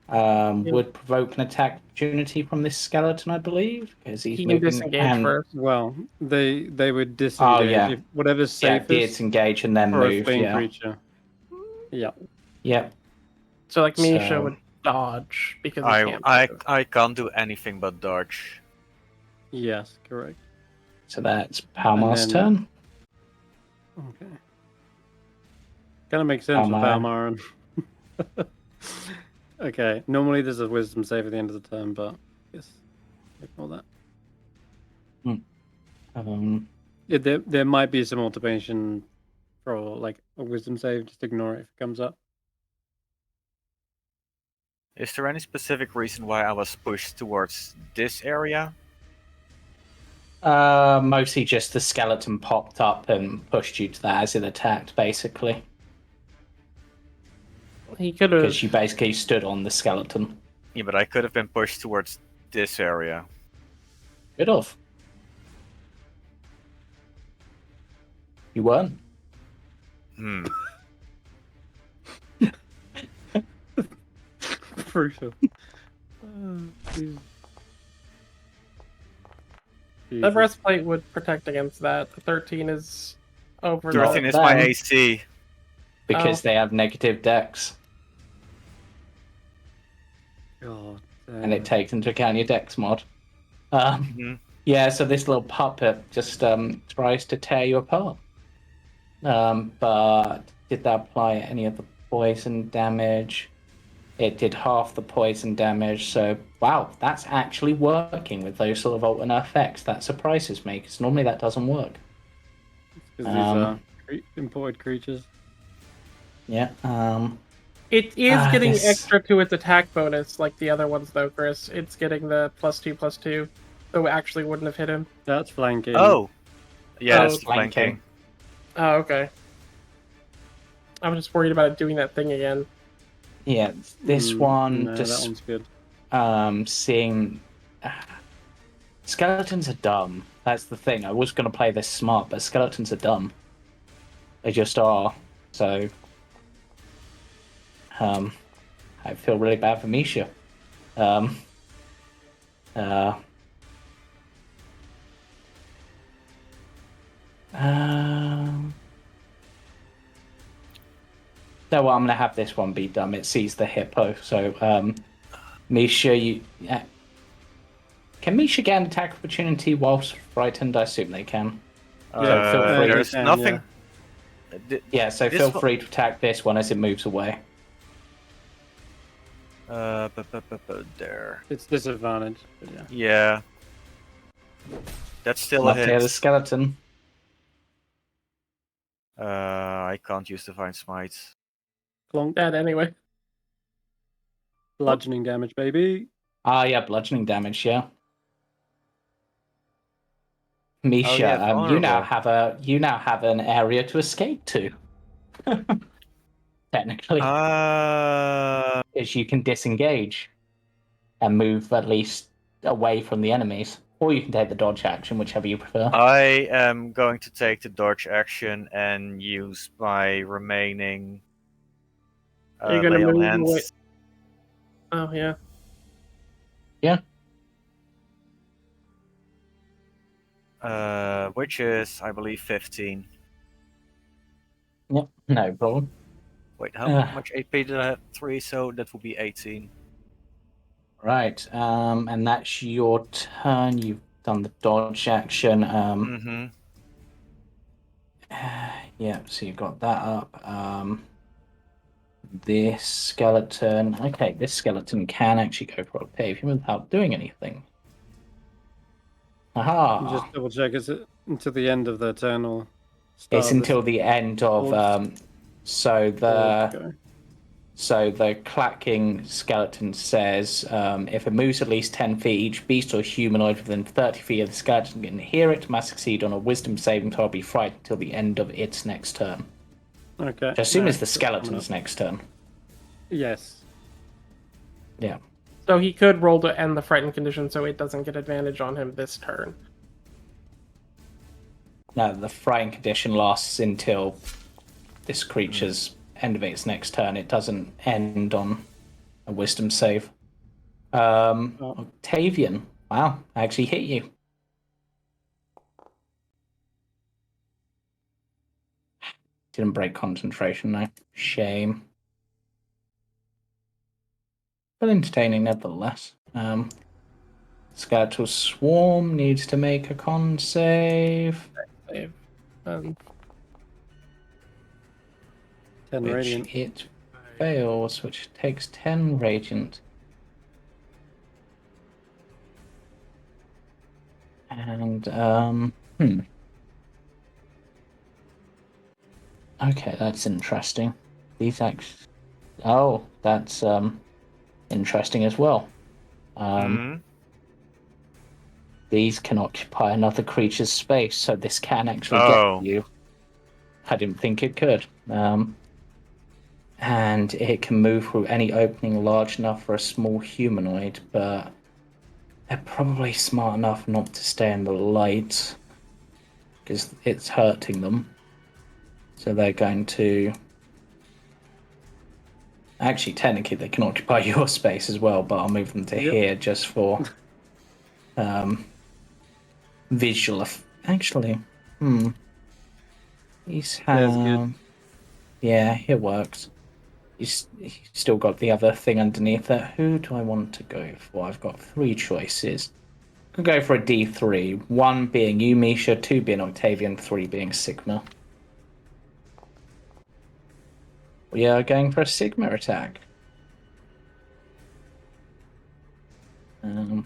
would provoke an attack opportunity from this skeleton, I believe, because he's He can moving. disengage first. Well, they would disengage. Oh, yeah. If whatever's Yeah, safest disengage and then for a move. fleeing Yeah. creature. Yeah. Yep. So, like, Misha So- would dodge because he can't move. I can't do anything but dodge. Yes, correct. So that's Palmar's And turn. Okay. Kind of makes sense with Palmar. Palmar. Okay. Normally there's a wisdom save at the end of the turn, but yes, ignore that. There might be some automation for like a wisdom save. Just ignore it if it comes up. Is there any specific reason why I was pushed towards this area? Mostly just the skeleton popped up and pushed you to that as it attacked, basically. He could have... Because you basically stood on the skeleton. Yeah, but I could have been pushed towards this area. Good off. You weren't. Hmm. Crucial. Jeez. The Jesus. breastplate would protect against that. The 13 is over. 13 the... is my then- AC. Because Oh. they have negative dex. God And it damn. takes into account your dex mod. Mhm. Yeah, so this little puppet just tries to tear you apart. But did that apply any of the poison damage? It did half the poison damage, so wow, that's actually working with those sort of alternate effects. That surprises me, because normally that doesn't work. Because these are imported creatures. Yeah, It is getting this- extra to its attack bonus, like the other ones, though, Chris. It's getting the +2/+2, so it actually wouldn't have hit him. That's flanking. Oh. Yeah, Oh, it's flanking. Oh, okay. I was just worried about it doing that thing again. yeah, this one No, just that one's good. seeing skeletons are dumb. That's the thing. I was going to play this smart, but skeletons are dumb. They just are. So, I feel really bad for Misha. No, well, I'm going to have this one be dumb. It sees the hippo. So, Misha, you. Can Misha get an attack opportunity whilst frightened? I assume they can. Yeah, feel free. There's They can, nothing. Yeah, so This feel one- free to attack this one as it moves away. There. It's disadvantage. But yeah. Yeah. That's still a Love to hear the hit. skeleton. I can't use Divine Smite. Clonk. Dead anyway. Bludgeoning damage, baby. Ah, yeah, bludgeoning damage. Yeah. Misha, Oh, yeah, you now vulnerable. have an area to escape to. Technically, is you can disengage and move at least away from the enemies, or you can take the dodge action, whichever you prefer. I am going to take the dodge action and use my remaining You're gonna lay on move hands. away. Oh, yeah. Which is, I believe, 15. Yep, no problem. Wait, how Ugh. much AP did I have? 3, so that will be 18. Right, and that's your turn. You've done the dodge action. Mm-hmm. Yeah, so you've got that up. This skeleton. Okay, this skeleton can actually go for Octavian without doing anything. Aha! Just double check. Is it until the end of the turn or start It's of until the end of so the clacking skeleton says if it moves at least 10 feet, each beast or humanoid within 30 feet of the skeleton can hear it, must succeed on a wisdom saving throw, be frightened until the end of its next turn. Okay. Which I assume no, is the that's coming skeleton's up. next turn. Yes. Yeah. So he could roll to end the frightened condition so it doesn't get advantage on him this turn. No, the frightened condition lasts until this creature's end of its next turn. It doesn't end on a wisdom save. Octavian. Wow, I actually hit you. Didn't break concentration, no. Shame. But entertaining nevertheless. Skeletal Swarm needs to make a con save. Save. 10 Which radiant. it fails, which takes 10 radiant. And okay, that's interesting. These that's interesting as well. These can occupy another creature's space, so this can actually get you. I didn't think it could. And it can move through any opening large enough for a small humanoid, but they're probably smart enough not to stay in the light because it's hurting them. So they're going to. Actually, technically, they can occupy your space as well, but I'll move them to here just for visual. Actually, he's good. Yeah, it works. He's still got the other thing underneath it. Who do I want to go for? I've got 3 choices. I could go for a D3. 1 being you, Misha. 2 being Octavian. 3 being Sigma. We are going for a Sigma attack. Oh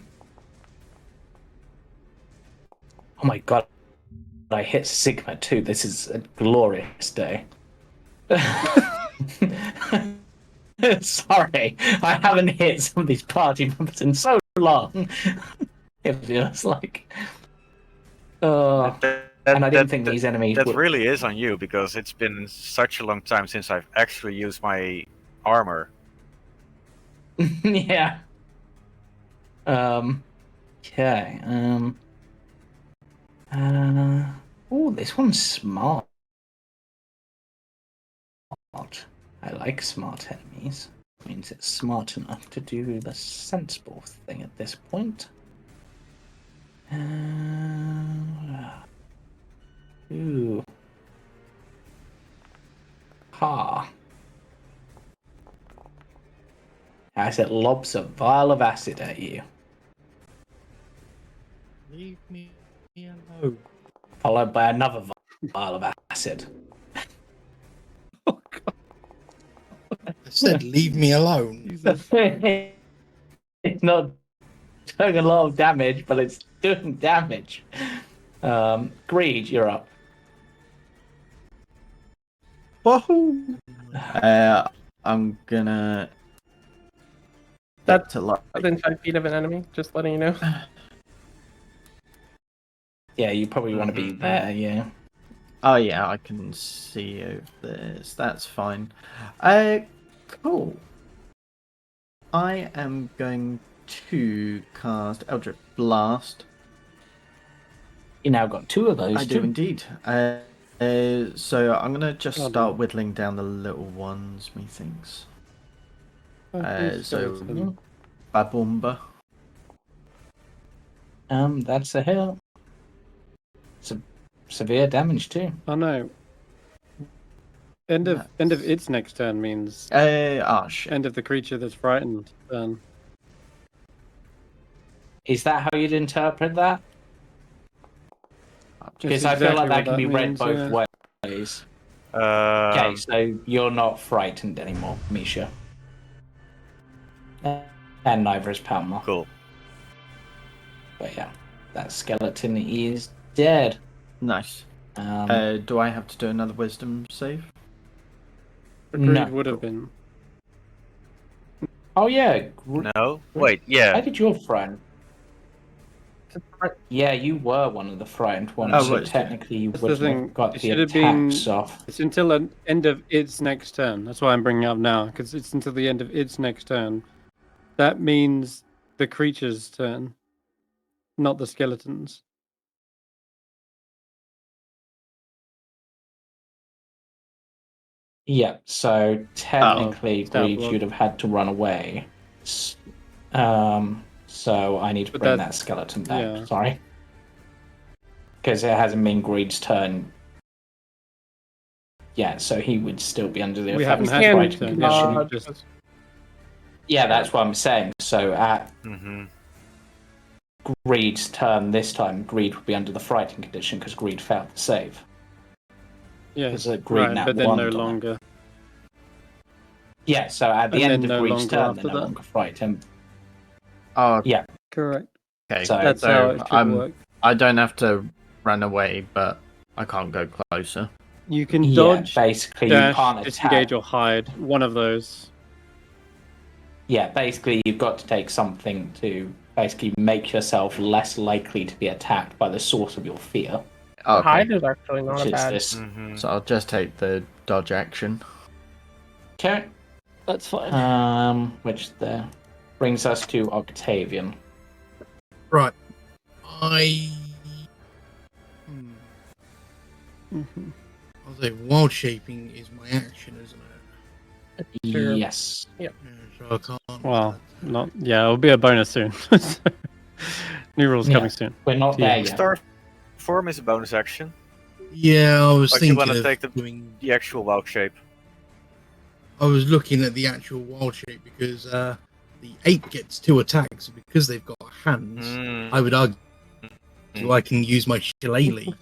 my god, I hit Sigma too. This is a glorious day. Sorry, I haven't hit some of these party members in so long. It feels like. And I didn't think these enemies That would. really is on you, because it's been such a long time since I've actually used my armor. Yeah. Okay. Oh, this one's smart. I like smart enemies. Means it's smart enough to do the sensible thing at this point. Ooh. Ha. As it lobs a vial of acid at you. Leave me alone. Followed by another vial of acid. Oh god. I said, leave me alone. It's not doing a lot of damage, but it's doing damage. Greed, you're up. Wahoo! I'm gonna. That's to like. within 5 feet of an enemy, just letting you know. Yeah, you probably want to be there, yeah. Oh yeah, I can see over this. That's fine. Cool. I am going to cast Eldritch Blast. You now got 2 of those. I do indeed. So I'm gonna just Oh, start no. whittling down the little ones, methinks. Oh, So skeleton. Babumba. That's a hit. Severe damage too. Oh no. End of its next turn means Shit. end of the creature that's frightened turn. Is that how you'd interpret that? Because That's I feel like exactly that what can be read means, both yeah. ways. Okay, Um, so you're not frightened anymore, Misha. And neither is Palmer. cool. But yeah, that skeleton is dead. Nice. Um, Do I have to do another Wisdom save? Agreed No. would have been. oh yeah. No? Wait, How yeah. did your friend? Yeah, you were one of the frightened ones, Oh, so right, yeah. technically you That's the wouldn't thing. have got It the should have been. attacks off. It's until an end of its next turn. That's why I'm bringing it up now, because it's until the end of its next turn. That means the creature's turn, not the skeleton's. Yeah, so technically, stab Greed, block. you'd have had to run away. So I need to But bring that- that skeleton back. yeah. Sorry, because it hasn't been Greed's turn. Yeah, so he would still be under the We effect haven't of had the Greed's frightened turn. condition. Just Yeah, that's what I'm saying. So at Mm-hmm. Greed's turn this time, Greed would be under the frightened condition because Greed failed the save. yes, Greed right, nat but then one no die. longer. Yeah, so at the And end then of no Greed's longer turn, after they're no that. longer frightened. Oh, Yeah, Correct. okay. So- That's how it should work. I don't have to run away, but I can't go closer. You can yeah. dodge, Basically, you dash, can't attack. disengage, or hide. One of those. Yeah, basically, you've got to take something to basically make yourself less likely to be attacked by the source of your fear. Okay. Hide is actually not Which a is bad. this. Mm-hmm. So I'll just take the dodge action. Okay. That's fine. Which there brings us to Octavian. Right. I. Mhm. I'm I'll say wild shaping is my action, isn't it? Sure. Yes. Yeah, so I can't. Well, not yeah. It'll be a bonus soon. New rules Yeah. coming soon. We're not Yeah. there yet. Star form is a bonus action. Yeah, I was Like you thinking want to of take doing. the actual wild shape. I was looking at the actual wild shape because the ape gets 2 attacks because they've got hands. I would argue I can use my shillelagh,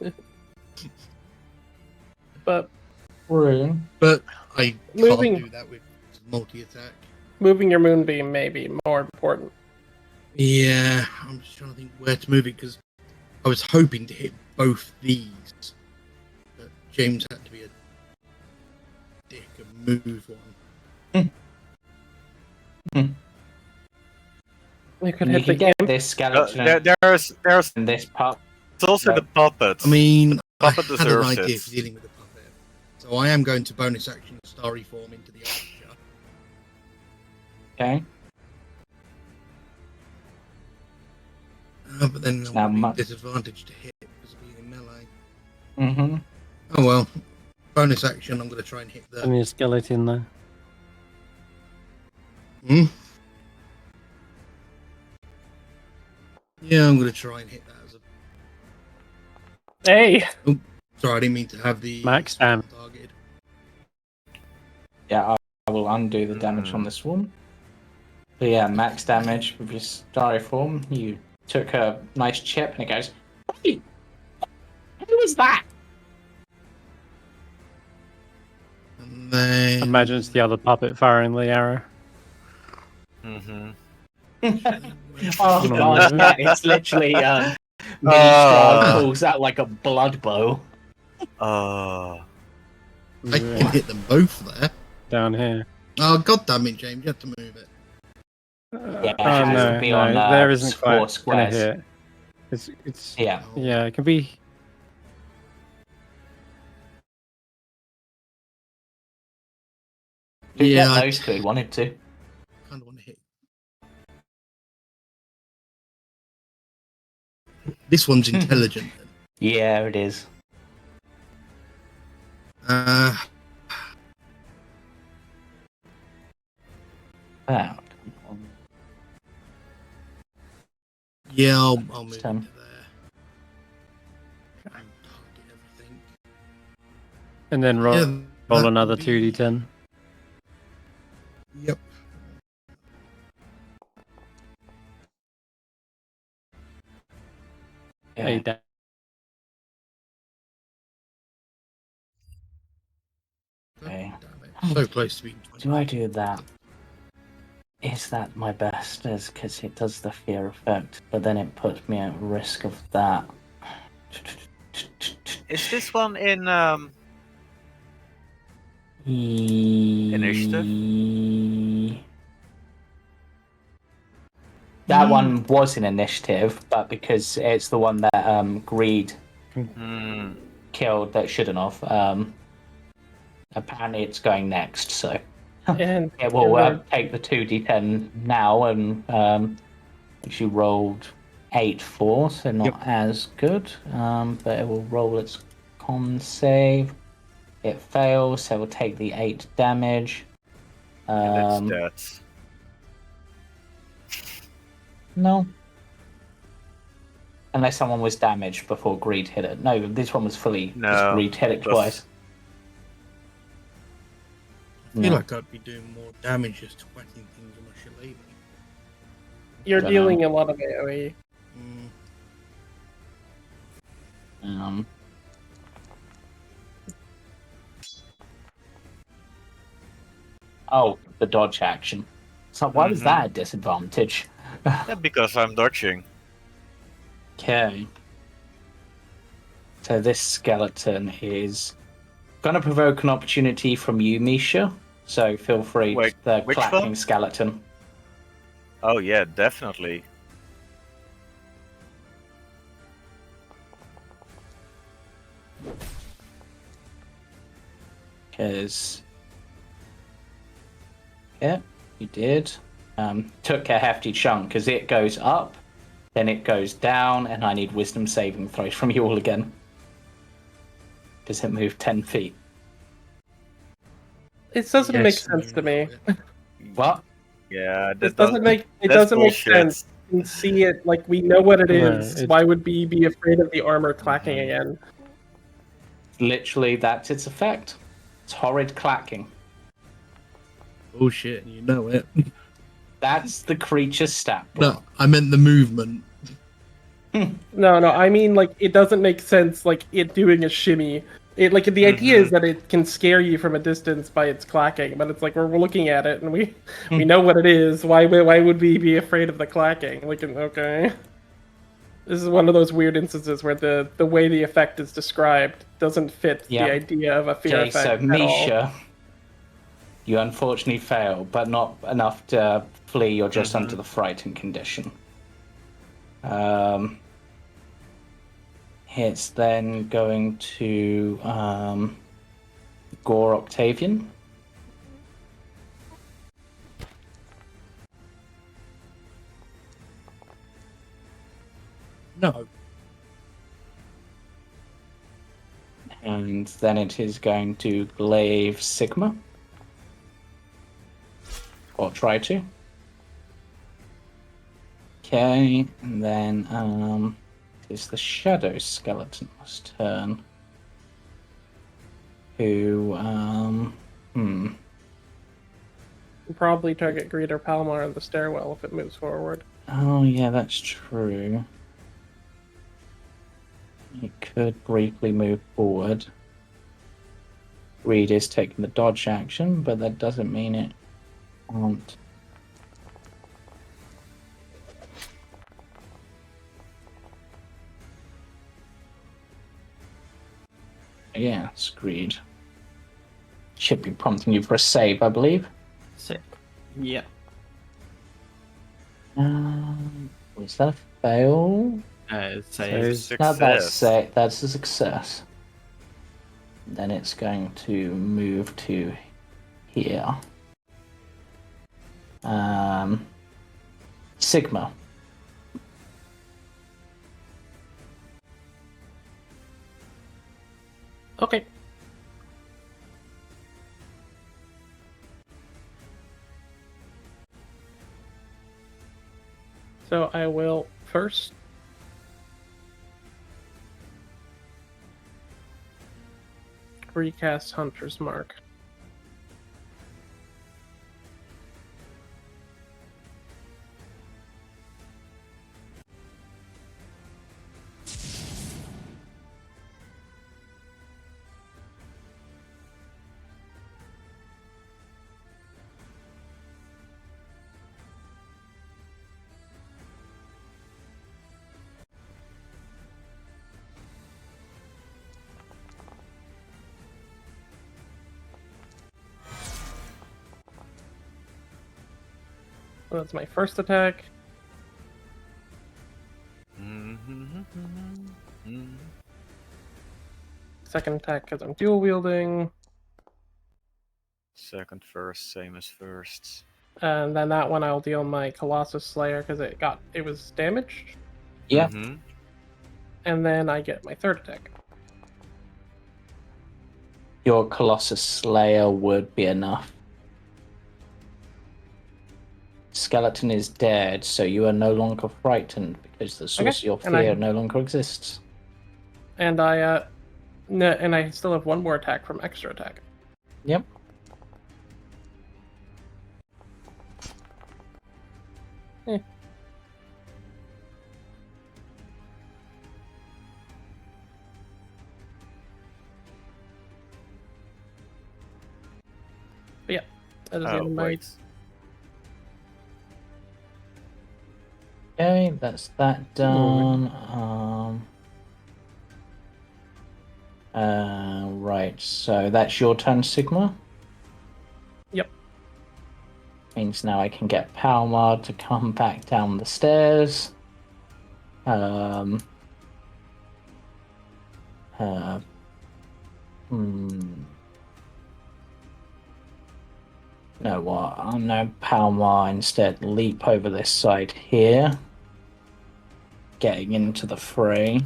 But True. but I Moving- can't do that with multi-attack. moving your moonbeam may be more important. Yeah, I'm just trying to think where to move it because I was hoping to hit both these, but James had to be a dick and move one. You could You hit can the get imp. this skeleton There's in this part. also the puppet. I mean, I Puppet had an deserves idea it. for dealing with the puppet, so I am going to bonus action starry form into the archer. Okay. But then Now I'm mu- disadvantaged to hit because of being in melee. Mm-hmm. Oh well. Bonus action, I'm going to try and hit the... Only a skeleton there. Hmm? Yeah, I'm going to try and hit that as a... Hey! Sorry, I didn't mean to have the... Max damage. targeted. Yeah, I will undo the damage on this one. But yeah, max damage with your styrofoam. You took a nice chip and it goes, "Hey, who was that?" And then... Imagine it's the other puppet firing the arrow. Mm-hmm. Oh No. god, yeah, it's literally Mini Strahd pulls out like a blood bow. I can hit them both there. Down here. Oh, god damn it, James, you have to move it. Yeah, it Oh has no, to be no, on there isn't 4 quite gonna squares. hit. It's Yeah. yeah, it can be. You Yeah, get I those two, he wanted to. kind of want to hit. This one's intelligent. Yeah, it is. uh, Wow. yeah, I'll move it to Sam. there. And target everything. And then roll, Yeah, roll that another would be- 2d10. Yep. Yeah. Hey, da- Okay. Damn it. So close to being 20. Do I do that? Is that my best? Because it does the fear effect, but then it puts me at risk of that. Is this one in Initiative? That one was in initiative, but because it's the one that Greed killed that shouldn't have, apparently it's going next, so And it will take the 2d10 now, and which you rolled 8 for, so not as good, but it will roll its con save. It fails, so it will take the 8 damage. and it's dead. No. Unless someone was damaged before Greed hit it. No, this one was fully. No, just Greed hit it was- twice. I feel like I'd be doing more damage just whacking things on my shillelagh. you're Dunno. dealing a lot of AoE. Mm. Oh, the dodge action. So why was that a disadvantage? Yeah, because I'm dodging. Okay. So this skeleton is going to provoke an opportunity from you, Misha. So feel free. Wait, the which clapping one? skeleton. Oh yeah, definitely. Because yeah, you did. Took a hefty chunk because it goes up, then it goes down, and I need wisdom saving throws from you all again because it moved 10 feet. It doesn't make Yes, sense to no, me. no. What? Yeah, This that doesn't make that's bullshit. sense. We can see it, like we know what it No, is. it's- Why would we be afraid of the armor clacking Mhm. again? Literally, that's its effect. It's horrid clacking. Bullshit, and you know it. That's the creature's stat No, block. I meant the movement. No, I mean like it doesn't make sense. Like it doing a shimmy. It like the idea is that it can scare you from a distance by its clacking, but it's like we're looking at it and we know what it is. Why would we be afraid of the clacking? Like okay, this is one of those weird instances where the way the effect is described doesn't fit Yep. the idea of a fear Okay, effect so at all. Misha, you unfortunately fail, but not enough to flee. You're just under the frightened condition. It's then going to gore Octavian. No. And then it is going to glaive Sigma. Or try to. Okay, and then it's the Shadow Skeleton's turn. Who, We'll probably target Greeter Palmar in the stairwell if it moves forward. Oh, yeah, that's true. It could briefly move forward. Reed is taking the dodge action, but that doesn't mean it can't. Yeah, it's Greed. Should be prompting you for a save, I believe. Sick. Yeah. Was that a fail? Save. No, Success. that's a success. Then it's going to move to here. Sigma. Okay. So I will first recast Hunter's Mark. So that's my first attack. Second attack because I'm dual wielding. Second, first, same as first. And then that one I'll deal my Colossus Slayer because it was damaged. Yeah. And then I get my third attack. Your Colossus Slayer would be enough. Skeleton is dead, so you are no longer frightened because the source of your and fear no longer exists. And I still have one more attack from extra attack. Yep. But yeah, that is the Oh, end of my wait. Okay, that's that done. Right, so that's your turn, Sigma. Yep. Means now I can get Palmar to come back down the stairs. No, what? I'll now Palmar instead leap over this side here. Getting into the fray.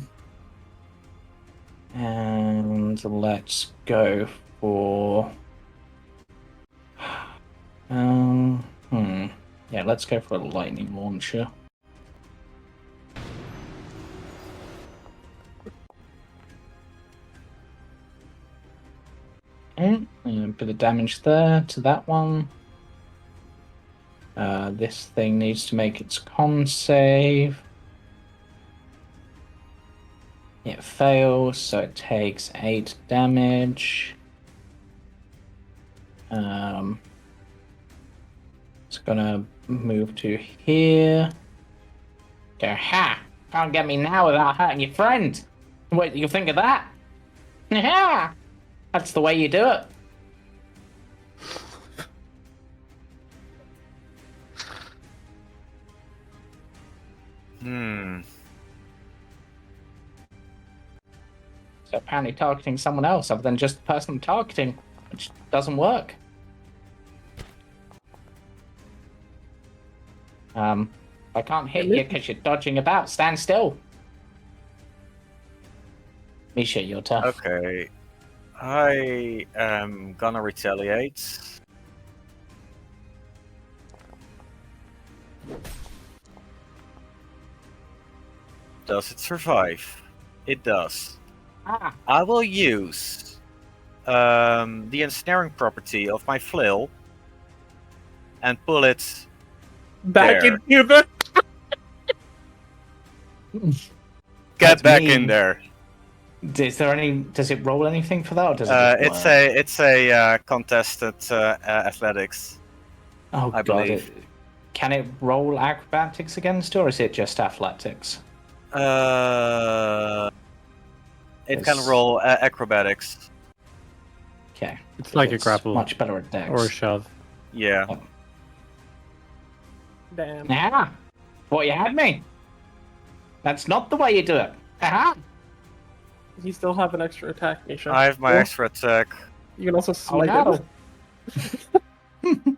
And let's go for Yeah, let's go for a lightning launcher. Okay, a bit of damage there to that one. This thing needs to make its con save. It fails, so it takes 8 damage. It's gonna move to here. Go, ha! Can't get me now without hurting your friend. What do you think of that? Ha! That's the way you do it. So apparently targeting someone else other than just the person I'm targeting, which doesn't work. I can't hit you because you're dodging about. Stand still. Misha, your turn. Okay. I am gonna retaliate. Does it survive? It does. Ah, I will use the ensnaring property of my flail and pull it Back there. into the. Get That's back mean. in there. Is there any? Does it roll anything for that, or does it? Just It's a contested athletics. Oh I god! believe. Can it roll acrobatics against, or is it just athletics? It can It's- roll acrobatics. Okay. It's like a grapple Much better at dex. or a shove. Yeah. Damn. Yeah. What you had me? That's not the way you do it. Aha. You still have an extra attack, Misha. I have my Or extra attack. You can also Oh smite no. it.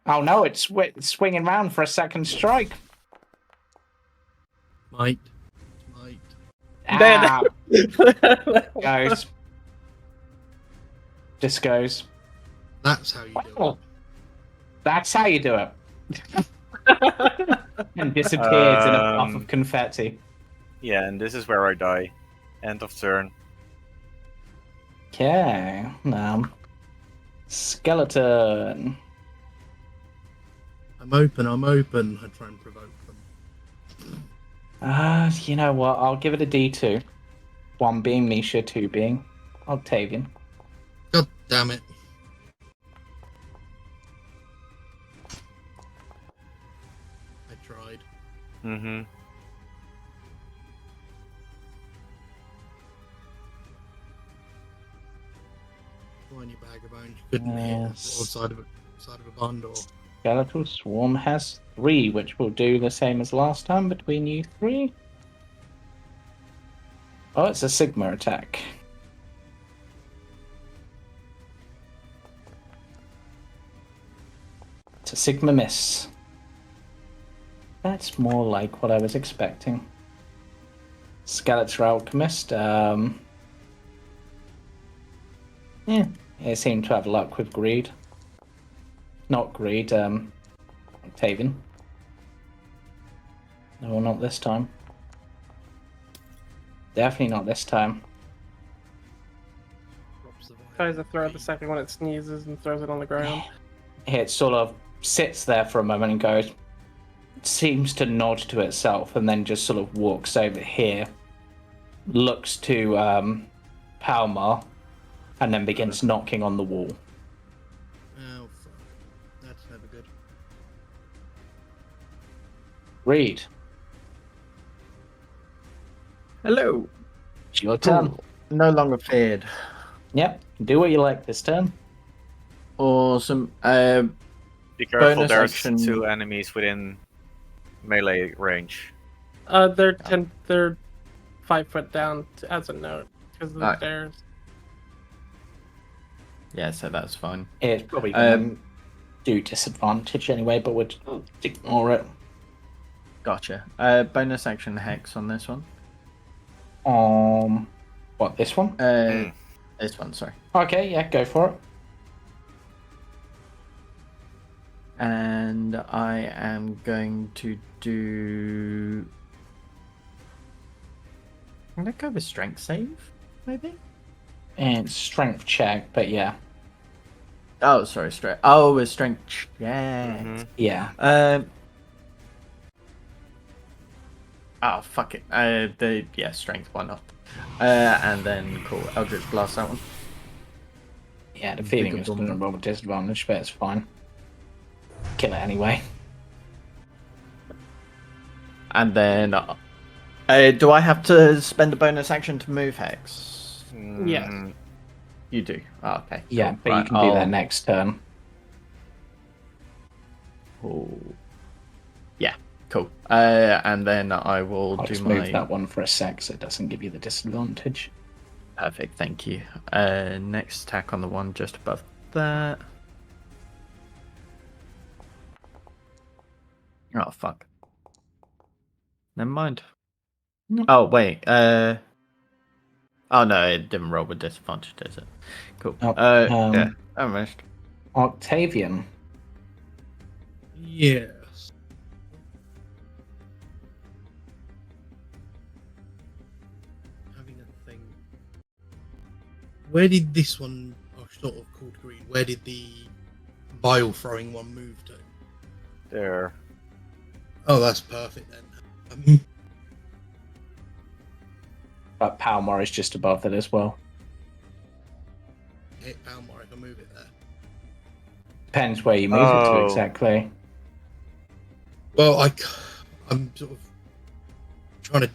Oh no! It's swinging round for a second strike. Might. Ah, goes. Just goes. That's how you do Well, it. that's how you do it. And disappears in a puff of Um, confetti. Yeah, and this is where I die. End of turn. Okay. Skeleton. I'm open. I try and provoke them. You know what? I'll give it a D2. 1 being Misha, 2 being Octavian. God damn it. I tried. Mm-hmm. Why in your bag of bones? You couldn't hit the side of a barn door. Skeletal Swarm has 3, which will do the same as last time between you 3. Oh, it's a Sigma attack. It's a Sigma miss. That's more like what I was expecting. Skeletor Alchemist. Yeah, it seemed to have luck with greed. Not greed, Octavian. No, not this time. Definitely not this time. Drops the vial. Tries to throw the second one, it sneezes and throws it on the ground. It sort of sits there for a moment and goes, seems to nod to itself, and then just sort of walks over here, looks to Palmar, and then begins knocking on the wall. Oh, fuck. That's never good. Reed, Hello. it's your turn. No longer feared. Yep, do what you like this turn. Awesome. Be careful, Bonus there's action. 2 enemies within melee range. They're 5 foot down as a note because of the Alright. stairs. Yeah, so that's fine. It's probably going to do disadvantage anyway, but we'll just ignore it. Gotcha. Bonus action hex on this one. What, this one? This one, sorry. Okay, yeah, go for it. And I am going to do. I'm gonna go with strength save, maybe. And strength check, but yeah. Oh, sorry, strength. Oh, a strength check. Yeah. Oh, fuck it. Strength. Why not? And then cool. Eldritch Blast that one. Yeah, the feeling Bigger is going to bomb. roll with disadvantage, but it's fine. Kill it anyway. And then, do I have to spend a bonus action to move Hex? Yes. You do. Oh, okay. Yeah, cool. but you Right, can do that next turn. Oh. Yeah, cool. And then I will I'll do just my. move that one for a sec so it doesn't give you the disadvantage. Perfect, thank you. Next attack on the one just above that. Oh, fuck. Never mind. No. Oh, wait. Oh, no, it didn't roll with disadvantage, does it? Cool. Oh, Yeah, I missed. Octavian. Yes. Having a thing. Where did this one, sort of called green, where did the bile throwing one move to? There. Oh, that's perfect then. But Palmar is just above that as well. Hit Palmar, I can move it there. Depends where you move it to exactly. Well, I'm sort of trying to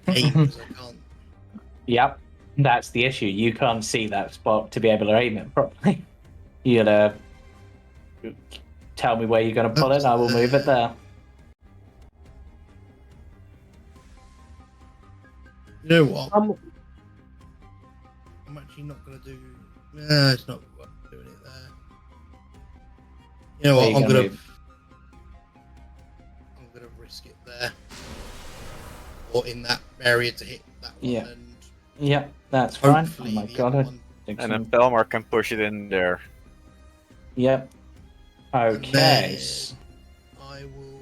aim because I can't. Yep, that's the issue. You can't see that spot to be able to aim it properly. You gotta tell me where you're gonna put it, and I will move it there. You know what? I'm actually not going to do. It's not worth doing it there. You know Where what? you I'm going move? to risk it there, or in that area to hit that one. Yeah. And Yep, that's fine. Oh hopefully my the god. other one. And then Belmar can push it in there. Yep. Okay. I will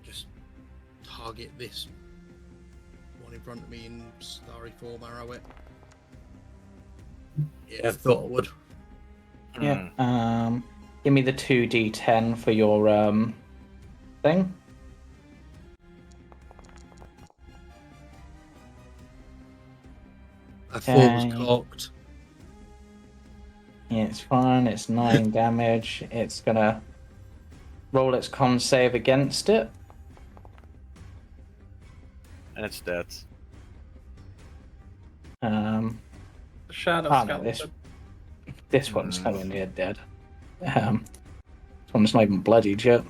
just target this one in front of me in starry form, arrow it. Yeah, I thought I would. Yeah. Give me the 2d10 for your thing. I thought it was cocked. Yeah, it's fine. It's 9 damage. It's gonna roll its con save against it. And it's dead. The shadow No, skeleton. this one's nowhere near dead. This one's not even bloodied yet.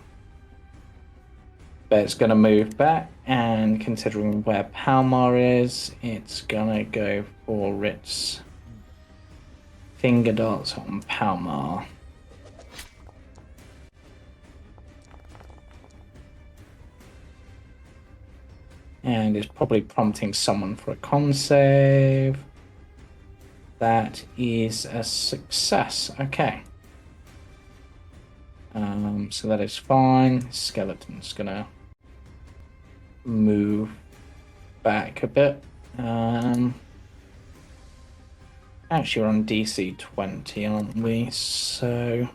But it's gonna move back, and considering where Palmar is, it's gonna go for its finger darts on Palmar. And it's probably prompting someone for a con save. That is a success. Okay. So that is fine. Skeleton's gonna move back a bit. Actually, we're on DC 20, aren't we? So,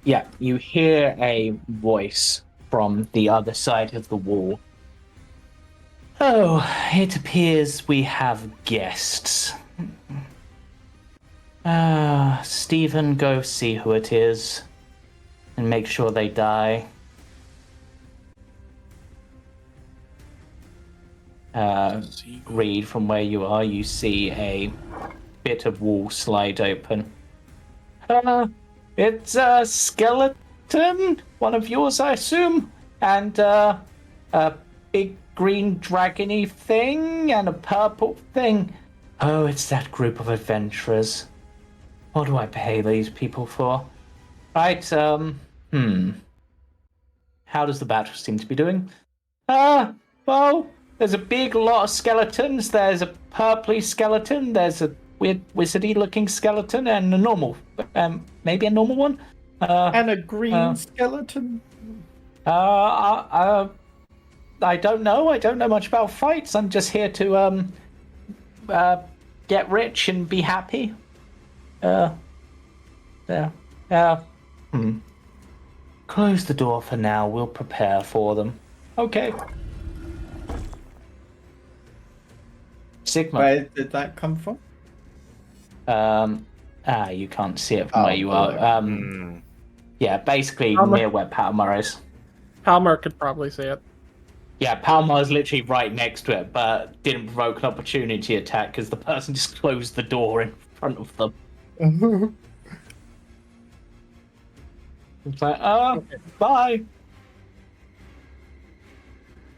yeah, you hear a voice from the other side of the wall. Oh, it appears we have guests. Stephen, go see who it is and make sure they die. Reed, from where you are, you see a bit of wall slide open. It's a skeleton, one of yours, I assume, and a big green dragony thing and a purple thing. Oh, it's that group of adventurers. What do I pay these people for? Right, how does the battle seem to be doing? Well, there's a big lot of skeletons. There's a purpley skeleton. There's a weird wizardy-looking skeleton and a normal, maybe a normal one. And a green skeleton. I don't know. I don't know much about fights. I'm just here to get rich and be happy. Close the door for now. We'll prepare for them. Okay. Sigma. Where did that come from? You can't see it from where you below. are. Yeah, basically Palmer. near where Palmer is. Palmer could probably see it. Yeah, Palmer is literally right next to it, but didn't provoke an opportunity attack because the person just closed the door in front of them. It's like, Okay. bye.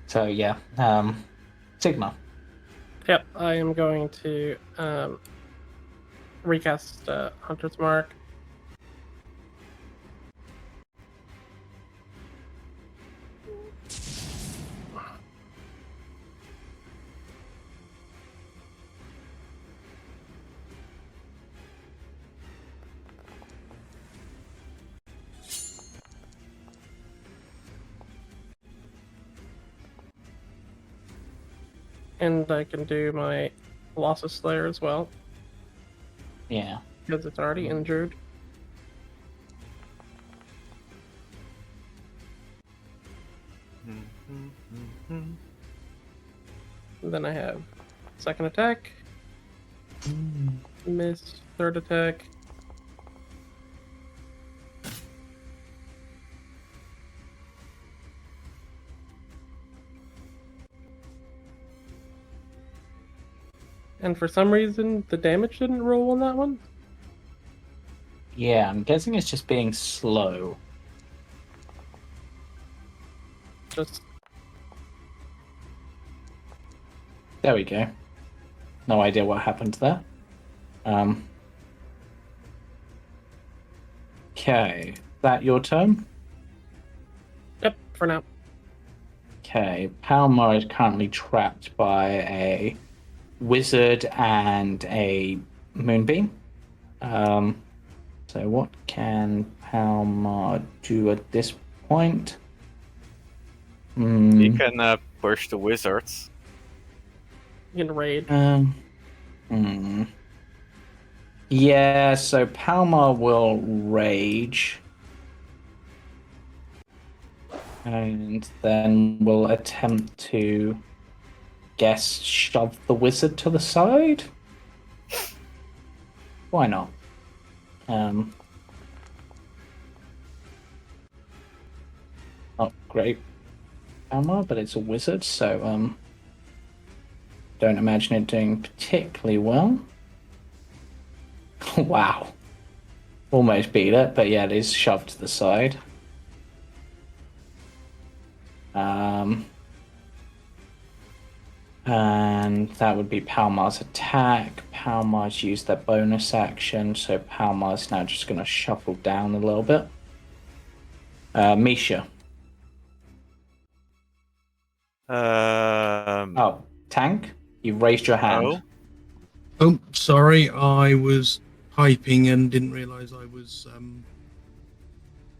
So yeah, Sigma. Yep, I am going to recast Hunter's Mark. And I can do my Colossus Slayer as well, Yeah. because it's already injured. And then I have second attack, miss, third attack. And for some reason, the damage didn't roll on that one. Yeah, I'm guessing it's just being slow. Just There we go. No idea what happened there. Okay, that your turn? yep, for now. Okay, Palmer is currently trapped by a wizard and a moonbeam. So what can Palmer do at this point? You can push the wizards. You can raid. Yeah, so Palmer will rage. And then we'll attempt to shove the wizard to the side. Why not? Not great armor, but it's a wizard, so don't imagine it doing particularly well. Wow. Almost beat it, but yeah, it is shoved to the side. And that would be Palmar's attack. Palmar's used their bonus action, so Palmar's now just going to shuffle down a little bit. Misha. Oh, Tank? You've raised your hand. No. Oh, sorry, I was typing and didn't realise I was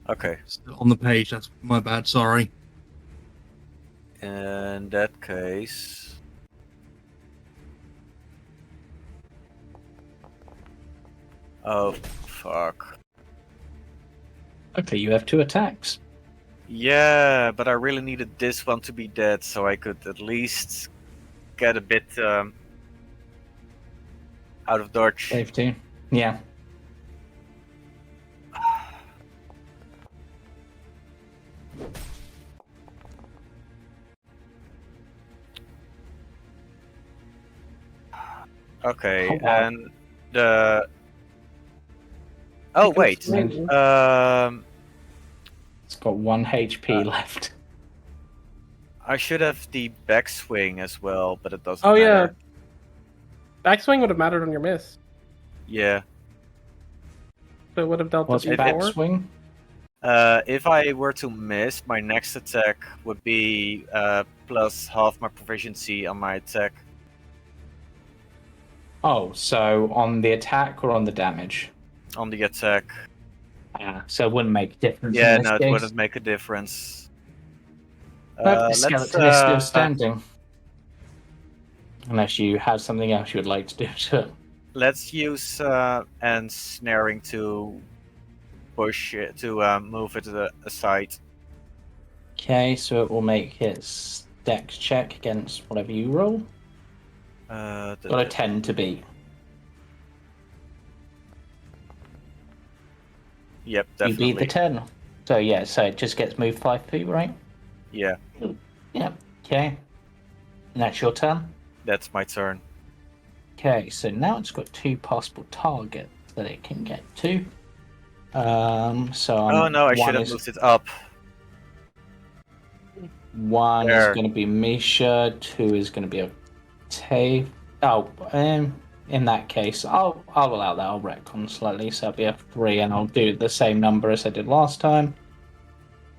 Okay. still on the page. That's my bad. Sorry. In that case. Oh, fuck. Okay, you have 2 attacks. Yeah, but I really needed this one to be dead so I could at least get a bit out of dodge. Safety. Yeah. Okay, Oh, wow. and the. Oh wait. It's got 1 HP left. I should have the backswing as well, but it doesn't Oh yeah, matter. backswing would have mattered on your miss. Yeah. So it would have dealt What's with backswing? If I were to miss, my next attack would be plus half my proficiency on my attack. Oh, so on the attack or on the damage? On the attack. So it wouldn't make a difference Yeah, in this no, it case. wouldn't make a difference. Nope, the Let's, skeleton is still standing. Unless you have something else you would like to do to it. let's use ensnaring to push it, to move it to the aside. Okay, so it will make its dex check against whatever you roll. Got a 10 to beat. Yep, definitely. You beat the 10. So yeah, so it just gets moved 5 feet, right? Yeah, Yeah. Okay. And that's your turn. that's my turn. Okay, so now it's got 2 possible targets that it can get to. So Oh no, I should have moved it up. One There. is going to be Misha. 2 is going to be Octavian. Oh, in that case, I'll allow that. I'll retcon slightly, so it'll be a 3, and I'll do the same number as I did last time.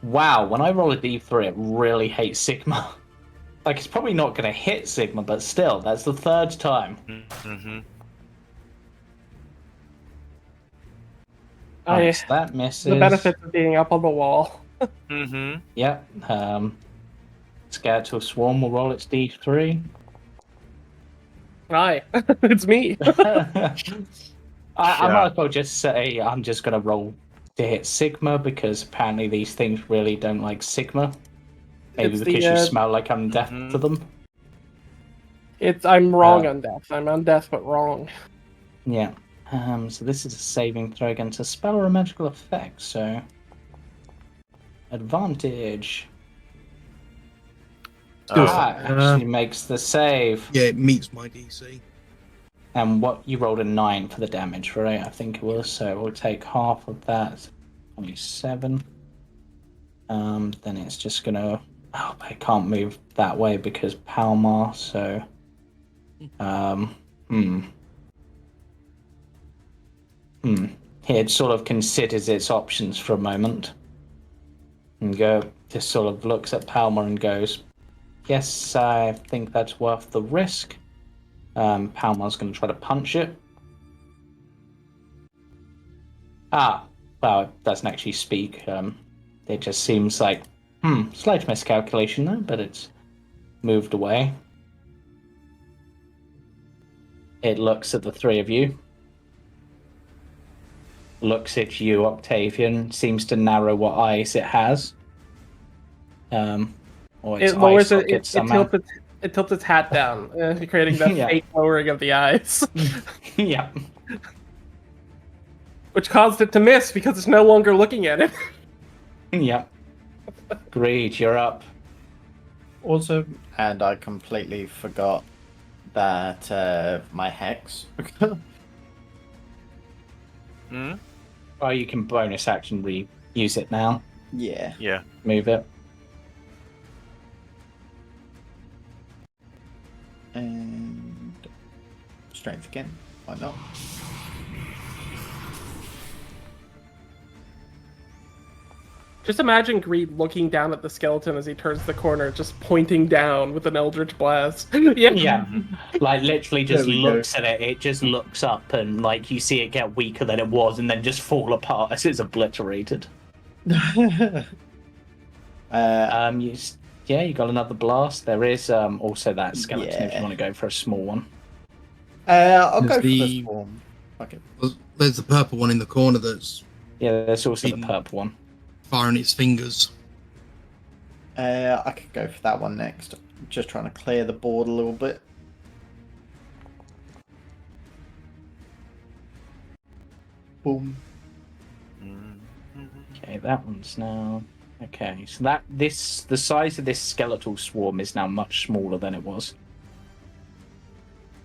Wow, when I roll a d3, it really hates Sigma. Like, it's probably not going to hit Sigma, but still, that's the 3rd time. Mm-hmm. So that misses. The benefits of being up on the wall. Mm-hmm. Yep. Skeletal Swarm will roll its d3. Hi, it's me. I might as well just say I'm just going to roll to hit Sigma, because apparently these things really don't like Sigma. Maybe It's because the, you smell like I'm deaf Mhm. to them. I'm wrong on death. I'm on death, but wrong. Yeah. So this is a saving throw against a spell or a magical effect, so... Advantage. Actually makes the save. Yeah, it meets my DC. And what you rolled a 9 for the damage, right? I think it was. So we'll take half of that. 27. Then it's just gonna. Oh, I can't move that way because Palmar. So. It sort of considers its options for a moment, and just sort of looks at Palmer and goes, "Yes, I think that's worth the risk." Palmer's going to try to punch it. Well, it doesn't actually speak. It just seems like, slight miscalculation there, but it's moved away. It looks at the 3 of you. Looks at you, Octavian. Seems to narrow what eyes it has. Or its It lowers eye it. socket somehow. It tilts its hat down, creating that Yeah. fake lowering of the eyes, Yeah. which caused it to miss because it's no longer looking at it. Yeah. Greed, you're up. Also, and I completely forgot that my hex. Oh, you can bonus action reuse it now. Yeah. Yeah. Move it. And strength again. Why not? Just imagine Greed looking down at the skeleton as he turns the corner, just pointing down with an Eldritch Blast. Yeah. Like, literally just There we looks at it. It just looks up and, like, you see it get weaker than it was and then just fall apart as it's obliterated. You got another blast. There is also that skeleton if you want to go for a small one. I'll There's go for the- the swarm. Okay. There's the purple one in the corner that's Yeah, there's also the purple one. firing its fingers. I could go for that one next. Just trying to clear the board a little bit. Boom. Okay, that one's now. Okay, so the size of this skeletal swarm is now much smaller than it was.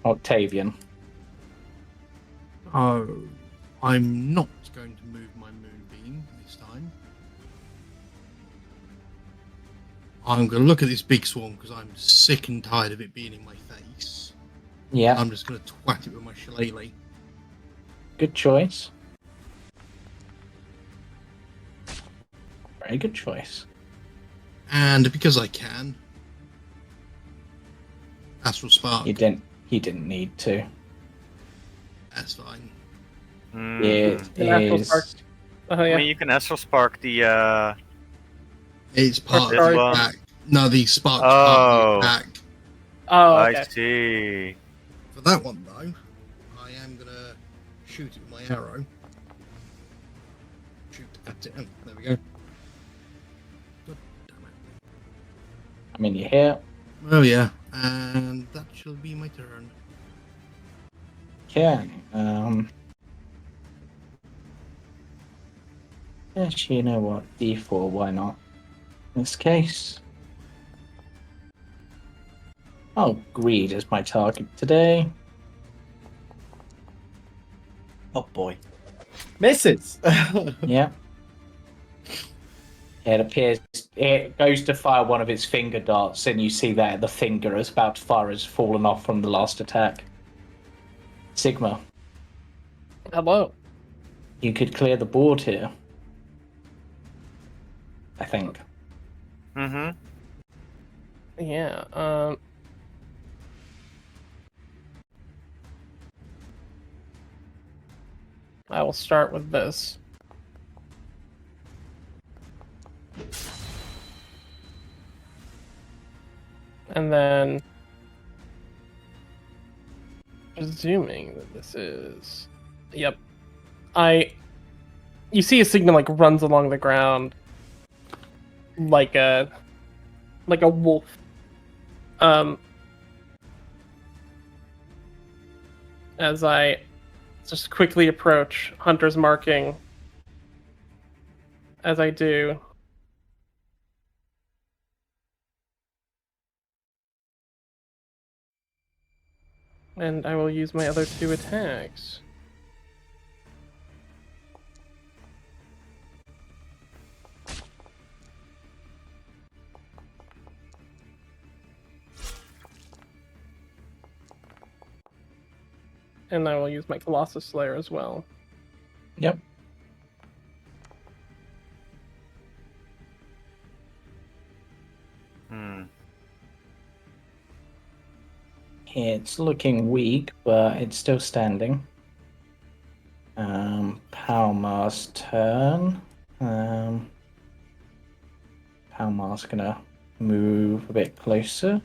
Octavian. Oh, I'm not going to move my moonbeam this time. I'm going to look at this big swarm because I'm sick and tired of it being in my face. Yeah, I'm just going to twat it with my shillelagh. good choice. Very good choice. And because I can, Astral Spark. You didn't need to. That's fine. It An actual spark. is. Oh I yeah. mean, you can astral spark the. It's part This of the one? attack. No, the spark's part of Oh. the attack. Oh, I okay. see. For that one, though, I am going to shoot it with my arrow. Shoot at it. Oh, there we go. God damn it. I mean, you hear. Oh, yeah. And that shall be my turn. Okay. Actually, you know what? D4, why not? In this case. Oh, greed is my target today. Oh boy. Misses! Yeah. It appears it goes to fire one of its finger darts, and you see that the finger is about to fire has fallen off from the last attack. Sigma, Hello. you could clear the board here. I think. Mm-hmm. Yeah. I will start with this. And then, presuming that this is, yep. You see a Sigma like runs along the ground, like a wolf. As I just quickly approach, Hunter's marking. As I do, and I will use my other 2 attacks. And I will use my Colossus Slayer as well. Yep. It's looking weak, but it's still standing. Palmar's turn. Palmar's gonna move a bit closer.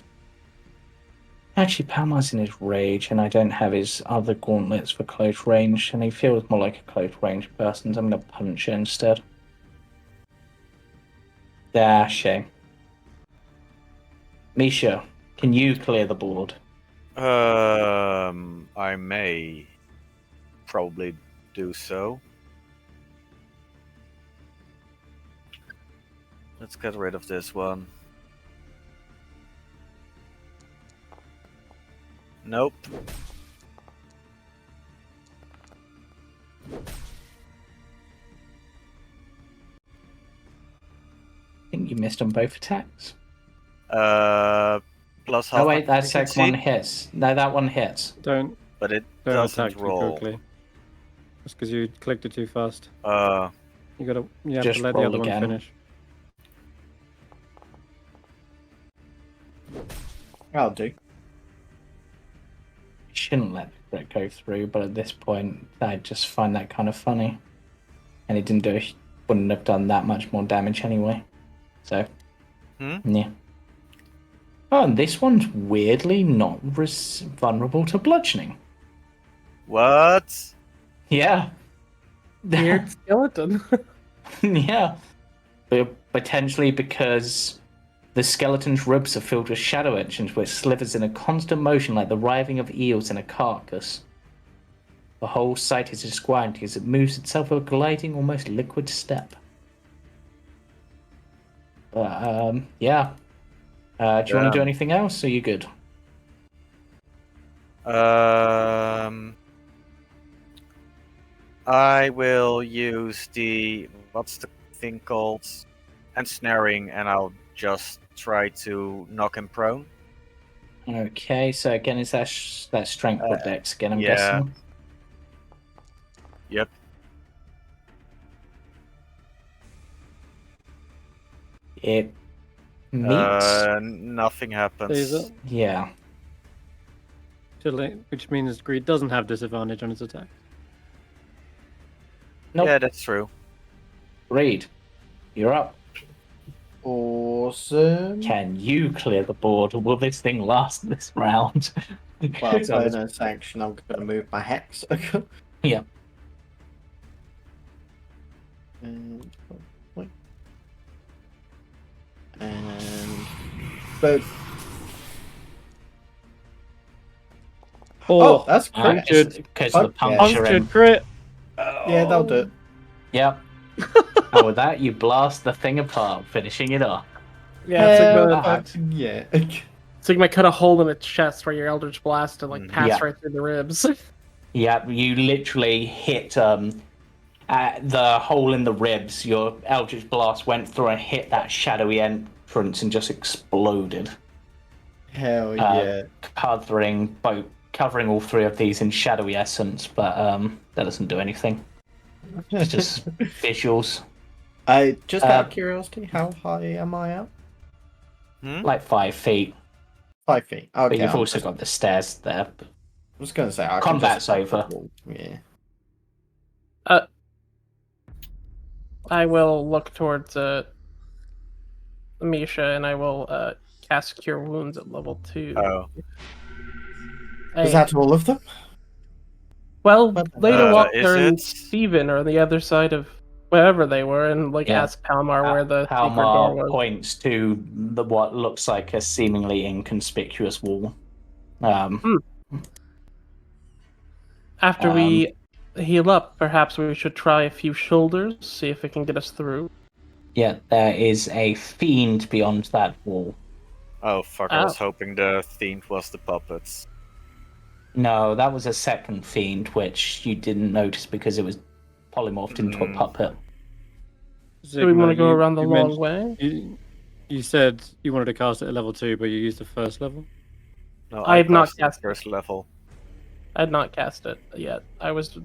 Actually, Palmar's in his rage, and I don't have his other gauntlets for close range, and he feels more like a close range person, so I'm gonna punch it instead. Shame. Misha, can you clear the board? I may probably do so. Let's get rid of this one. Nope. I think you missed on both attacks. Plus half. Oh wait, that efficiency, second one hits. No, that one hits. Don't but it attack doesn't too roll. quickly. That's because you clicked it too fast. You have Just to let the roll other again. one finish. I'll do. Shouldn't let it go through, but at this point, I just find that kind of funny. And it wouldn't have done that much more damage anyway. So, yeah. Oh, and this one's weirdly not vulnerable to bludgeoning. What? Yeah. Weird skeleton. Yeah. Potentially because the skeleton's ribs are filled with shadow etchings, which slithers in a constant motion like the writhing of eels in a carcass. The whole sight is disquieting as it moves itself with a gliding, almost liquid step. But, yeah. Do you want to do anything else, or are you good? I will use what's the thing called? Ensnaring, and I'll just try to knock him prone. Okay, so again, is that strength or dex again, I'm yeah. guessing? Yep. It meets. Nothing happens. Yeah. which means Greed doesn't have disadvantage on its attack. Nope. Yeah, that's true. Reed, you're up. Awesome. Can you clear the board, or will this thing last this round? Well, So it's- bonus action, I'm going to move my hex. Yeah. And both. Oh, that's correct. because of the Fuck yeah. puncture. Punctured crit. Yeah, that'll do it. Yep. And with that, you blast the thing apart, finishing it off. Yeah, Hell, Sigma, yeah. Sigma cut a hole in its chest where your Eldritch Blast and like pass Yeah. right through the ribs. Yeah, you literally hit at the hole in the ribs. Your Eldritch Blast went through and hit that shadowy entrance and just exploded. Hell yeah. Covering all three of these in shadowy essence, but that doesn't do anything. It's just visuals. Just out of curiosity, how high am I out? Like 5 feet. 5 feet. Okay. But you've also got the stairs there. I was going to say, I Combat's can just... over. Yeah. I will look towards Misha and I will cast Cure Wounds at level 2. Oh. Is that all of them? Well, later is Walter and it? Steven are on the other side of wherever they were and ask Palmar where the secret door Palmar was. points to what looks like a seemingly inconspicuous wall. After we heal up, perhaps we should try a few shoulders, see if it can get us through. Yeah, there is a fiend beyond that wall. Oh, fuck. I was hoping the fiend was the puppets. No, that was a second fiend, which you didn't notice because it was polymorphed into a puppet. Do we want to go around the long way? You said you wanted to cast it at level 2, but you used the first level? No, I have not cast first level. I had not cast it yet.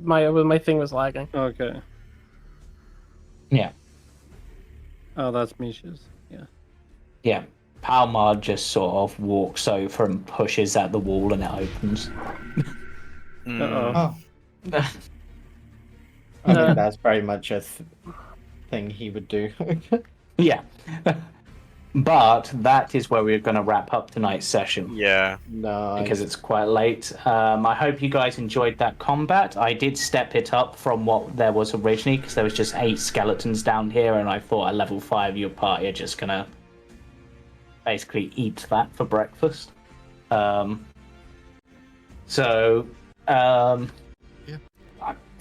My thing was lagging. Okay. Yeah. Oh, that's Misha's. Yeah. Yeah. Palmar just sort of walks over and pushes at the wall and it opens. Uh-oh. Oh. I mean, that's very much a thing he would do. Yeah. But that is where we're going to wrap up tonight's session. Yeah. No. Because it's quite late. I hope you guys enjoyed that combat. I did step it up from what there was originally because there was just 8 skeletons down here, and I thought at level 5 your party are just going to basically eat that for breakfast.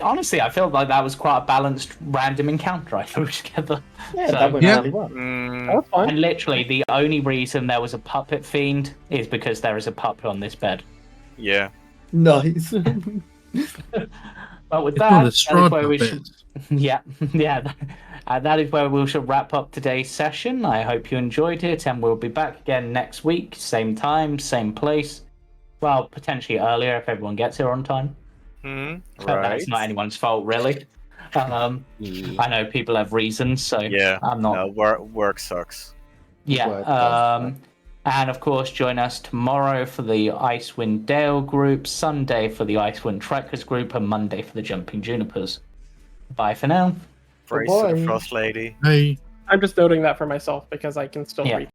Honestly, I felt like that was quite a balanced random encounter I threw together. Yeah, that went really well. That's fine. And literally, the only reason there was a puppet fiend is because there is a puppet on this bed. Yeah. Nice. But with It's one that, of the that is Strahd where we should... puppets. Yeah. That is where we should wrap up today's session. I hope you enjoyed it, and we'll be back again next week, same time, same place. Well, potentially earlier if everyone gets here on time. Right. That's not anyone's fault, really. I know people have reasons, so Yeah. I'm not. No, work sucks. Yeah. Work does, And of course, join us tomorrow for the Icewind Dale group, Sunday for the Icewind Trekkers group, and Monday for the Jumping Junipers. Bye for now. Praise to the Bye-bye. Frost Lady. Hey. I'm just noting that for myself because I can still read.